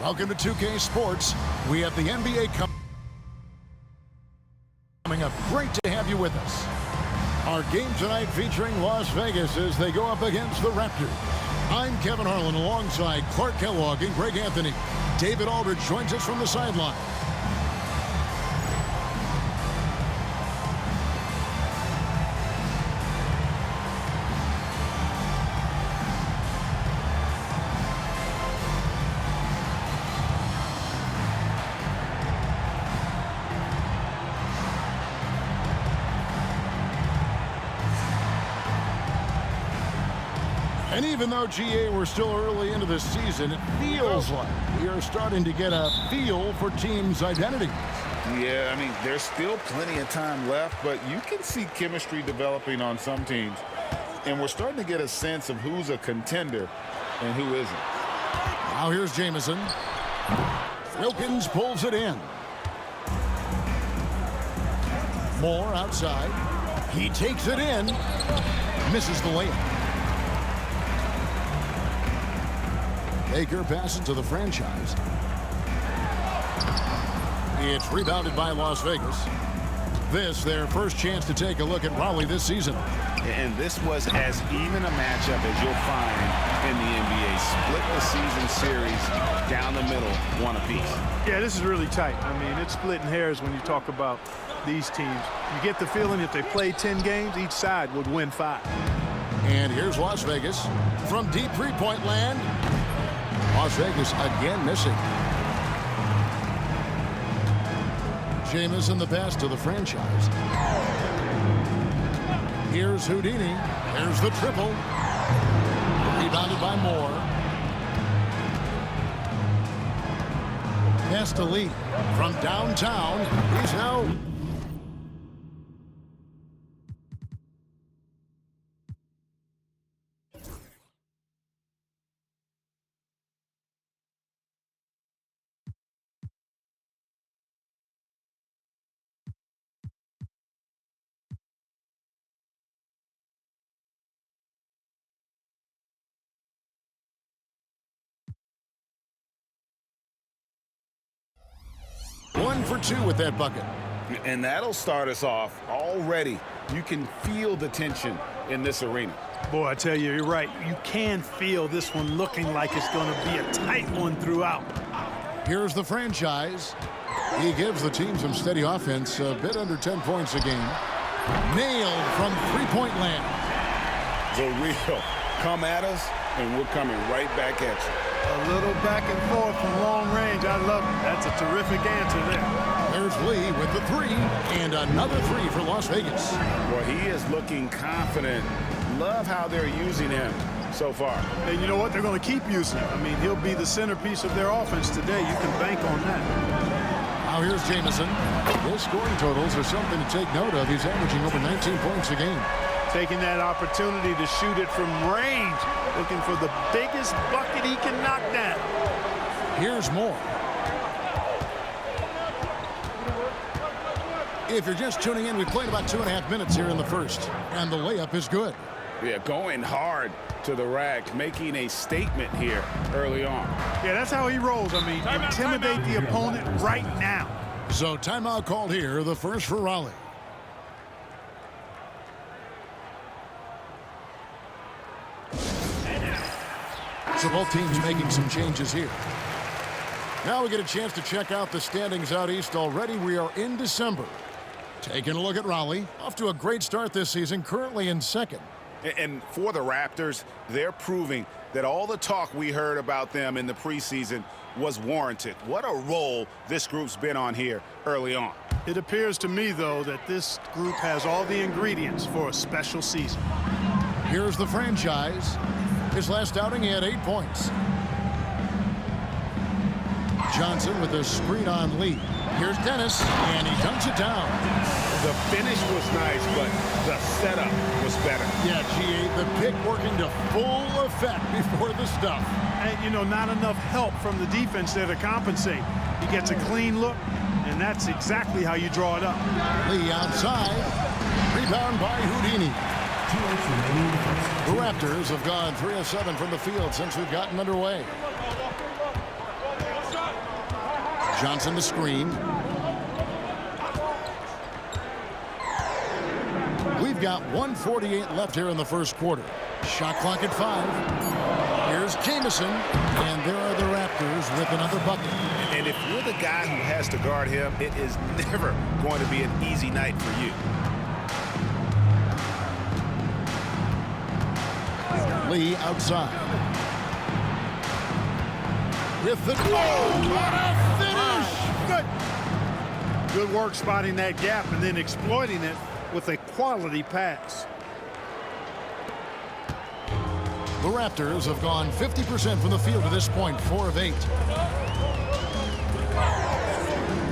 Welcome to 2K Sports. We have the NBA coming up. Great to have you with us. Our game tonight featuring Las Vegas as they go up against the Raptors. I'm Kevin Harlan alongside Clark Kellogg and Greg Anthony. David Aldridge joins us from the sideline. And even though, GA, we're still early into the season, it feels like we are starting to get a feel for teams' identities. Yeah, I mean, there's still plenty of time left, but you can see chemistry developing on some teams. And we're starting to get a sense of who's a contender and who isn't. Now here's Jamison. Wilkins pulls it in. Moore outside. He takes it in. Misses the layup. Baker passes to the franchise. It's rebounded by Las Vegas. This, their first chance to take a look at Raleigh this season. And this was as even a matchup as you'll find in the NBA. Split the season series down the middle, one apiece. Yeah, this is really tight. I mean, it's splitting hairs when you talk about these teams. You get the feeling if they played 10 games, each side would win 5. And here's Las Vegas from deep three-point land. Las Vegas again missing. Jamison the pass to the franchise. Here's Houdini. There's the triple. Rebounded by Moore. Pass to Lee from downtown. He's out. One for two with that bucket. And that'll start us off already. You can feel the tension in this arena. Boy, I tell you, you're right. You can feel this one looking like it's going to be a tight one throughout. Here's the franchise. He gives the team some steady offense, a bit under 10 points a game. Nailed from three-point land. The real come at us, and we're coming right back at you. A little back and forth from long range. I love it. That's a terrific answer there. There's Lee with the three, and another three for Las Vegas. Well, he is looking confident. Love how they're using him so far. And you know what? They're going to keep using him. I mean, he'll be the centerpiece of their offense today. You can bank on that. Now here's Jamison. His scoring totals are something to take note of. He's averaging over 19 points a game. Taking that opportunity to shoot it from range. Looking for the biggest bucket he can knock down. Here's Moore. If you're just tuning in, we played about 2.5 minutes here in the first. And the layup is good. Yeah, going hard to the rack, making a statement here early on. Yeah, that's how he rolls. I mean, intimidate the opponent right now. So timeout called here, the first for Raleigh. So both teams making some changes here. Now we get a chance to check out the standings out east. Already we are in December. Taking a look at Raleigh. Off to a great start this season, currently in second. And for the Raptors, they're proving that all the talk we heard about them in the preseason was warranted. What a role this group's been on here early on. It appears to me, though, that this group has all the ingredients for a special season. Here's the franchise. His last outing, he had 8 points. Johnson with a screen on Lee. Here's Dennis, and he dunks it down. The finish was nice, but the setup was better. Yeah, GA, the pick working to full effect before the stuff. And, you know, not enough help from the defense there to compensate. He gets a clean look, and that's exactly how you draw it up. Lee outside. Rebound by Houdini. The Raptors have gone 3 of 7 from the field since we've gotten underway. Johnson the screen. We've got 1:48 left here in the first quarter. Shot clock at 5. Here's Jamison, and there are the Raptors with another bucket. And if you're the guy who has to guard him, it is never going to be an easy night for you. Lee outside. With the what a finish! Good work spotting that gap and then exploiting it with a quality pass. The Raptors have gone 50% from the field to this point, 4 of 8.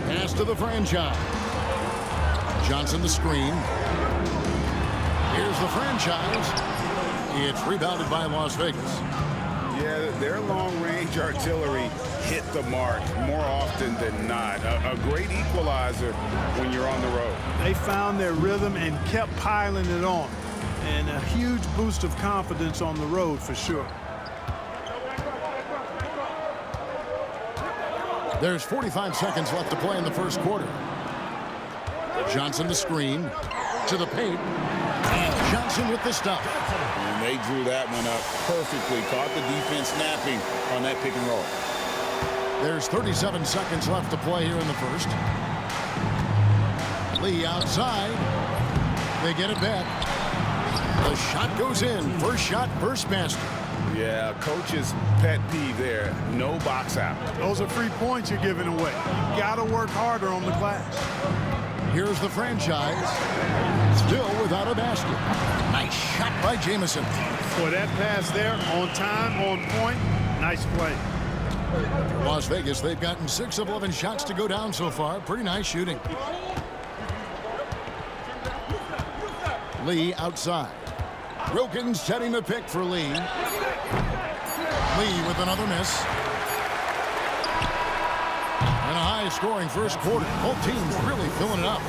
Pass to the franchise. Johnson the screen. Here's the franchise. It's rebounded by Las Vegas. Yeah, their long-range artillery hit the mark more often than not. A great equalizer when you're on the road. They found their rhythm and kept piling it on. And a huge boost of confidence on the road for sure. There's 45 seconds left to play in the first quarter. Johnson the screen to the paint. And Johnson with the stop. And they drew that one up perfectly. Caught the defense snapping on that pick and roll. There's 37 seconds left to play here in the first. Lee outside. They get it back. The shot goes in. First shot, first basket. Yeah, coach's pet peeve there. No box out. Those are free points you're giving away. You got to work harder on the glass. Here's the franchise. Still without a basket. Nice shot by Jamison. Boy, that pass there, on time, on point. Nice play. Las Vegas, they've gotten 6 of 11 shots to go down so far. Pretty nice shooting. Lee outside. Wilkins setting the pick for Lee. Lee with another miss. And a high-scoring first quarter. Both teams really filling it up.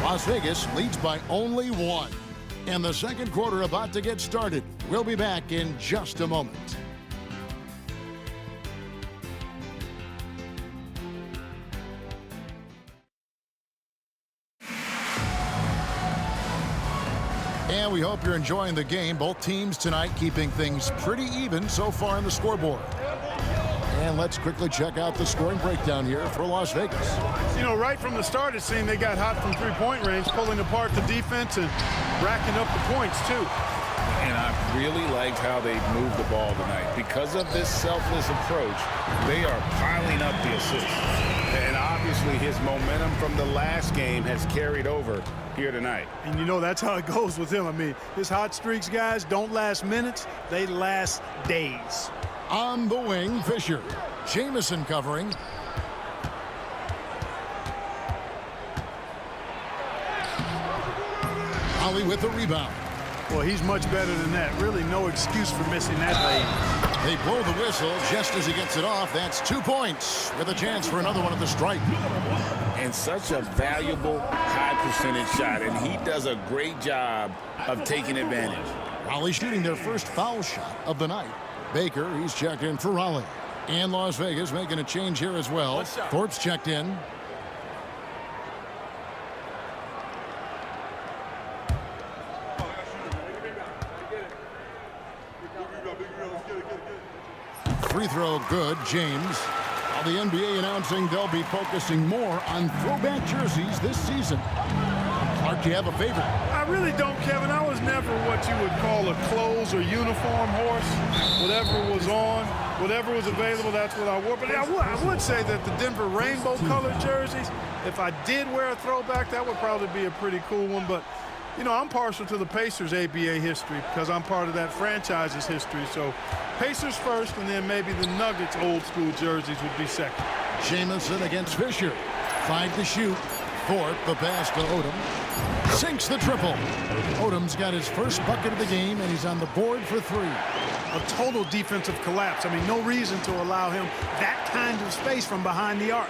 Las Vegas leads by only 1. And the second quarter about to get started. We'll be back in just a moment. And we hope you're enjoying the game. Both teams tonight keeping things pretty even so far on the scoreboard. And let's quickly check out the scoring breakdown here for Las Vegas. You know, right from the start, it seemed they got hot from three-point range, pulling apart the defense and racking up the points, too. And I really liked how they moved the ball tonight. Because of this selfless approach, they are piling up the assists. And obviously his momentum from the last game has carried over here tonight. And you know, that's how it goes with him. I mean, his hot streaks, guys, don't last minutes. They last days. On the wing, Fisher. Jamison covering. Ollie with the rebound. Well, he's much better than that. Really no excuse for missing that lane. They blow the whistle just as he gets it off. That's 2 points with a chance for another one at the stripe. And such a valuable high percentage shot. And he does a great job of taking advantage. Raleigh shooting their first foul shot of the night. Baker, he's checked in for Raleigh. And Las Vegas making a change here as well. Thorpe's checked in. Free throw good, James. While the NBA announcing they'll be focusing more on throwback jerseys this season. Clark, do you have a favorite? I really don't, Kevin. I was never what you would call a clothes or uniform horse. Whatever was on, whatever was available, that's what I wore. But I would say that the Denver rainbow-colored jerseys, if I did wear a throwback, that would probably be a pretty cool one. But, you know, I'm partial to the Pacers ABA history because I'm part of that franchise's history. So Pacers first, and then maybe the Nuggets old-school jerseys would be second. Jamison against Fisher. 5 to shoot. Thorpe, the pass to Odom. Sinks the triple. Odom's got his first bucket of the game, and he's on the board for 3. A total defensive collapse. I mean, no reason to allow him that kind of space from behind the arc.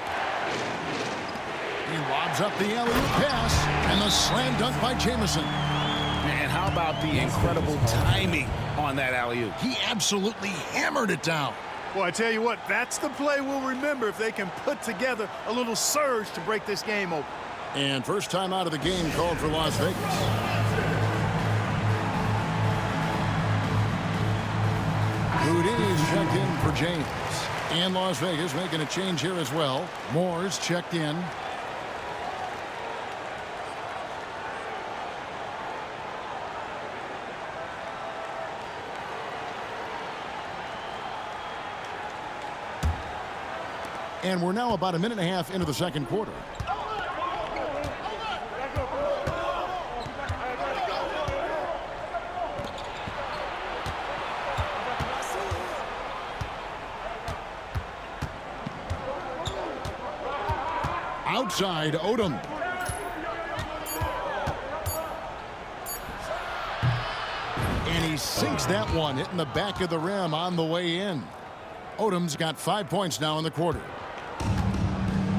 He lobs up the alley-oop pass, and the slam dunk by Jamison. And how about the incredible timing on that alley-oop? He absolutely hammered it down. Well, I tell you what, that's the play we'll remember if they can put together a little surge to break this game open. And first time out of the game called for Las Vegas. Houdini's checked in for James. And Las Vegas making a change here as well. Moore's checked in. And we're now about a minute and a half into the second quarter. Outside, Odom. And he sinks that one, hitting the back of the rim on the way in. Odom's got 5 points now in the quarter.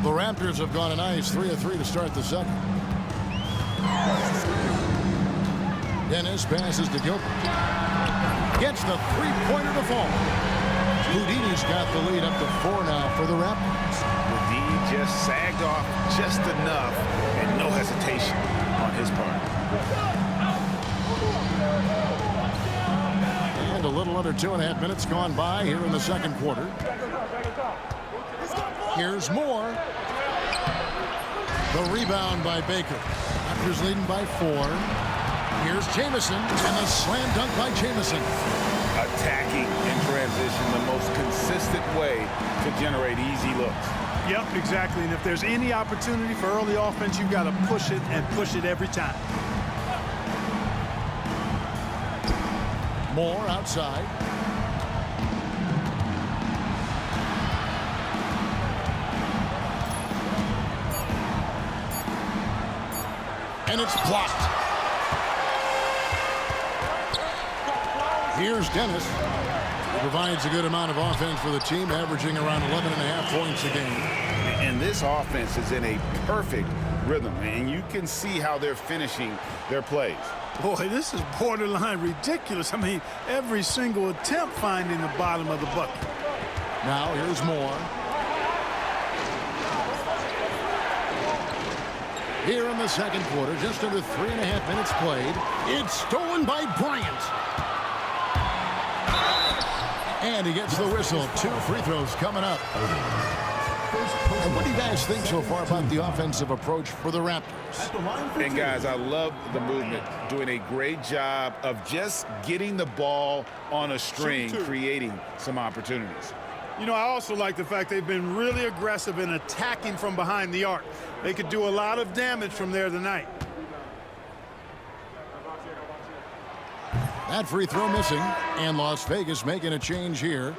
The Raptors have gone a nice 3 of 3 to start the second. Dennis passes to Gilbert. Gets the three-pointer to fall. Houdini's got the lead up to 4 now for the Raptors. Houdini just sagged off just enough and no hesitation on his part. And a little under 2.5 minutes gone by here in the second quarter. Here's Moore. The rebound by Baker. Raptors leading by 4. Here's Jamison, and the slam dunk by Jamison. Attacking in transition, the most consistent way to generate easy looks. Yep, exactly. And if there's any opportunity for early offense, you've got to push it and push it every time. Moore outside. And it's blocked. Here's Dennis. Provides a good amount of offense for the team, averaging around 11.5 points a game. And this offense is in a perfect rhythm, and you can see how they're finishing their plays. Boy, this is borderline ridiculous. I mean, every single attempt finding the bottom of the bucket. Now here's Moore. Here in the second quarter, just under 3.5 minutes played. It's stolen by Bryant. And he gets the whistle. 2 free throws coming up. And what do you guys think so far about the offensive approach for the Raptors? And guys, I love the movement, doing a great job of just getting the ball on a string, creating some opportunities. You know, I also like the fact they've been really aggressive in attacking from behind the arc. They could do a lot of damage from there tonight. That free throw missing, and Las Vegas making a change here.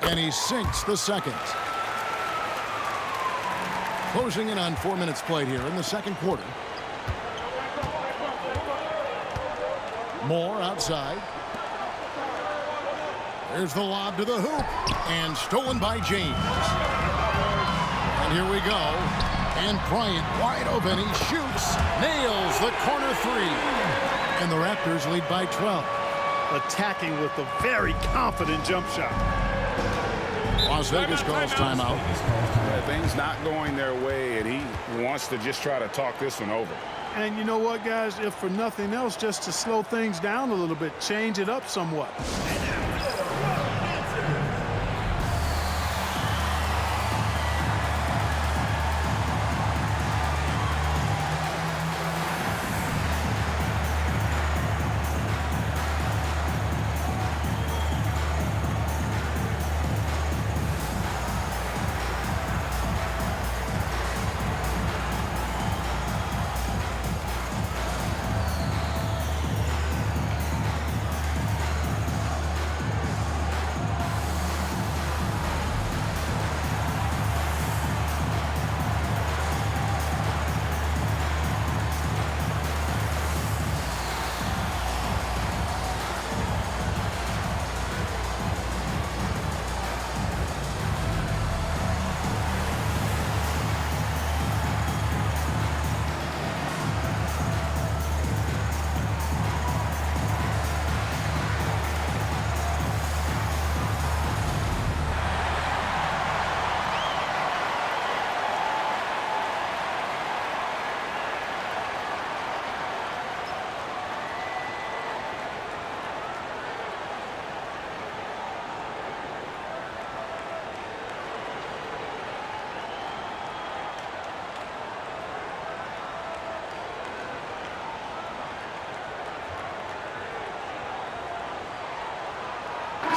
And he sinks the second. Closing in on 4 minutes played here in the second quarter. Moore outside. There's the lob to the hoop. And stolen by James. And here we go. And Bryant wide open. He shoots. Nails the corner 3. And the Raptors lead by 12. Attacking with a very confident jump shot. Las Vegas calls timeout. Things not going their way, and he wants to just try to talk this one over. And you know what, guys? If for nothing else, just to slow things down a little bit, change it up somewhat.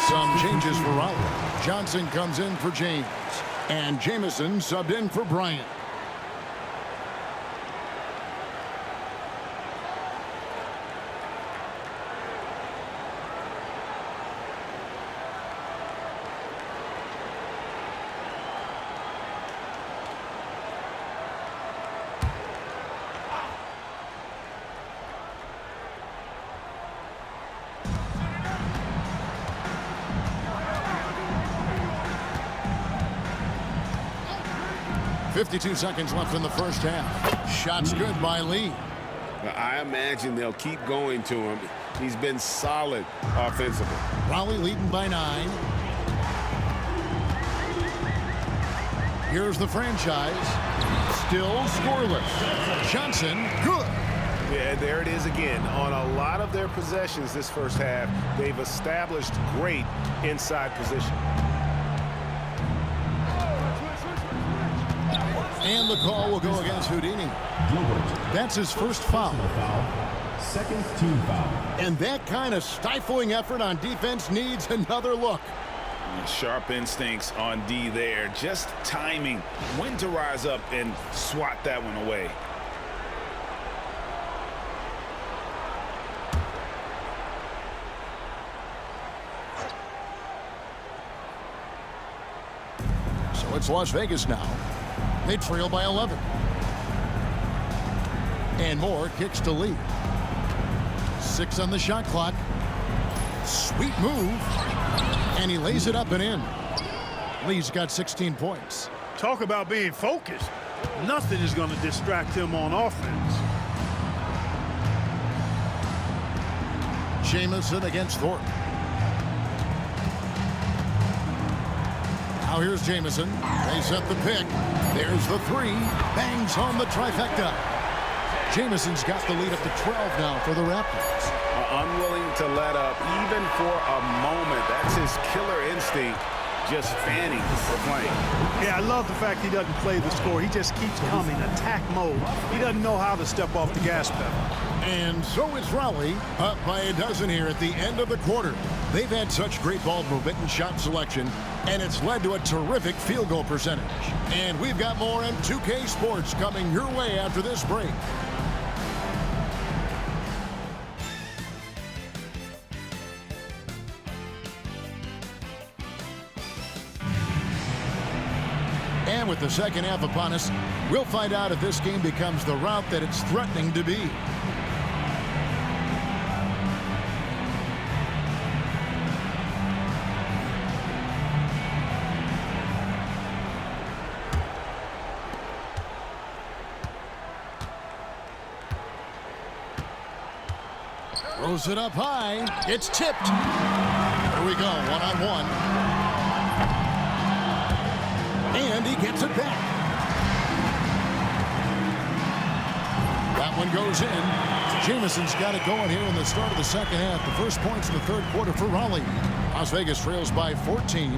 Some changes for Raleigh. Johnson comes in for James. And Jamison subbed in for Bryant. .52 seconds left in the first half. Shots good by Lee. I imagine they'll keep going to him. He's been solid offensively. Raleigh leading by 9. Here's the franchise. Still scoreless. Johnson, good. Yeah, there it is again. On a lot of their possessions this first half, they've established great inside position. And the call will go against Houdini. That's his first foul. Second team foul. And that kind of stifling effort on defense needs another look. Sharp instincts on D there. Just timing when to rise up and swat that one away. So it's Las Vegas now. They trail by 11. And Moore kicks to Lee. 6 on the shot clock. Sweet move. And he lays it up and in. Lee's got 16 points. Talk about being focused. Nothing is going to distract him on offense. Jamison against Thorpe. Now here's Jamison. They set the pick. There's the 3. Bangs home the trifecta. Jamison's got the lead up to 12 now for the Raptors. Unwilling to let up even for a moment. That's his killer instinct. Just fanning for playing. Yeah, I love the fact he doesn't play the score. He just keeps coming, attack mode. He doesn't know how to step off the gas pedal. And so it's Raleigh up by a dozen here at the end of the quarter. They've had such great ball movement and shot selection, and it's led to a terrific field goal percentage. And we've got more M2K Sports coming your way after this break. And with the second half upon us, we'll find out if this game becomes the rout that it's threatening to be. Throws it up high. It's tipped. Here we go, one-on-one. And he gets it back. That one goes in. Jamison's got it going here in the start of the second half. The first points in the third quarter for Raleigh. Las Vegas trails by 14.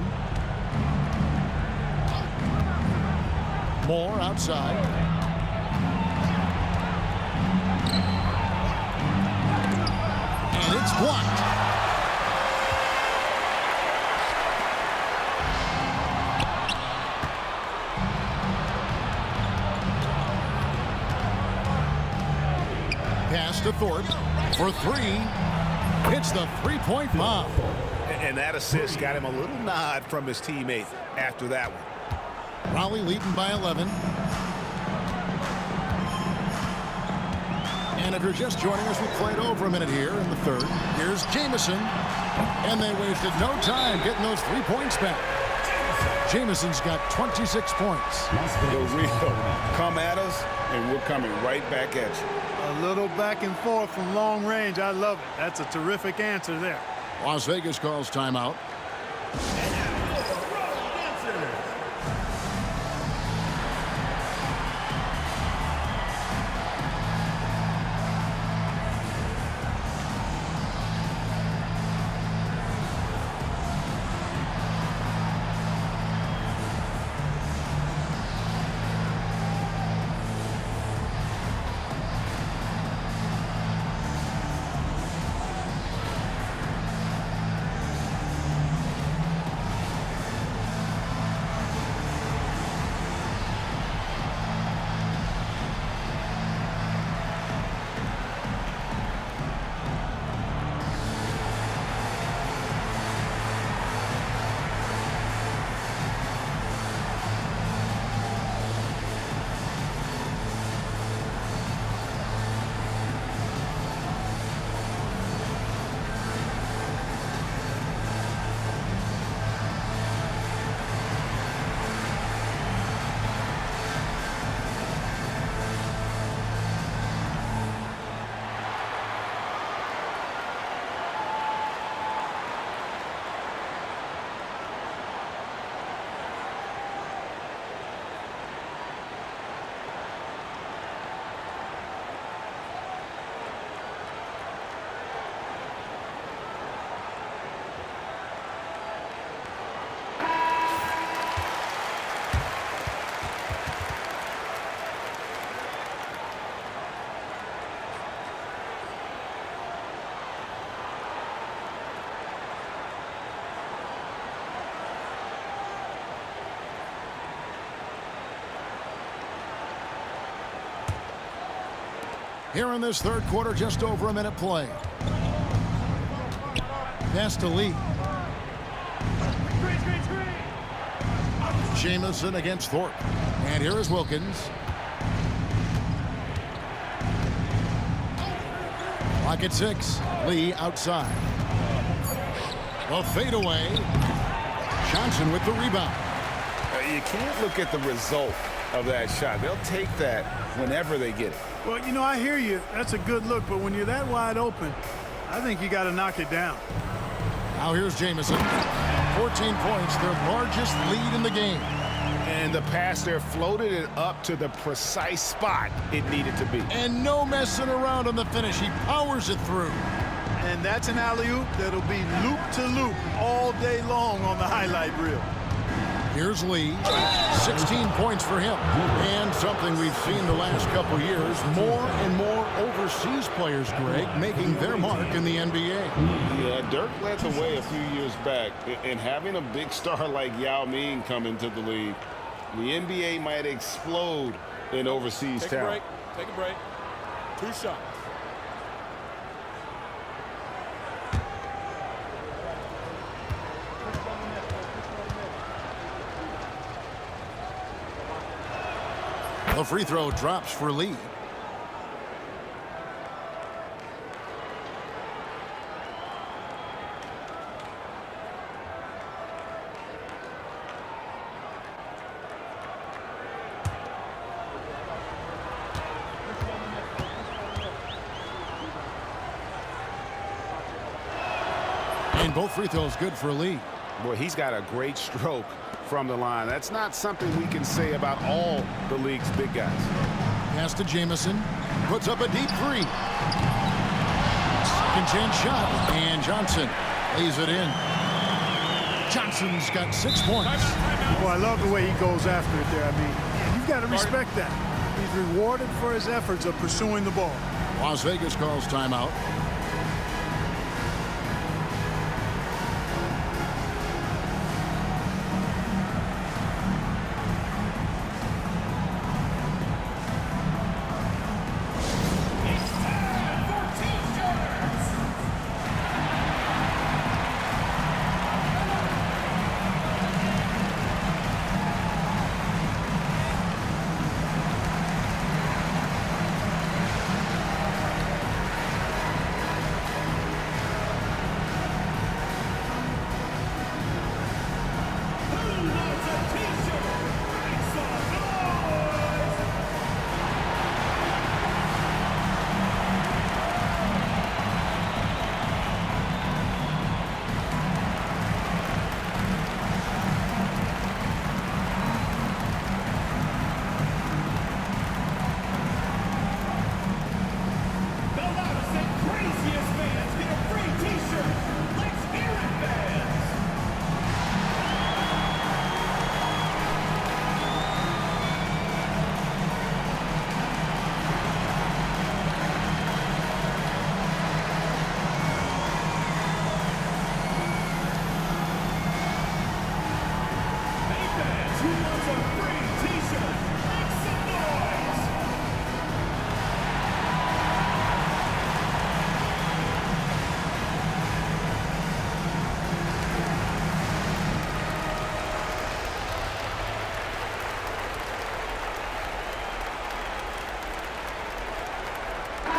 Moore outside. And it's blocked. Pass to Thorpe for 3. Hits the three-point bomb. And that assist got him a little nod from his teammate after that one. Raleigh leading by 11. And if you're just joining us, we played over a minute here in the third. Here's Jamison. And they wasted no time getting those 3 points back. Jamison's got 26 points. The real come at us, and we're coming right back at you. A little back and forth from long range. I love it. That's a terrific answer there. Las Vegas calls timeout. Here in this third quarter, just over a minute play. Pass to Lee. Jamison against Thorpe. And here is Wilkins. Clock at 6. Lee outside. A fadeaway. Johnson with the rebound. You can't look at the result of that shot. They'll take that whenever they get it. Well, you know, I hear you. That's a good look, but when you're that wide open, I think you got to knock it down. Now here's Jamison. 14 points, their largest lead in the game. And the pass there floated it up to the precise spot it needed to be. And no messing around on the finish. He powers it through. And that's an alley-oop that'll be loop-to-loop all day long on the highlight reel. Here's Lee. 16 points for him. And something we've seen the last couple years, more and more overseas players, Greg, making their mark in the NBA. Yeah, Dirk led the way a few years back. And having a big star like Yao Ming come into the league, the NBA might explode in overseas talent. Take a break. 2 shots. The free throw drops for Lee. And both free throws good for Lee. Boy, he's got a great stroke from the line. That's not something we can say about all the league's big guys. Pass to Jamison. Puts up a deep 3. Second chance shot. And Johnson lays it in. Johnson's got 6 points. Well, I love the way he goes after it there. I mean, you've got to respect that. He's rewarded for his efforts of pursuing the ball. Las Vegas calls timeout.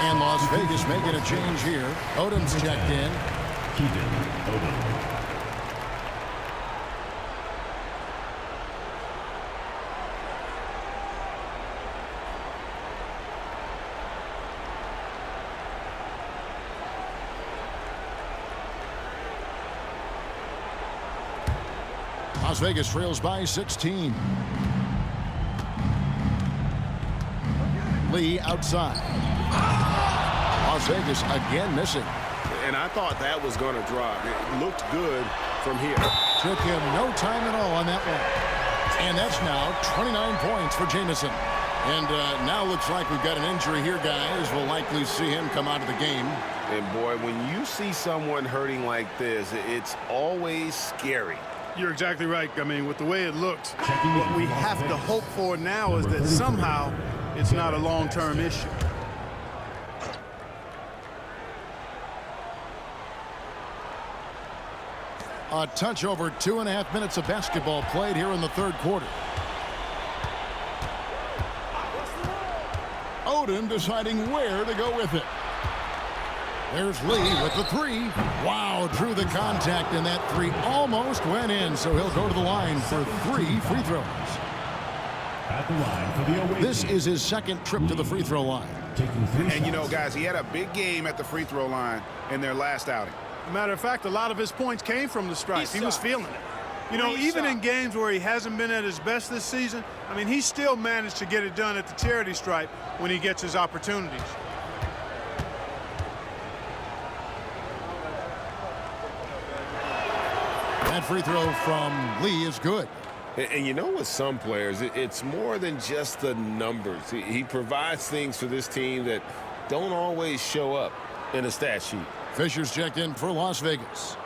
And Las Vegas making a change here. Odom's checked in. Keegan Odom. Las Vegas trails by 16. Lee outside. Las Vegas again missing. And I thought that was going to drop. It looked good from here. Took him no time at all on that one. And that's now 29 points for Jamison. And now looks like we've got an injury here, guys. We'll likely see him come out of the game. And boy, when you see someone hurting like this, it's always scary. You're exactly right. I mean, with the way it looks, what we have to hope for now is that somehow it's not a long-term issue. A touch over 2.5 minutes of basketball played here in the third quarter. Odom deciding where to go with it. There's Lee with the three. Wow, drew the contact, and that three almost went in, so he'll go to the line for 3 free throws. At the line for the away This team. is his second trip to the free throw line. Taking 3 And, you know, shots. guys, he had a big game at the free throw line in their last outing. Matter of fact, a lot of his points came from the stripe. He was feeling it. You know, even in games where he hasn't been at his best this season, I mean, he still managed to get it done at the charity stripe when he gets his opportunities. That free throw from Lee is good. And you know, with some players, it's more than just the numbers. He provides things for this team that don't always show up in a stat sheet. Fisher's checked in for Las Vegas.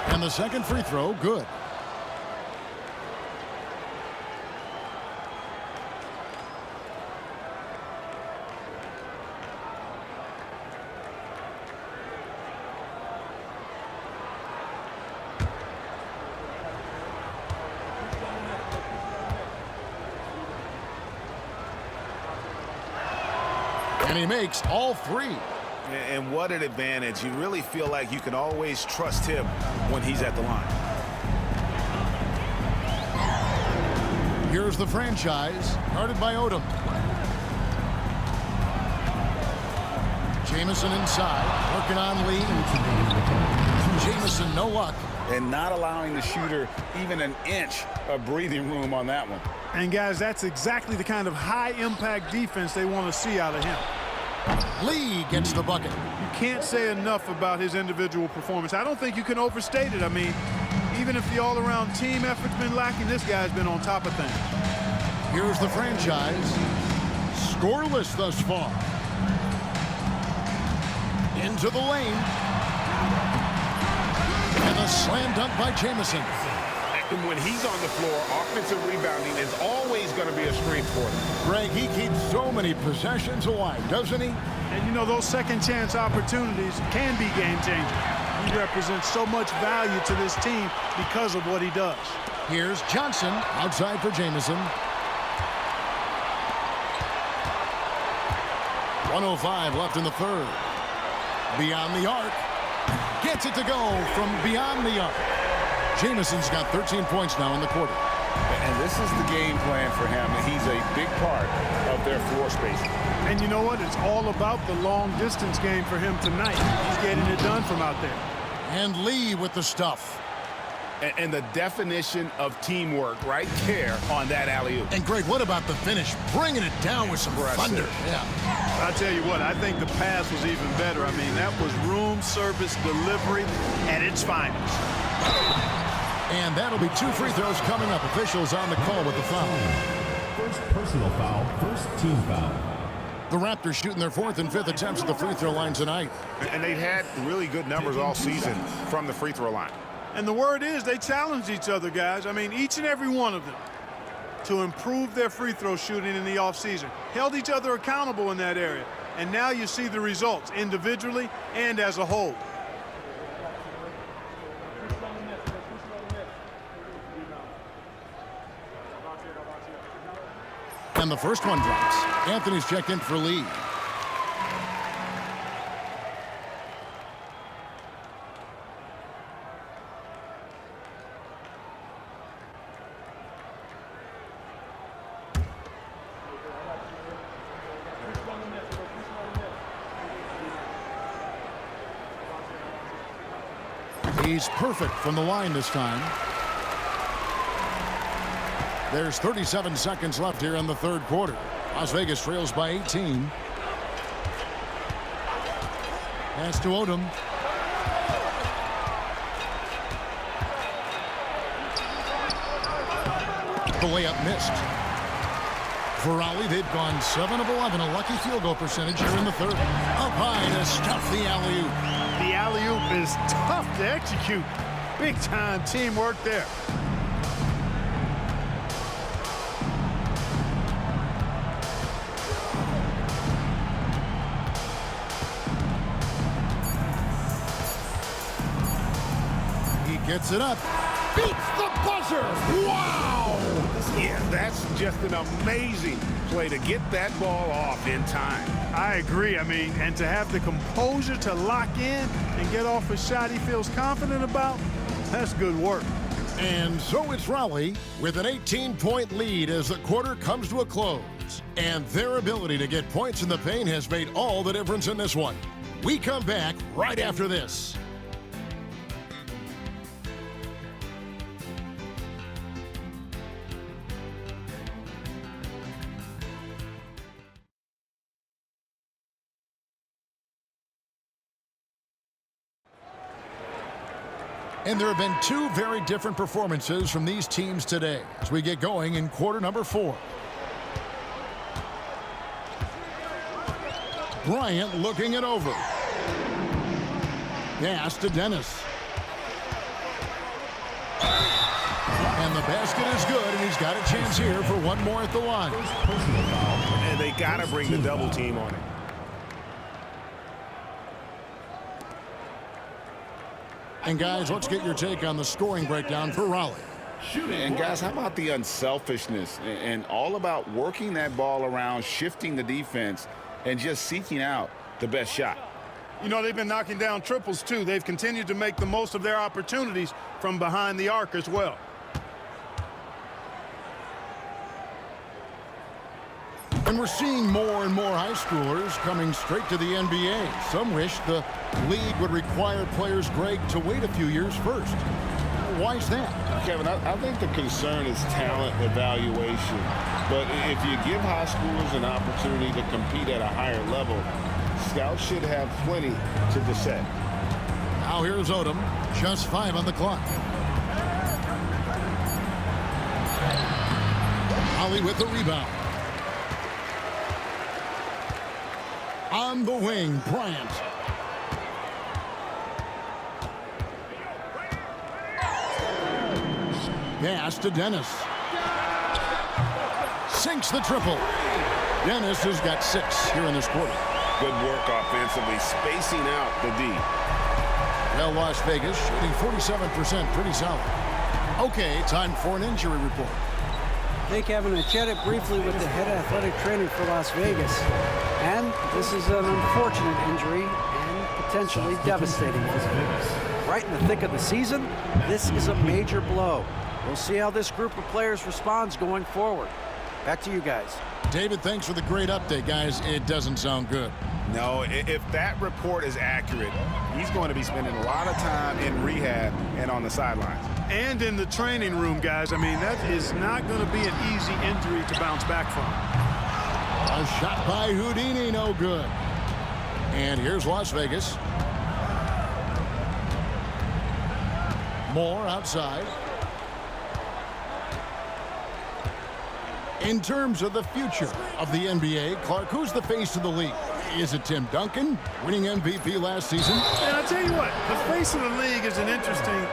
And the second free throw, good. And he makes all 3. And what an advantage. You really feel like you can always trust him when he's at the line. Here's the franchise, guarded by Odom. Jamison inside, working on Lee. Jamison, no luck. And not allowing the shooter even an inch of breathing room on that one. And, guys, that's exactly the kind of high-impact defense they want to see out of him. Lee gets the bucket. You can't say enough about his individual performance. I don't think you can overstate it. I mean, even if the all-around team effort's been lacking, this guy's been on top of things. Here's the franchise. Scoreless thus far. Into the lane. And a slam dunk by Jamison. And when he's on the floor, offensive rebounding is always going to be a strength for him. Greg, he keeps so many possessions alive, doesn't he? And, you know, those second-chance opportunities can be game-changing. He represents so much value to this team because of what he does. Here's Johnson outside for Jamison. 1:05 left in the third. Beyond the arc. Gets it to go from beyond the arc. Jamison's got 13 points now in the quarter. And this is the game plan for him. He's a big part of their floor spacing. And you know what? It's all about the long-distance game for him tonight. He's getting it done from out there. And Lee with the stuff. And the definition of teamwork right there on that alley-oop. And Greg, what about the finish? Bringing it down with some thunder. Yeah. I'll tell you what, I think the pass was even better. I mean, that was room service delivery at its finest. And that'll be 2 free throws coming up. Officials on the call with the foul. First personal foul, first team foul. The Raptors shooting their 4th and 5th attempts at the free throw line tonight. And they've had really good numbers all season from the free throw line. And the word is they challenged each other, guys. I mean, each and every one of them to improve their free throw shooting in the offseason. Held each other accountable in that area. And now you see the results individually and as a whole. And the first one drops. Anthony's checked in for Lee. He's perfect from the line this time. There's 37 seconds left here in the third quarter. Las Vegas trails by 18. Pass to Odom. The layup missed. For Raleigh, they've gone 7 of 11, a lucky field goal percentage here in the third. Up high to stuff the alley-oop. The alley-oop is tough to execute. Big-time teamwork there. Gets it up. Beats the buzzer. Wow! Yeah, that's just an amazing play to get that ball off in time. I agree. I mean, and to have the composure to lock in and get off a shot he feels confident about, that's good work. And so it's Raleigh with an 18-point lead as the quarter comes to a close. And their ability to get points in the paint has made all the difference in this one. We come back right after this. And there have been two very different performances from these teams today as we get going in quarter number 4. Bryant looking it over. Pass to Dennis. And the basket is good, and he's got a chance here for one more at the line. And they got to bring the double team on it. And guys, let's get your take on the scoring breakdown for Raleigh. And guys, how about the unselfishness and all about working that ball around, shifting the defense, and just seeking out the best shot? You know, they've been knocking down triples, too. They've continued to make the most of their opportunities from behind the arc as well. And we're seeing more and more high schoolers coming straight to the NBA. Some wish the league would require players, Greg, to wait a few years first. Why is that? Kevin, I think the concern is talent evaluation. But if you give high schoolers an opportunity to compete at a higher level, scouts should have plenty to dissect. Now here's Odom. Just 5 on the clock. Raleigh with the rebound. On the wing, Bryant. Pass to Dennis. Sinks the triple. Dennis has got 6 here in this quarter. Good work offensively, spacing out the D. Well, Las Vegas shooting 47%, pretty solid. Okay, time for an injury report. Hey, Kevin, I chatted briefly with the head athletic trainer for Las Vegas. And this is an unfortunate injury and potentially devastating. Right in the thick of the season, this is a major blow. We'll see how this group of players responds going forward. Back to you guys. David, thanks for the great update, guys. It doesn't sound good. No, if that report is accurate, he's going to be spending a lot of time in rehab and on the sidelines. And in the training room, guys. I mean, that is not going to be an easy injury to bounce back from. A shot by Houdini, no good. And here's Las Vegas. Moore outside. In terms of the future of the NBA, Clark, who's the face of the league? Is it Tim Duncan, winning MVP last season? And I'll tell you what, the face of the league is an interesting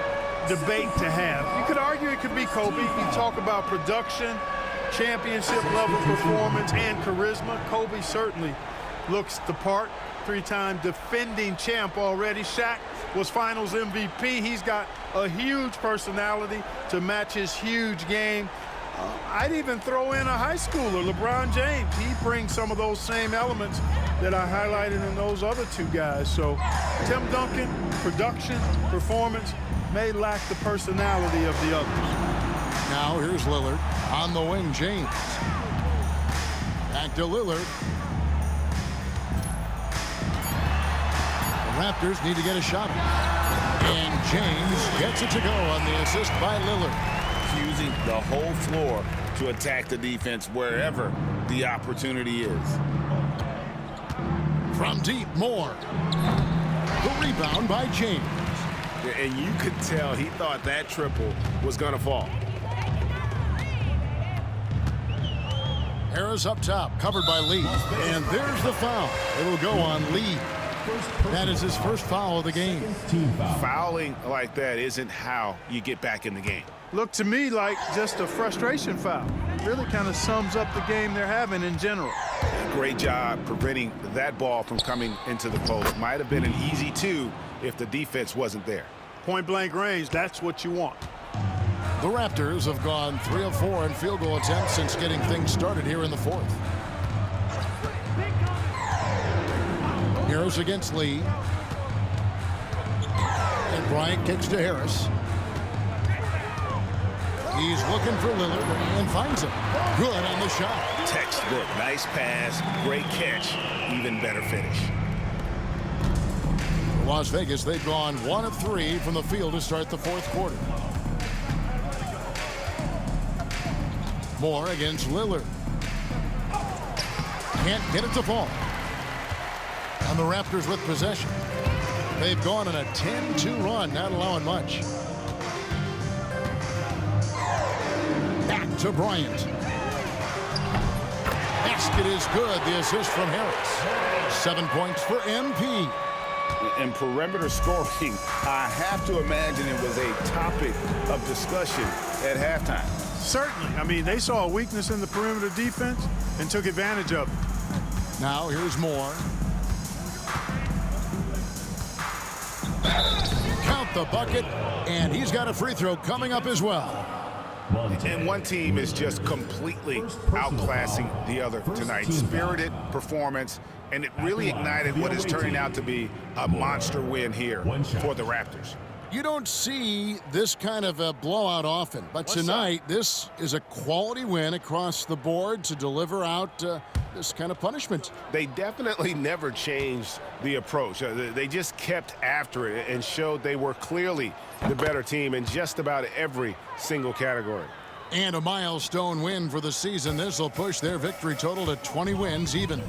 debate to have. You could argue it could be Kobe. You talk about production, championship level performance, and charisma. Kobe certainly looks the part. 3-time defending champ already. Shaq was finals MVP. He's got a huge personality to match his huge game. I'd even throw in a high schooler, LeBron James. He brings some of those same elements that I highlighted in those other two guys. So Tim Duncan, production, performance, may lack the personality of the others. Now here's Lillard. On the wing, James. Back to Lillard. The Raptors need to get a shot. And James gets it to go on the assist by Lillard. Using the whole floor to attack the defense wherever the opportunity is. From deep, Moore. The rebound by James. And you could tell he thought that triple was going to fall. Harris up top, covered by Lee. And there's the foul. It'll go on Lee. That is his first foul of the game. Fouling like that isn't how you get back in the game. Looked to me like just a frustration foul. Really kind of sums up the game they're having in general. Great job preventing that ball from coming into the post. Might have been an easy 2 if the defense wasn't there. Point-blank range, that's what you want. The Raptors have gone 3 of 4 in field goal attempts since getting things started here in the fourth. Harris against Lee. And Bryant kicks to Harris. He's looking for Lillard and finds him. Good on the shot. Textbook. Nice pass. Great catch. Even better finish. Las Vegas, they've gone 1 of 3 from the field to start the fourth quarter. Moore against Lillard. Can't get it to fall. And the Raptors with possession. They've gone on a 10-2 run, not allowing much. Back to Bryant. Basket is good. The assist from Harris. 7 points for MP. And perimeter scoring, I have to imagine it was a topic of discussion at halftime. Certainly. I mean, they saw a weakness in the perimeter defense and took advantage of it. Now here's Moore. Count the bucket, and he's got a free throw coming up as well. And one team is just completely outclassing the other tonight. Spirited performance, and it really ignited what is turning out to be a monster win here for the Raptors. You don't see this kind of a blowout often, but tonight this is a quality win across the board to deliver out this kind of punishment. They definitely never changed the approach. They just kept after it and showed they were clearly the better team in just about every single category. And a milestone win for the season. This will push their victory total to 20 wins even.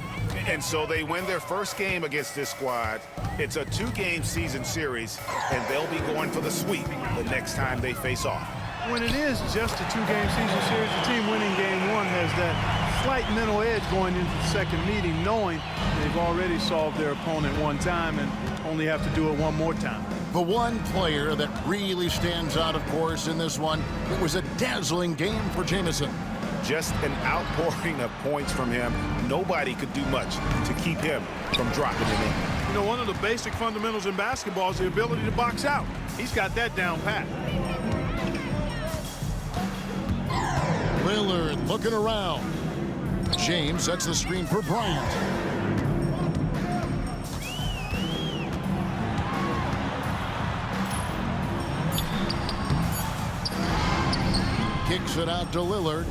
And so they win their first game against this squad. It's a 2-game season series, and they'll be going for the sweep the next time they face off. When it is just a 2-game season series, the team winning game 1 has that slight mental edge going into the second meeting, knowing they've already solved their opponent one time and only have to do it one more time. The one player that really stands out, of course, in this one, it was a dazzling game for Jamison. Just an outpouring of points from him. Nobody could do much to keep him from dropping it in. You know, one of the basic fundamentals in basketball is the ability to box out. He's got that down pat. Lillard looking around. James sets the screen for Bryant. Kicks it out to Lillard.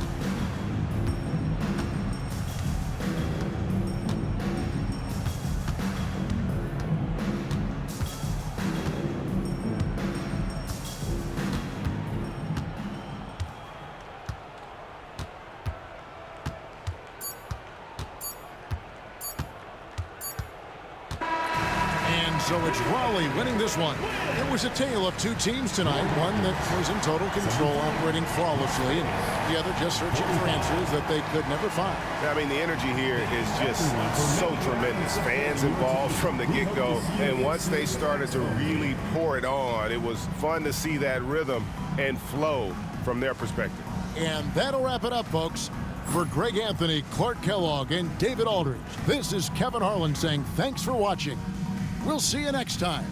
So it's Raleigh winning this one. It was a tale of two teams tonight. One that was in total control, operating flawlessly, and the other just searching for answers that they could never find. I mean, the energy here is just so tremendous. Fans involved from the get-go, and once they started to really pour it on, it was fun to see that rhythm and flow from their perspective. And that'll wrap it up, folks. For Greg Anthony, Clark Kellogg, and David Aldridge, this is Kevin Harlan saying thanks for watching. We'll see you next time.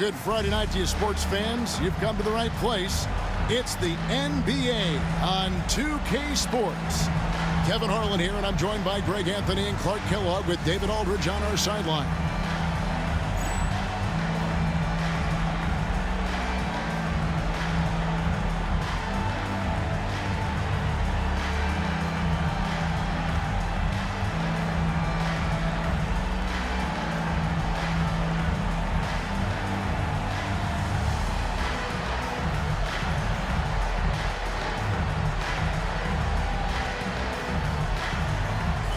good Friday night to you, sports fans. You've come to the right place. It's the NBA on 2K Sports. Kevin Harlan here, and I'm joined by Greg Anthony and Clark Kellogg with David Aldridge on our sideline.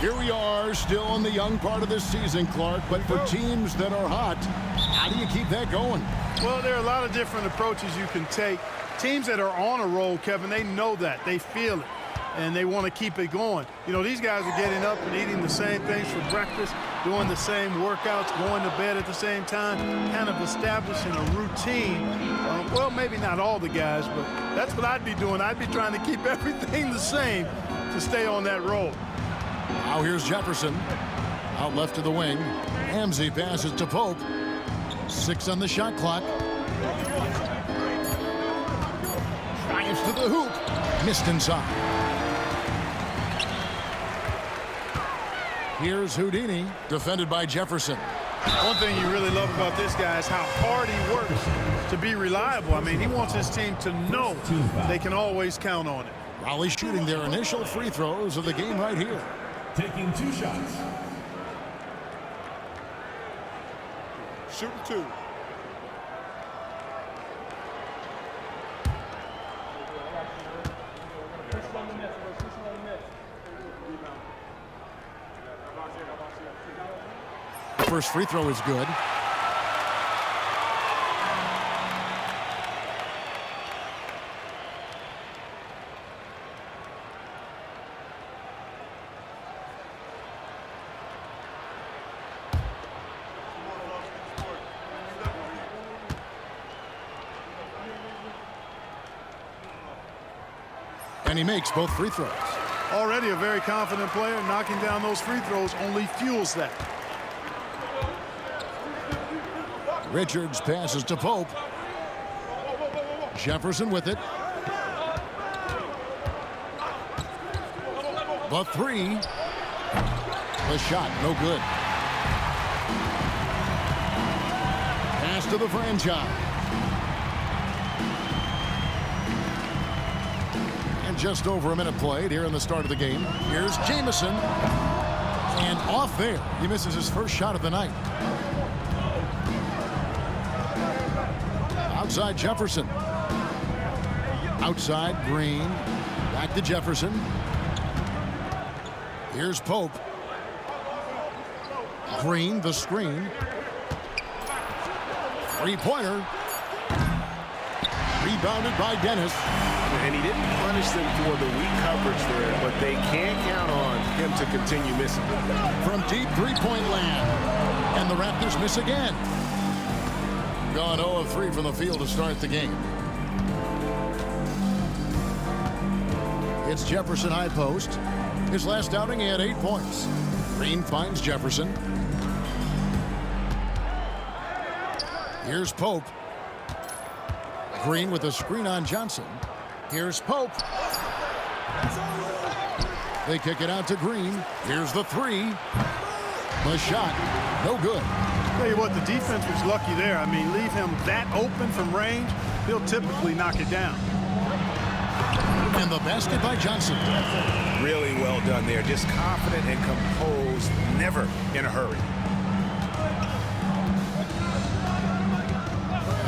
Here we are, still in the young part of this season, Clark, but for teams that are hot, how do you keep that going? Well, there are a lot of different approaches you can take. Teams that are on a roll, Kevin, they know that. They feel it, and they want to keep it going. You know, these guys are getting up and eating the same things for breakfast, doing the same workouts, going to bed at the same time, kind of establishing a routine. Well, maybe not all the guys, but that's what I'd be doing. I'd be trying to keep everything the same to stay on that roll. Now here's Jefferson. Out left to the wing. Ramsey passes to Pope. 6 on the shot clock. Drives to the hoop. Missed inside. Here's Houdini, defended by Jefferson. One thing you really love about this guy is how hard he works to be reliable. I mean, he wants his team to know they can always count on it. Raleigh shooting their initial free throws of the game right here. Taking 2 shots. Shooting 2. First free throw is good. And he makes both free throws. Already a very confident player. Knocking down those free throws only fuels that. Richards passes to Pope. Jefferson with it. The 3. The shot, no good. Pass to the franchise. And just over a minute played here in the start of the game. Here's Jamison. And off there. He misses his first shot of the night. Outside Jefferson. Outside Green. Back to Jefferson. Here's Pope. Green, the screen. Three-pointer. Rebounded by Dennis. And he didn't punish them for the weak coverage there, but they can't count on him to continue missing. From deep three-point land. And the Raptors miss again. Gone 0 of 3 from the field to start the game. It's Jefferson high post. His last outing, he had 8 points. Green finds Jefferson. Here's Pope. Green with a screen on Johnson. Here's Pope. They kick it out to Green. Here's the 3. The shot, no good. Tell you what, the defense was lucky there. I mean, leave him that open from range, he'll typically knock it down. And the basket by Johnson. Really well done there. Just confident and composed, never in a hurry.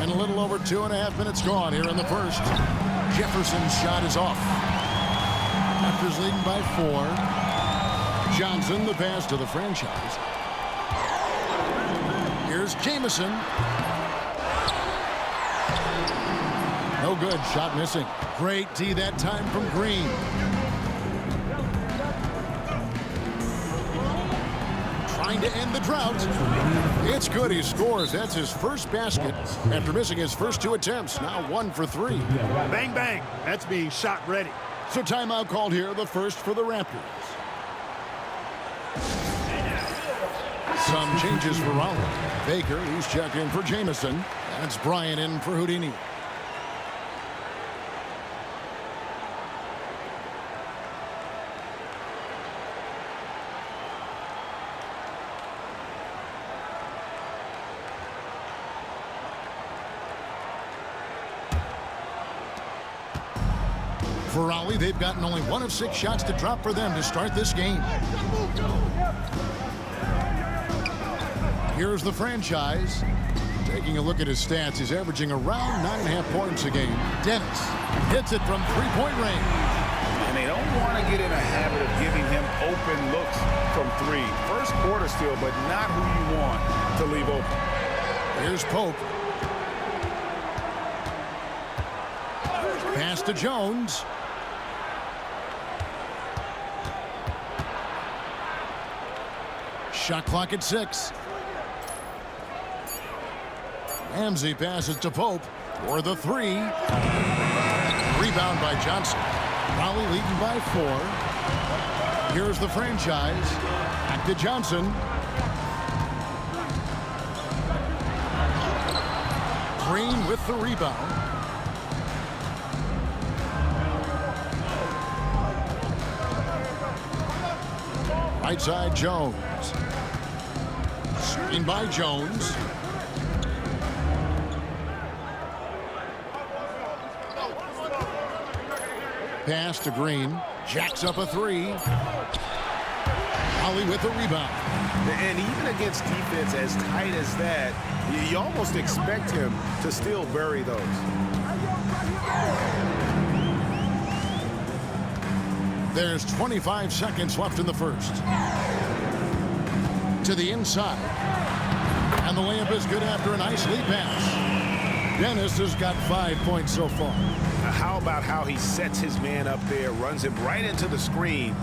And a little over 2.5 minutes gone here in the first. Jefferson's shot is off. Raptors leading by 4. Johnson, the pass to the franchise. Here's Jamison. No good. Shot missing. Great D that time from Green. Trying to end the drought. It's good. He scores. That's his first basket after missing his first 2 attempts. Now 1 for 3. Bang, bang. That's being shot ready. So timeout called here, the first for the Raptors. Some changes for Raleigh. Baker, he's checked in for Jamison. That's Bryant in for Houdini. For Raleigh, they've gotten only 1 of 6 shots to drop for them to start this game. Here's the franchise. Taking a look at his stats, he's averaging around 9.5 points a game. Dennis hits it from three-point range. And they don't want to get in a habit of giving him open looks from 3. First quarter still, but not who you want to leave open. Here's Pope. Pass to Jones. Shot clock at 6. Ramsey passes to Pope for the 3. Rebound by Johnson. Raleigh leading by 4. Here's the franchise. Back to Johnson. Green with the rebound. Right side, Jones. Screen by Jones. Pass to Green. Jacks up a 3. Raleigh with the rebound. And even against defense as tight as that, you almost expect him to still bury those. There's 25 seconds left in the first. To the inside. And the layup is good after a nice lead pass. Dennis has got 5 points so far. Now, how about how he sets his man up there, runs him right into the screen,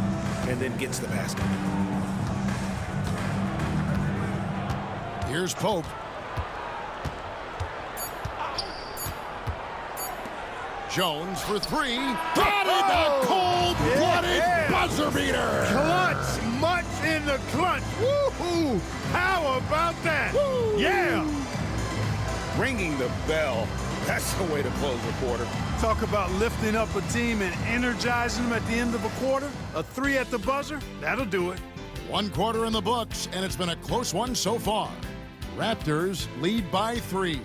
and then gets the basket. Here's Pope. Jones for 3. Got it! A cold-blooded buzzer beater! Clutch, much in the clutch. Woohoo! How about that? Woo. Yeah! Ringing the bell. That's the way to close the quarter. Talk about lifting up a team and energizing them at the end of a quarter. A 3 at the buzzer, that'll do it. 1 quarter in the books, and it's been a close one so far. Raptors lead by 3.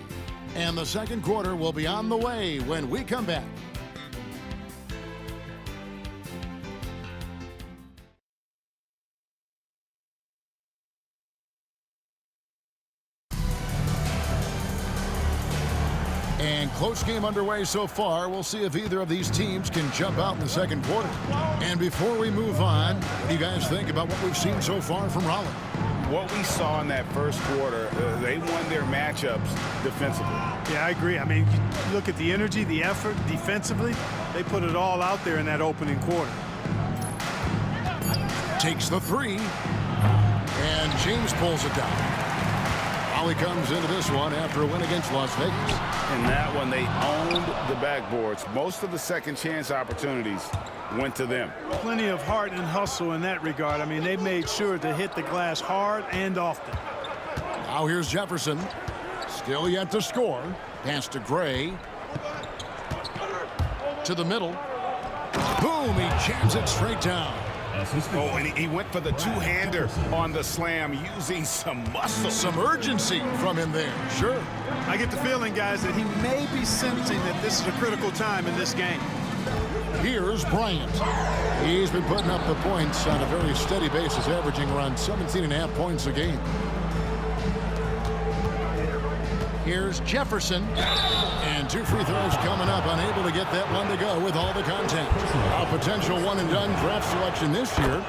And the second quarter will be on the way when we come back. And close game underway so far. We'll see if either of these teams can jump out in the second quarter. And before we move on, what do you guys think about what we've seen so far from Raleigh? What we saw in that first quarter, they won their matchups defensively. Yeah, I agree. I mean, you look at the energy, the effort defensively, they put it all out there in that opening quarter. Takes the 3. And James pulls it down. Raleigh comes into this one after a win against Las Vegas. In that one, they owned the backboards. Most of the second chance opportunities went to them. Plenty of heart and hustle in that regard. I mean, they made sure to hit the glass hard and often. Now here's Jefferson. Still yet to score. Pass to Gray. To the middle. Boom, he jams it straight down. Oh, and he went for the two-hander on the slam, using some muscle. Some urgency from him there, sure. I get the feeling, guys, that he may be sensing that this is a critical time in this game. Here's Bryant. He's been putting up the points on a very steady basis, averaging around 17.5 points a game. Here's Jefferson. And 2 free throws coming up, unable to get that one to go with all the contact. A potential one-and-done draft selection this year.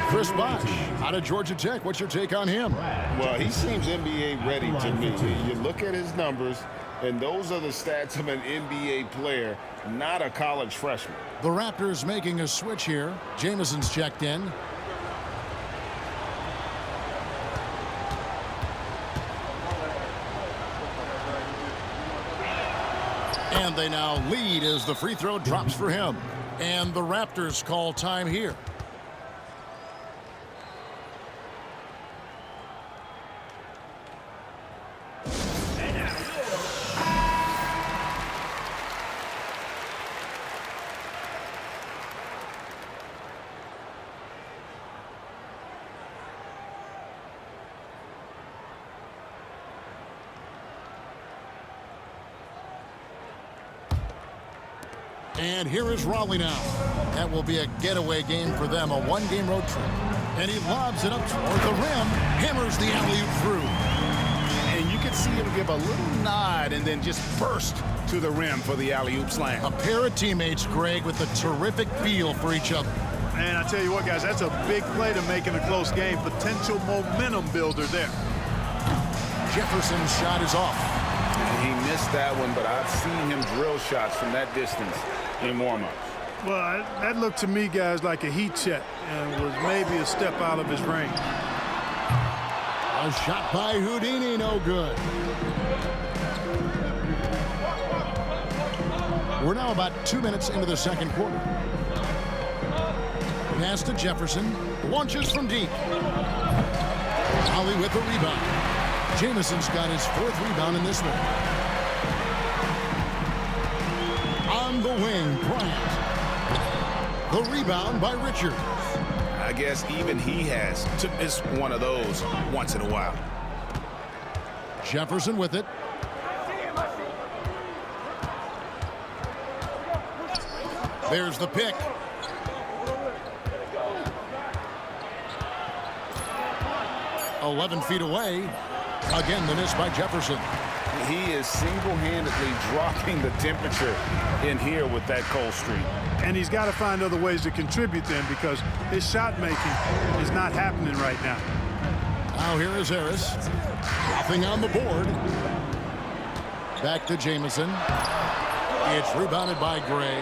Chris Bosh out of Georgia Tech. What's your take on him? Well, he seems NBA ready to me. You look at his numbers, and those are the stats of an NBA player, not a college freshman. The Raptors making a switch here. Jamison's checked in. And they now lead as the free throw drops for him. And the Raptors call time here. And here is Raleigh now. That will be a getaway game for them, a one-game road trip. And he lobs it up toward the rim, hammers the alley-oop through. And you can see him give a little nod and then just burst to the rim for the alley-oop slam. A pair of teammates, Greg, with a terrific feel for each other. And I tell you what, guys, that's a big play to make in a close game. Potential momentum builder there. Jefferson's shot is off. He missed that one, but I've seen him drill shots from that distance in warm-ups. Well, that looked to me, guys, like a heat check and was maybe a step out of his range. A shot by Houdini, no good. We're now about 2 minutes into the second quarter. Pass to Jefferson. Launches from deep. Holly with the rebound. Jamison's got his 4th rebound in this one. On the wing, Bryant. The rebound by Richards. I guess even he has to miss one of those once in a while. Jefferson with it. There's the pick. "11 feet away." Again, the miss by Jefferson. He is single-handedly dropping the temperature in here with that cold streak. And he's got to find other ways to contribute then because his shot making is not happening right now. Now here is Harris. Nothing on the board. Back to Jamison. It's rebounded by Gray.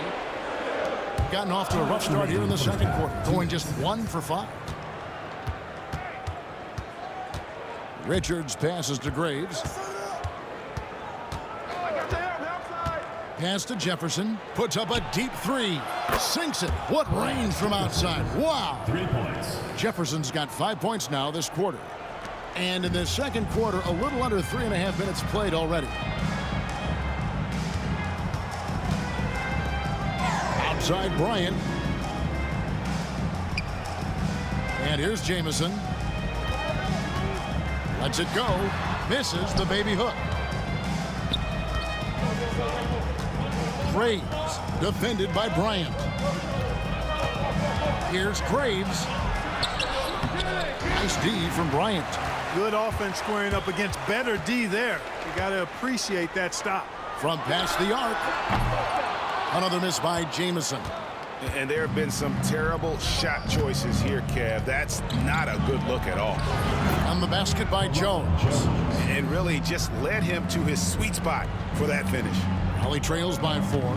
Gotten off to a rough start here in the second quarter. Going just 1 for 5. Richards passes to Graves. Pass to Jefferson. Puts up a deep 3. Sinks it. What range from outside. Wow. 3 points. Jefferson's got 5 points now this quarter. And in the second quarter, a little under 3.5 minutes played already. Outside Bryant. And here's Jamison. Lets it go. Misses the baby hook. Graves, defended by Bryant. Here's Graves. Nice D from Bryant. Good offense squaring up against better D there. You got to appreciate that stop. From past the arc. Another miss by Jamison. And there have been some terrible shot choices here, Kev. That's not a good look at all. On the basket by Jones. And really just led him to his sweet spot for that finish. Raleigh trails by 4.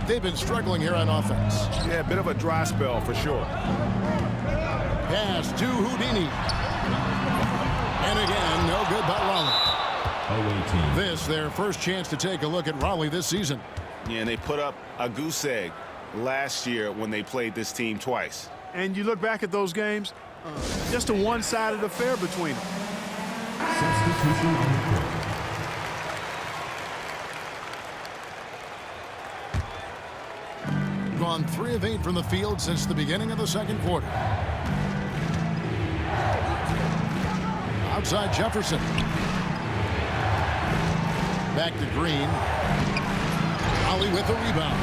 They've been struggling here on offense. Yeah, a bit of a dry spell for sure. Pass to Houdini. And again, no good by Raleigh. Away team. This, their first chance to take a look at Raleigh this season. Yeah, and they put up a goose egg last year when they played this team twice. And you look back at those games, just a one-sided affair between them. Substitution on the court. Gone 3 of 8 from the field since the beginning of the second quarter. Outside Jefferson. Back to Green. Raleigh with the rebound.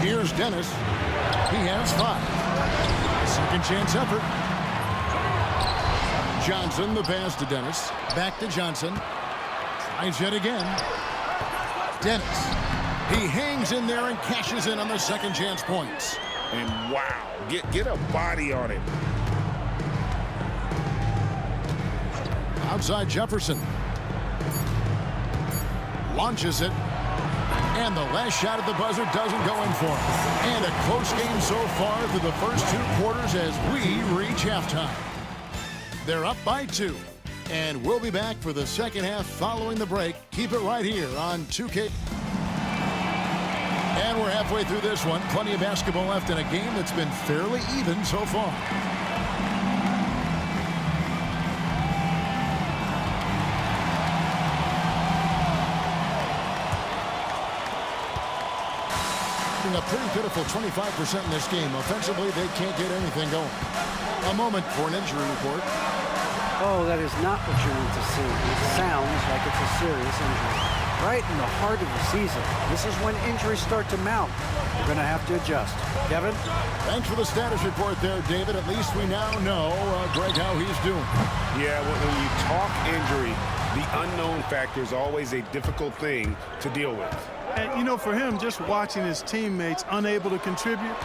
Here's Dennis. He has 5. Second chance effort. Johnson, the pass to Dennis. Back to Johnson. Tries yet again. Dennis. He hangs in there and cashes in on the second chance points. And wow, get a body on it. Outside Jefferson. Launches it. And the last shot at the buzzer doesn't go in for him. And a close game so far through the first 2 quarters as we reach halftime. They're up by 2. And we'll be back for the second half following the break. Keep it right here on 2K. And we're halfway through this one. Plenty of basketball left in a game that's been fairly even so far. A pretty pitiful 25% in this game. Offensively, they can't get anything going. A moment for an injury report. Oh, that is not what you want to see. It sounds like it's a serious injury. right in the heart of the season. This is when injuries start to mount. We're going to have to adjust. Kevin? Thanks for the status report there, David. At least we now know, Greg, how he's doing. Yeah, when you talk injury, the unknown factor is always a difficult thing to deal with. And, you know, for him, just watching his teammates unable to contribute,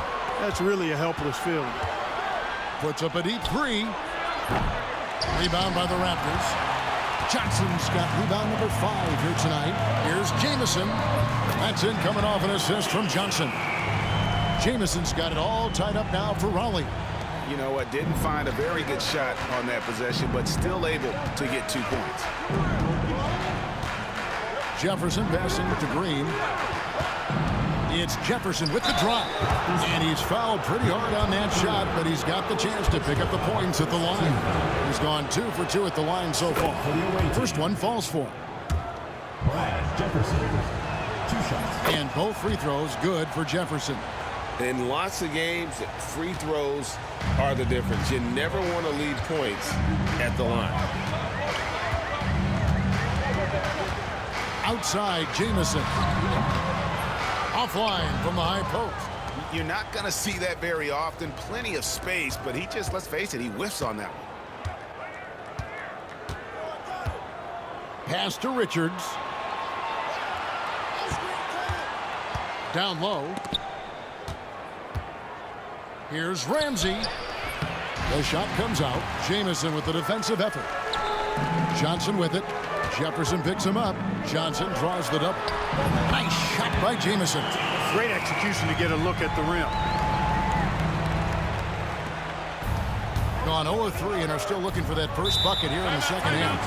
that's really a helpless feeling. Puts up a deep three. Rebound by the Raptors. Johnson's got rebound number 5 here tonight. Here's Jamison. That's in, coming off an assist from Johnson. Jamison's got it all tied up now for Raleigh. You know what? Didn't find a very good shot on that possession, but still able to get 2 points. Jefferson passing it to Green. It's Jefferson with the drive. And he's fouled pretty hard on that shot, but he's got the chance to pick up the points at the line. He's gone 2 for 2 at the line so far. First one falls for him. Brad Jefferson, 2 shots. And both free throws good for Jefferson. In lots of games, free throws are the difference. You never want to leave points at the line. Outside, Jamison. Offline from the high post. You're not going to see that very often. Plenty of space, but he just, let's face it, he whiffs on that one. Pass to Richards. Down low. Here's Ramsey. The shot comes out. Jamison with the defensive effort. Johnson with it. Jefferson picks him up. Johnson draws the double. Nice shot by Jamison. Great execution to get a look at the rim. Gone 0-3 and are still looking for that first bucket here in the second half.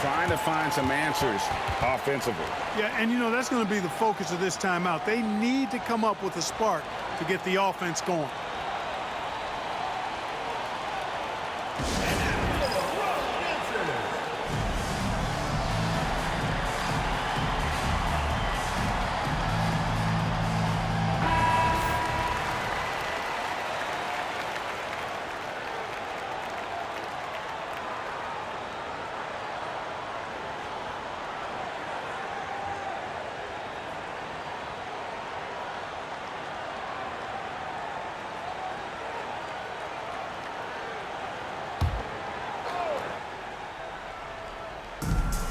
Trying to find some answers offensively. Yeah, and you know, that's going to be the focus of this timeout. They need to come up with a spark to get the offense going.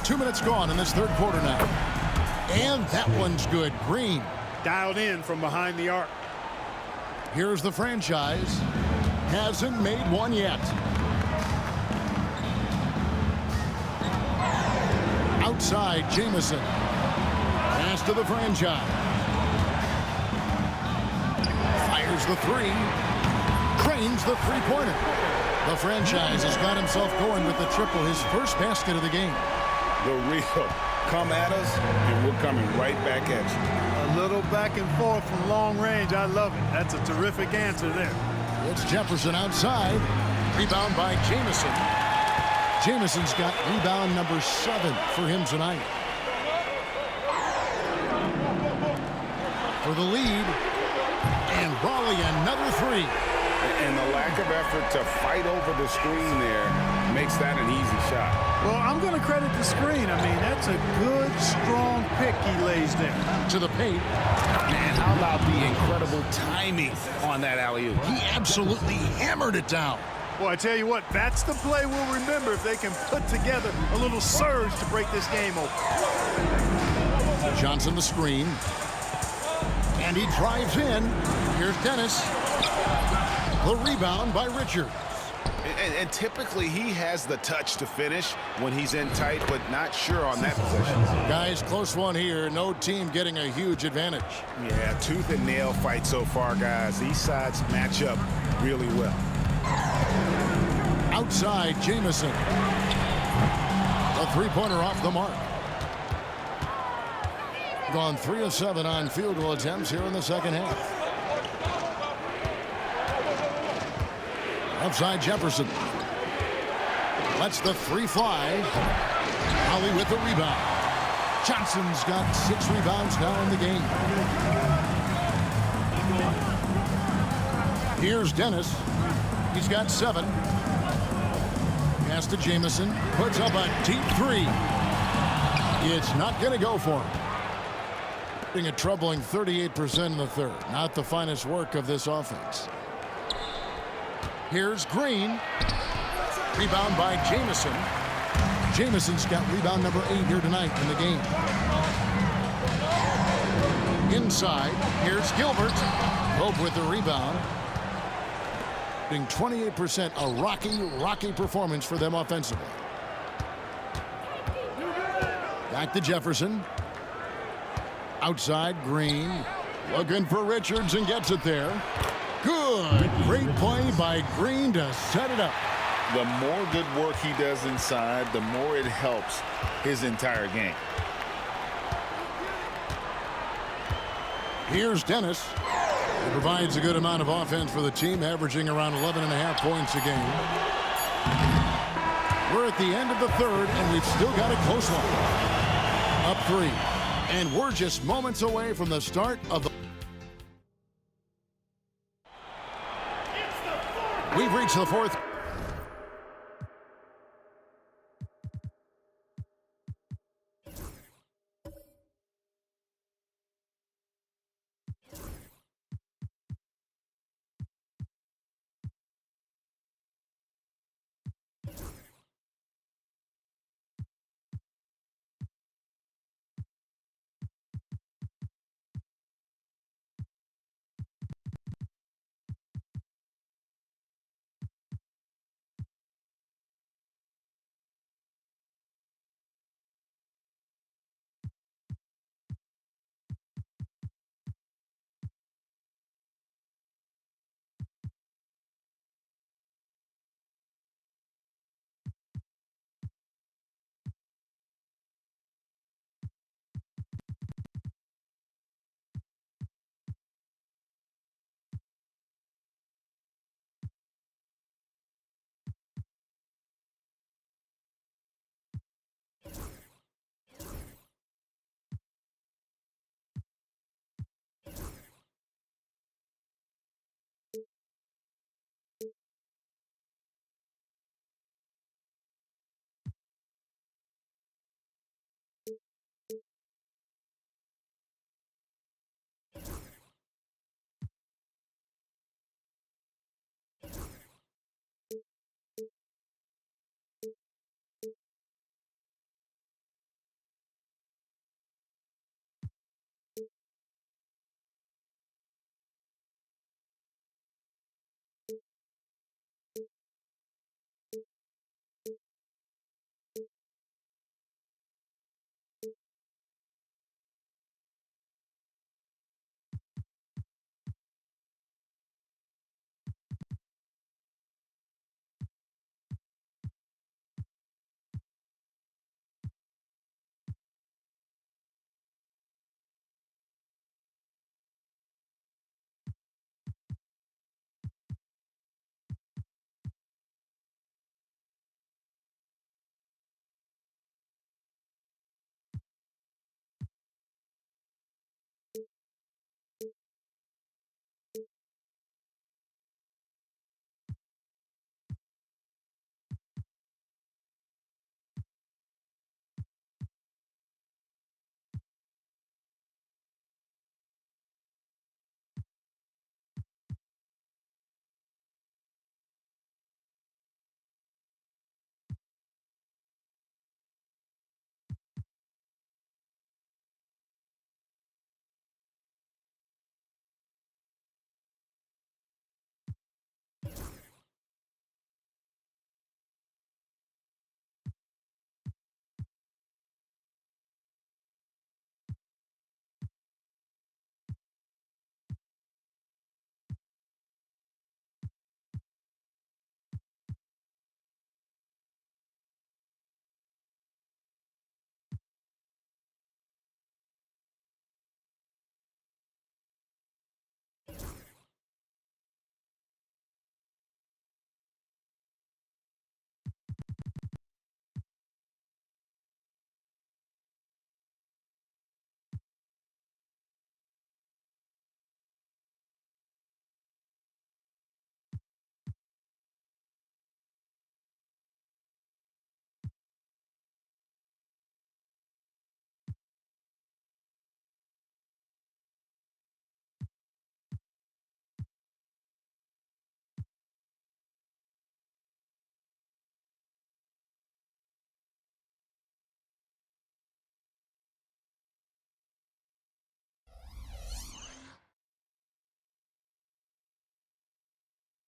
Two minutes gone in this third quarter now. And that one's good. Green. Dialed in from behind the arc. Here's the franchise. Hasn't made one yet. Outside, Jamison. Pass to the franchise. Fires the three. Cranes the three-pointer. The franchise has got himself going with the triple, his first basket of the game. The real come at us, and we're coming right back at you. A little back and forth from long range. I love it. That's a terrific answer there. It's Jefferson outside. Rebound by Jamison. Jamison's got rebound number 7 for him tonight. For the lead. And Raleigh another 3. And the lack of effort to fight over the screen there makes that an easy shot. Well, I'm going to credit the screen. I mean, that's a good, strong pick he lays there. To the paint. Man, how about the incredible timing on that alley-oop? He absolutely hammered it down. Well, I tell you what, that's the play we'll remember if they can put together a little surge to break this game open. Johnson the screen. And he drives in. Here's Dennis. The rebound by Richards. And typically he has the touch to finish when he's in tight, but not sure on that possession. Guys, close one here. No team getting a huge advantage. Yeah, tooth and nail fight so far, guys. These sides match up really well. Outside, Jamison. A three-pointer off the mark. Gone 3 of 7 on field goal attempts here in the second half. Outside Jefferson. Lets the 3 fly. Holly with the rebound. Johnson's got 6 rebounds now in the game. Here's Dennis. He's got 7. Pass to Jamison. Puts up a deep 3. It's not going to go for him. Getting a troubling 38% in the third. Not the finest work of this offense. Here's Green. Rebound by Jamison. Jamison's got rebound number 8 here tonight in the game. Inside, here's Gilbert. Hope with the rebound. Getting 28%, a rocky performance for them offensively. Back to Jefferson. Outside, Green. Looking for Richards and gets it there. Good. Great play by Green to set it up. The more good work he does inside, the more it helps his entire game. Here's Dennis. He provides a good amount of offense for the team, averaging around 11.5 points a game. We're at the end of the third, and we've still got a close one. Up 3. And we're just moments away from the start of the... We've reached the fourth.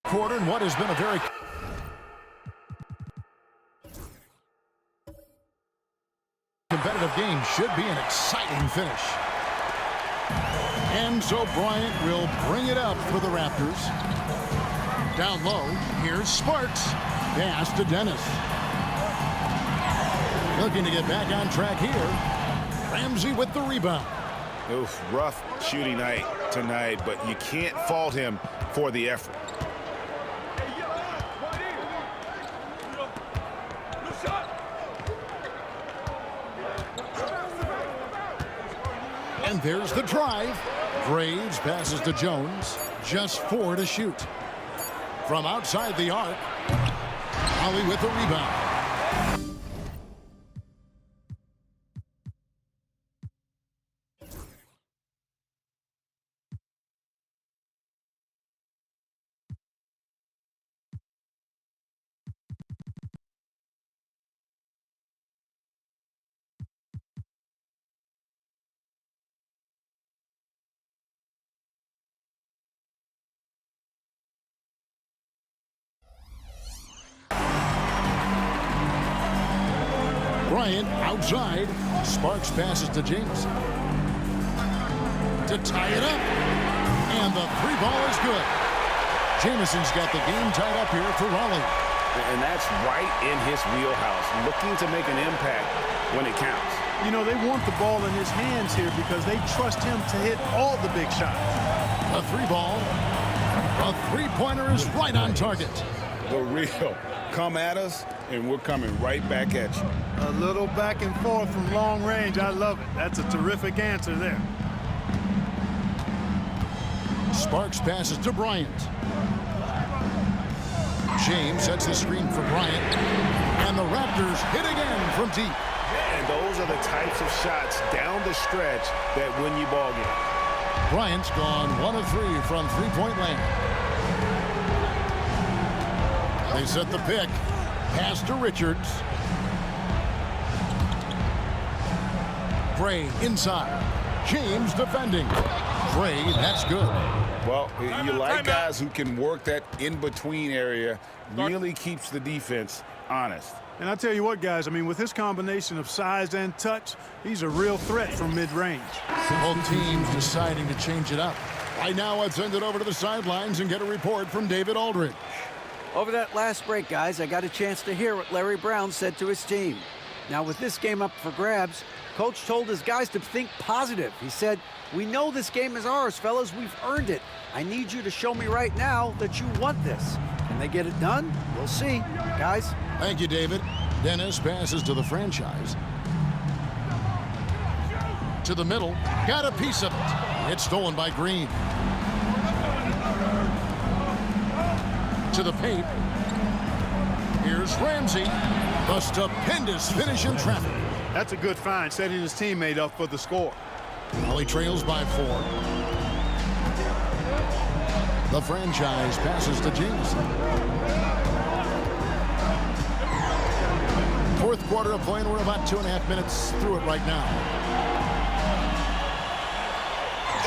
quarter in what has been a very competitive game. Should be an exciting finish. And so Bryant will bring it up for the Raptors. Down low, here's Sparks. Pass to Dennis. Looking to get back on track here. Ramsey with the rebound. Oof, rough shooting night tonight, but you can't fault him for the effort. And there's the drive. Graves passes to Jones. Just 4 to shoot. From outside the arc, Ali with the rebound. Bryant outside. Sparks passes to Jameson. To tie it up. And the 3 ball is good. Jameson's got the game tied up here for Raleigh. And that's right in his wheelhouse, looking to make an impact when it counts. You know, they want the ball in his hands here because they trust him to hit all the big shots. A 3 ball. A 3-pointer is right on target. The real. Come at us, and we're coming right back at you. A little back and forth from long range. I love it. That's a terrific answer there. Sparks passes to Bryant. James sets the screen for Bryant. And the Raptors hit again from deep. And those are the types of shots down the stretch that win you ball games. Bryant's gone 1 of 3 from 3-point land. They set the pick. Pass to Richards. Gray inside. James defending. Gray, that's good. Well, you like guys who can work that in-between area, really keeps the defense honest. And I tell you what, guys, I mean, with his combination of size and touch, he's a real threat from mid-range. Both teams deciding to change it up. Right now, I'd send it over to the sidelines and get a report from David Aldridge. Over that last break, guys, I got a chance to hear what Larry Brown said to his team. Now, with this game up for grabs, Coach told his guys to think positive. He said, "We know this game is ours, fellas. We've earned it. I need you to show me right now that you want this." Can they get it done? We'll see. Guys? Thank you, David. Dennis passes to the franchise. To the middle. Got a piece of it. It's stolen by Green. To the paint. Here's Ramsey. The stupendous finish in traffic. That's a good find, setting his teammate up for the score. Raleigh trails by 4. The franchise passes to Jameson. 4th quarter of play, and we're about 2.5 minutes through it right now.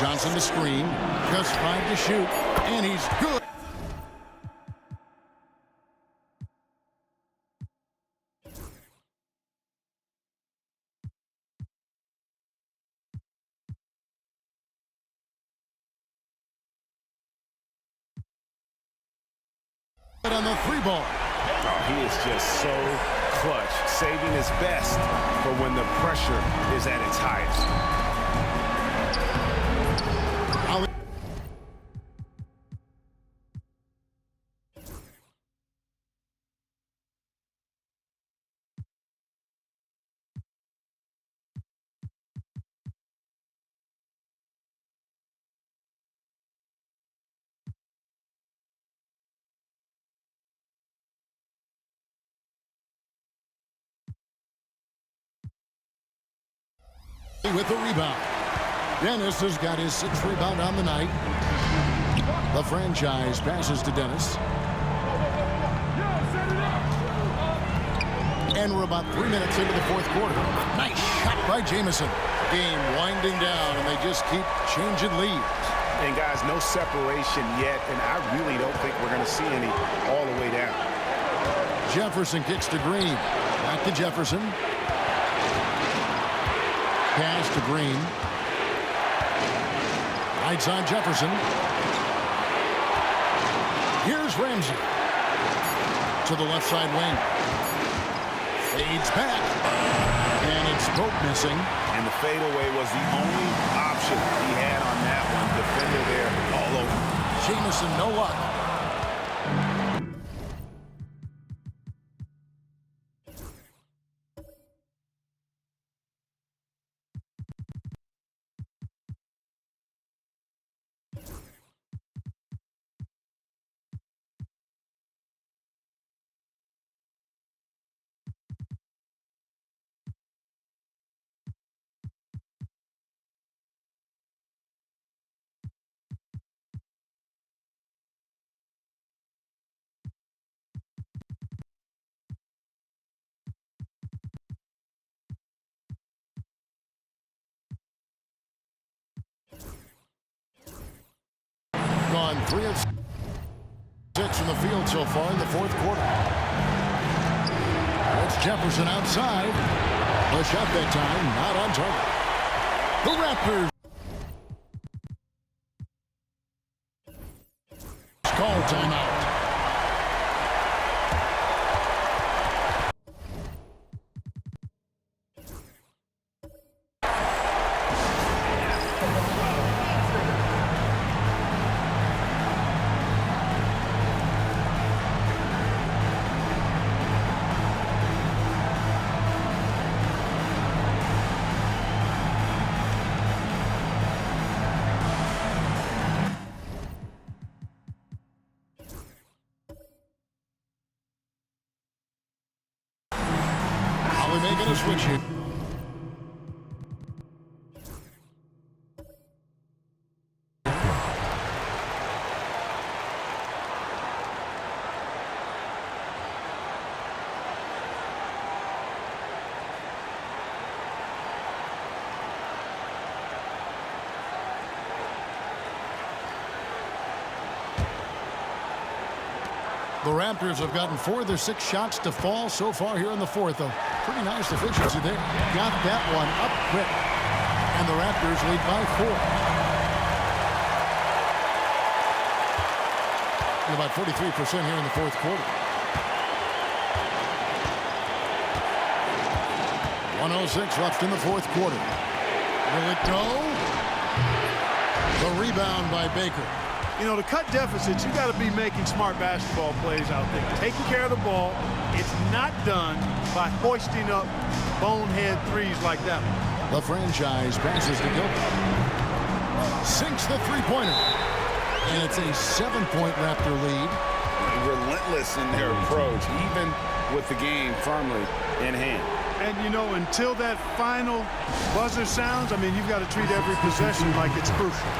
Johnson to screen. Just 5 to shoot. And he's good. On the 3 ball. Oh, he is just so clutch, saving his best for when the pressure is at its highest. With the rebound. Dennis has got his 6th rebound on the night. The franchise passes to Dennis. And we're about 3 minutes into the 4th quarter. Nice shot by Jamison. Game winding down, and they just keep changing leads. And, guys, no separation yet, and I really don't think we're going to see any all the way down. Jefferson kicks to Green. Back to Jefferson. Pass to Green. Right side Jefferson. Here's Ramsey. To the left side wing. Fades back. And it's Pope missing. And the fadeaway was the only option he had on that one. Defender there all over. Jameson, no luck. Gone 3 of 6 from the field so far in the fourth quarter. It's Jefferson outside. The shot that time not on target. The Raptors call timeout. Making a switch here. The Raptors have gotten 4 of their 6 shots to fall so far here in the fourth. A pretty nice efficiency there. Got that one up quick. And the Raptors lead by 4. And about 43% here in the fourth quarter. 1:06 left in the fourth quarter. Will it go? The rebound by Baker. You know, to cut deficits, you got to be making smart basketball plays out there. Taking care of the ball. It's not done by hoisting up bonehead threes like that one. The franchise passes to Gilbert. Sinks the three-pointer. And it's a 7-point Raptor lead. Relentless in their approach, even with the game firmly in hand. And, you know, until that final buzzer sounds, I mean, you've got to treat every possession like it's crucial.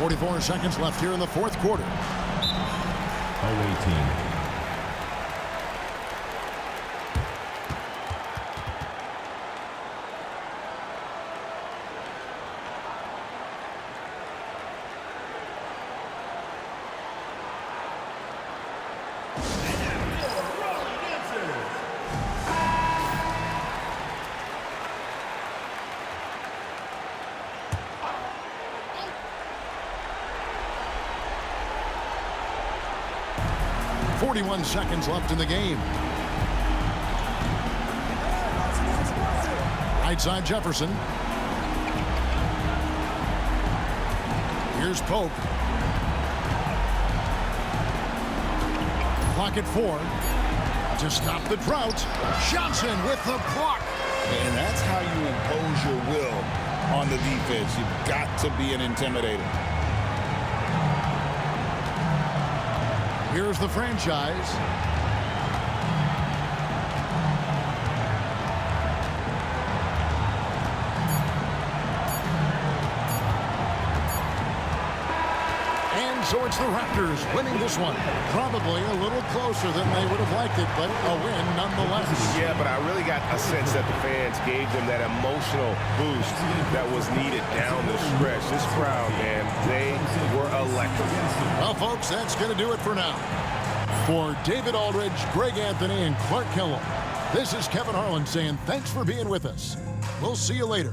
.44 seconds left here in the fourth quarter. Away team. .41 seconds left in the game. Right side Jefferson. Here's Pope. Clock at 4. To stop the drought. Johnson with the block. And that's how you impose your will on the defense. You've got to be an intimidator. Here's the franchise. And so it's the Raptors winning this one. Probably a little closer than they would have liked it, but a win nonetheless. Yeah, but I really got a sense that the fans gave them that emotional boost that was needed down the stretch. This crowd, man, they were electric. Well, folks, that's going to do it for now. For David Aldridge, Greg Anthony, and Clark Kellogg, this is Kevin Harlan saying thanks for being with us. We'll see you later.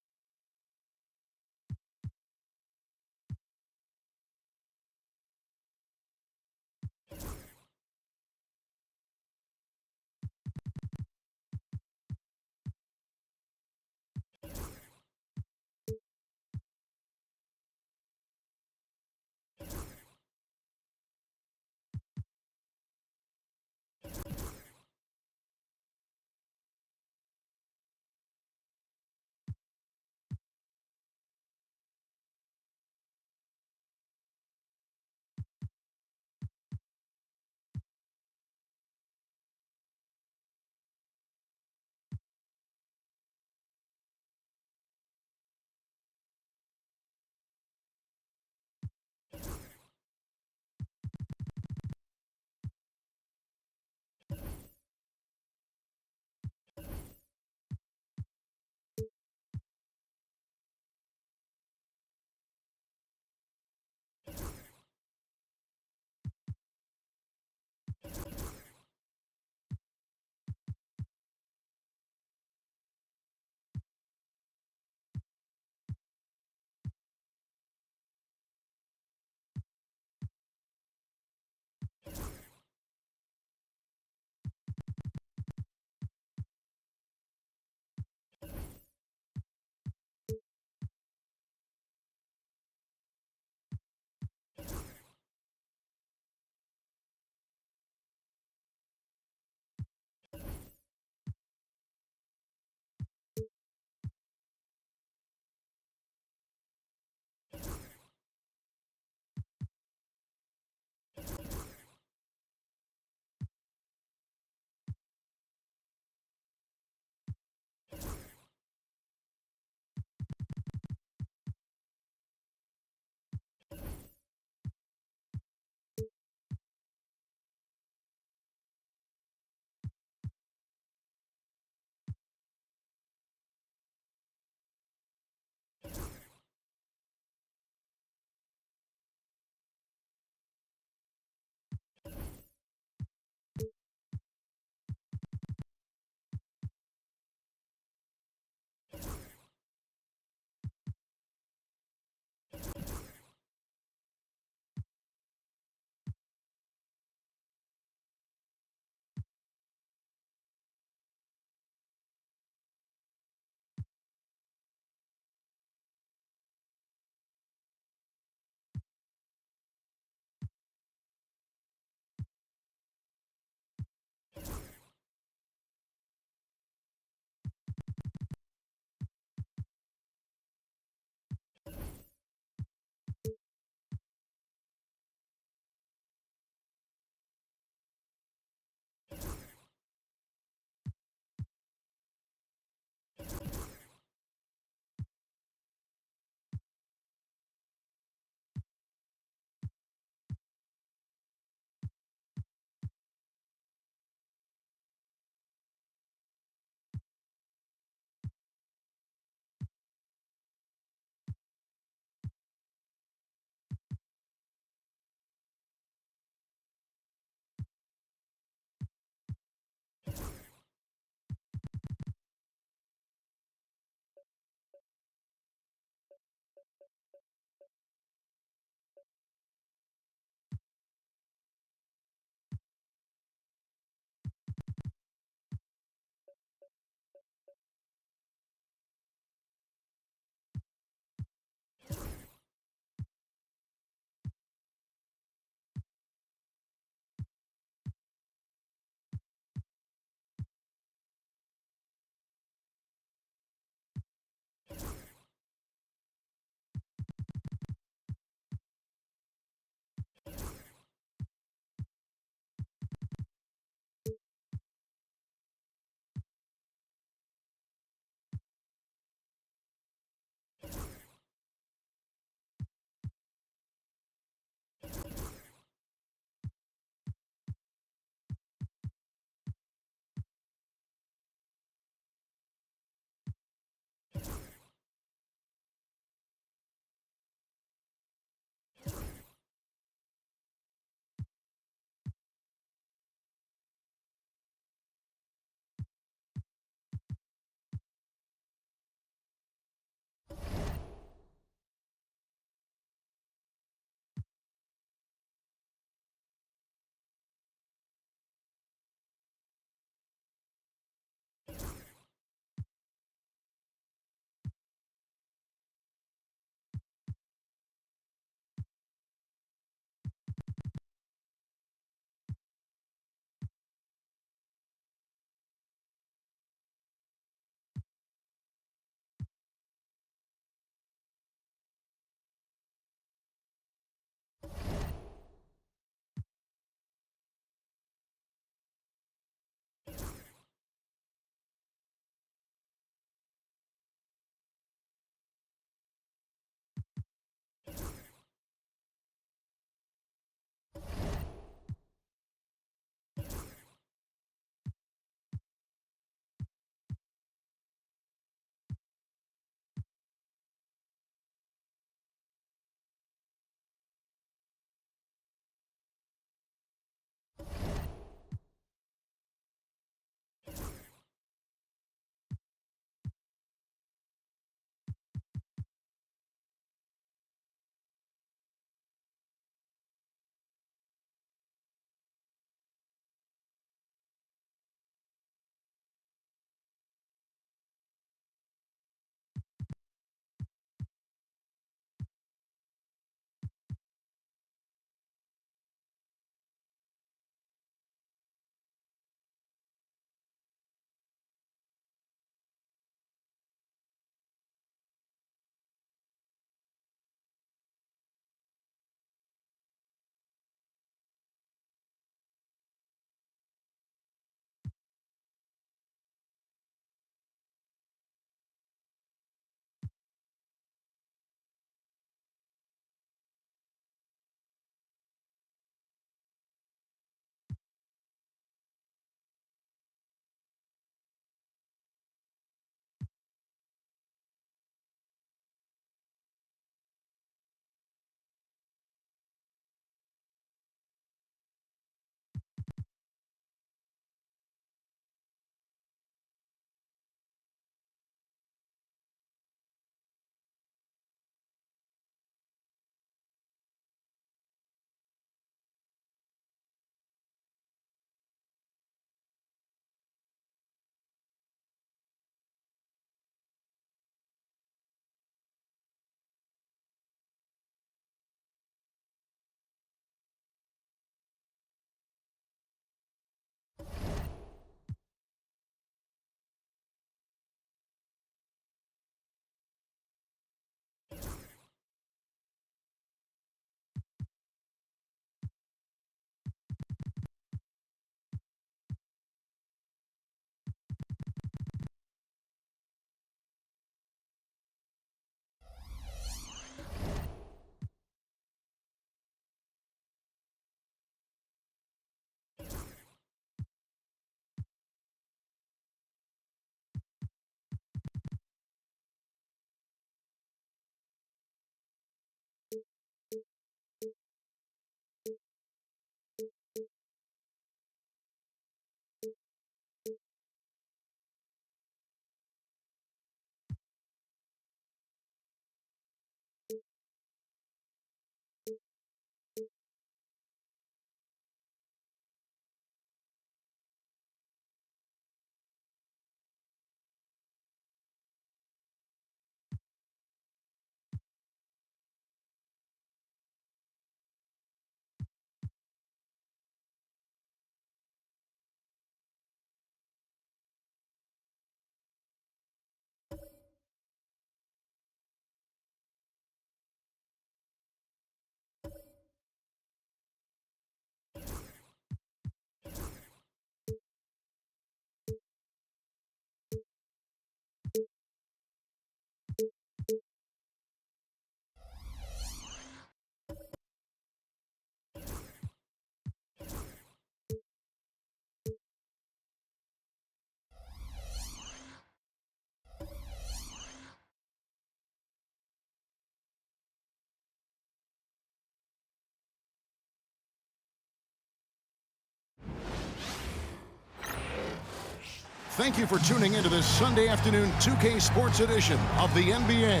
thank you for tuning into this Sunday afternoon 2K Sports edition of the NBA.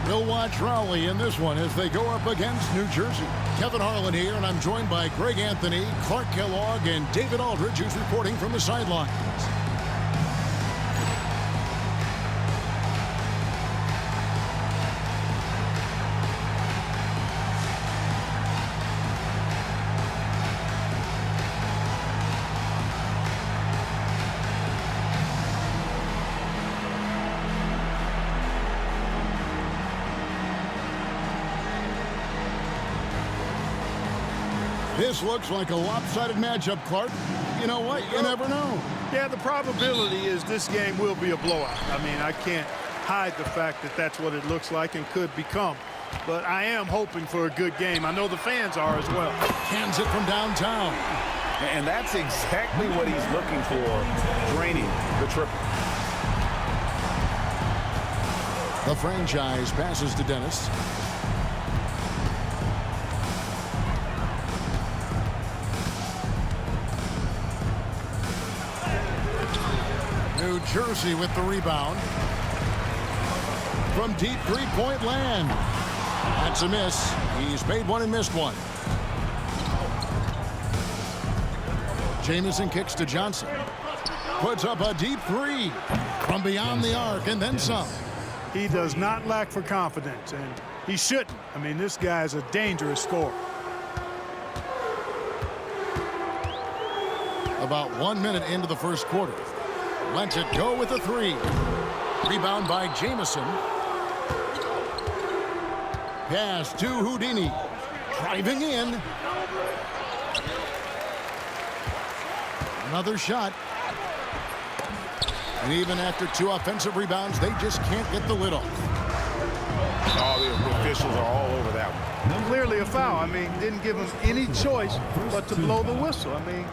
We'll watch Raleigh in this one as they go up against New Jersey. Kevin Harlan here, and I'm joined by Greg Anthony, Clark Kellogg, and David Aldridge, who's reporting from the sidelines. This looks like a lopsided matchup, Clark. You know what? You never know. Yeah, the probability is this game will be a blowout. I mean, I can't hide the fact that that's what it looks like and could become. But I am hoping for a good game. I know the fans are as well. Hands it from downtown. And that's exactly what he's looking for, draining the triple. The franchise passes to Dennis. New Jersey with the rebound. From deep three-point land. That's a miss. He's made one and missed one. Jamison kicks to Johnson. Puts up a deep three from beyond the arc and then some. He does not lack for confidence, and he shouldn't. I mean, this guy's a dangerous scorer. About 1 minute into the first quarter. Lets it go with a three. Rebound by Jamison. Pass to Houdini. Driving in. Another shot. And even after 2 offensive rebounds, they just can't get the lid off. All the officials are all over that one. Clearly a foul. I mean, didn't give him any choice but to blow the whistle. I mean,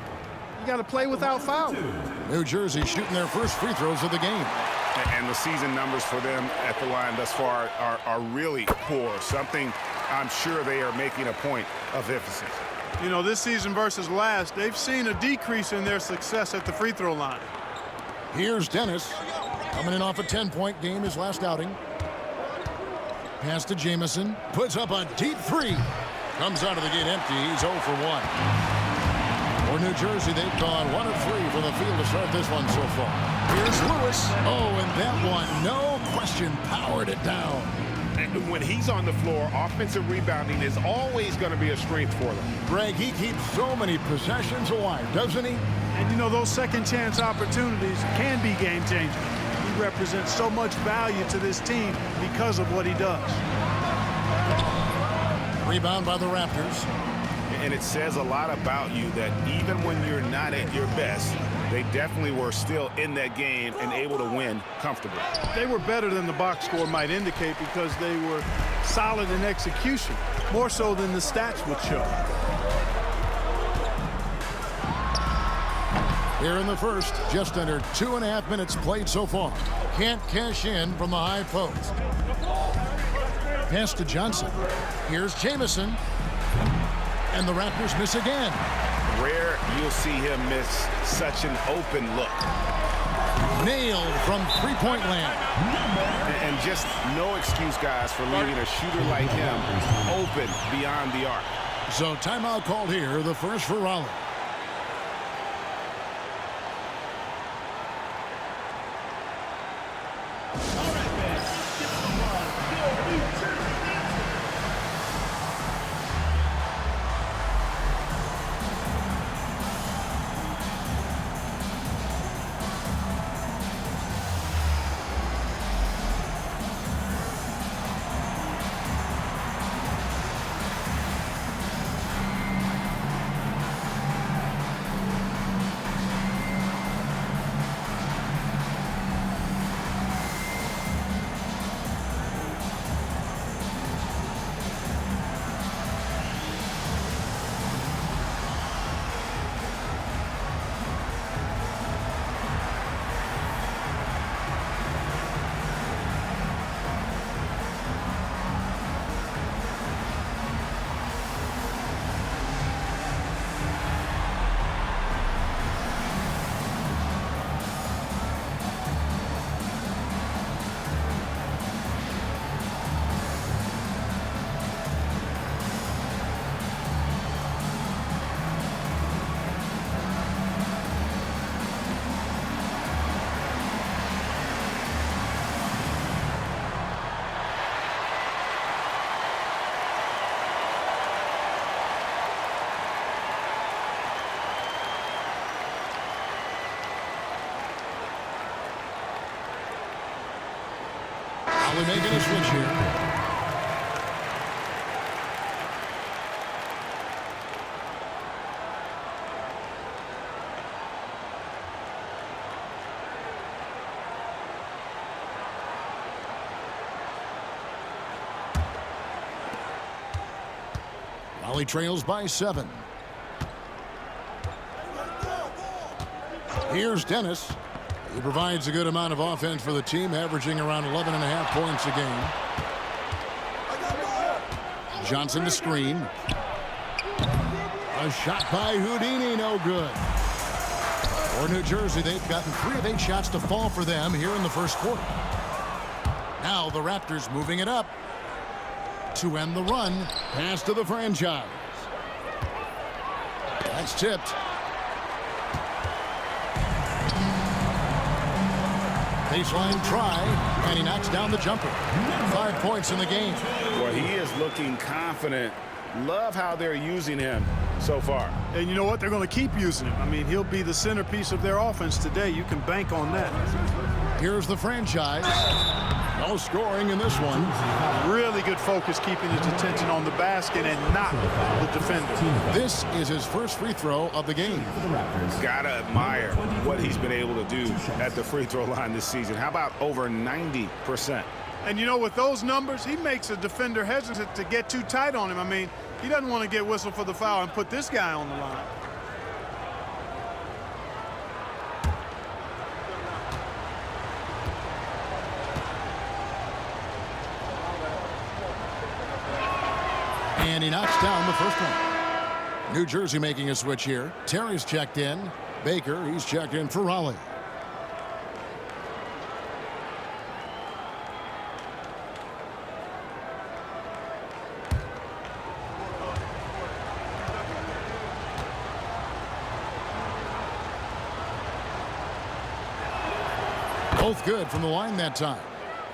you got to play without foul. New Jersey shooting their first free throws of the game. And the season numbers for them at the line thus far are really poor. Something I'm sure they are making a point of emphasis. You know, this season versus last, they've seen a decrease in their success at the free throw line. Here's Dennis. Coming in off a 10-point game his last outing. Pass to Jamison. Puts up a deep three. Comes out of the gate empty. He's 0 for 1. For New Jersey, they've gone 1 of 3 from the field to start this one so far. Here's Lewis. Oh, and that one, no question, powered it down. And when he's on the floor, offensive rebounding is always going to be a strength for them. Greg, he keeps so many possessions alive, doesn't he? And, you know, those second-chance opportunities can be game-changing. He represents so much value to this team because of what he does. Rebound by the Raptors. And it says a lot about you that even when you're not at your best, they definitely were still in that game and able to win comfortably. They were better than the box score might indicate because they were solid in execution, more so than the stats would show. Here in the first, just under 2.5 minutes played so far. Can't cash in from the high post. Pass to Johnson. Here's Jamison. And the Raptors miss again. Rare you'll see him miss such an open look. Nailed from three-point land. And just no excuse, guys, for leaving a shooter like him open beyond the arc. So timeout called here, the first for Raleigh. Raleigh making a switch here. Raleigh trails by 7. Here's Dennis. He provides a good amount of offense for the team, averaging around 11.5 points a game. Johnson to screen. A shot by Houdini, no good. For New Jersey, they've gotten 3 of 8 shots to fall for them here in the first quarter. Now the Raptors moving it up to end the run. Pass to the franchise. That's tipped. Baseline try, and he knocks down the jumper. 5 points in the game. Well, he is looking confident. Love how they're using him so far. And you know what? They're going to keep using him. I mean, he'll be the centerpiece of their offense today. You can bank on that. Here's the franchise. No scoring in this one. Really good focus, keeping his attention on the basket and not the defender. This is his first free throw of the game. Gotta admire what he's been able to do at the free throw line this season. How about over 90%? And you know, with those numbers, he makes a defender hesitant to get too tight on him. I mean, he doesn't want to get whistled for the foul and put this guy on the line. And he knocks down the first one. New Jersey making a switch here. Terry's checked in. Baker, he's checked in for Raleigh. Both good from the line that time.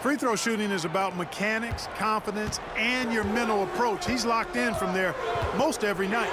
Free throw shooting is about mechanics, confidence, and your mental approach. He's locked in from there most every night.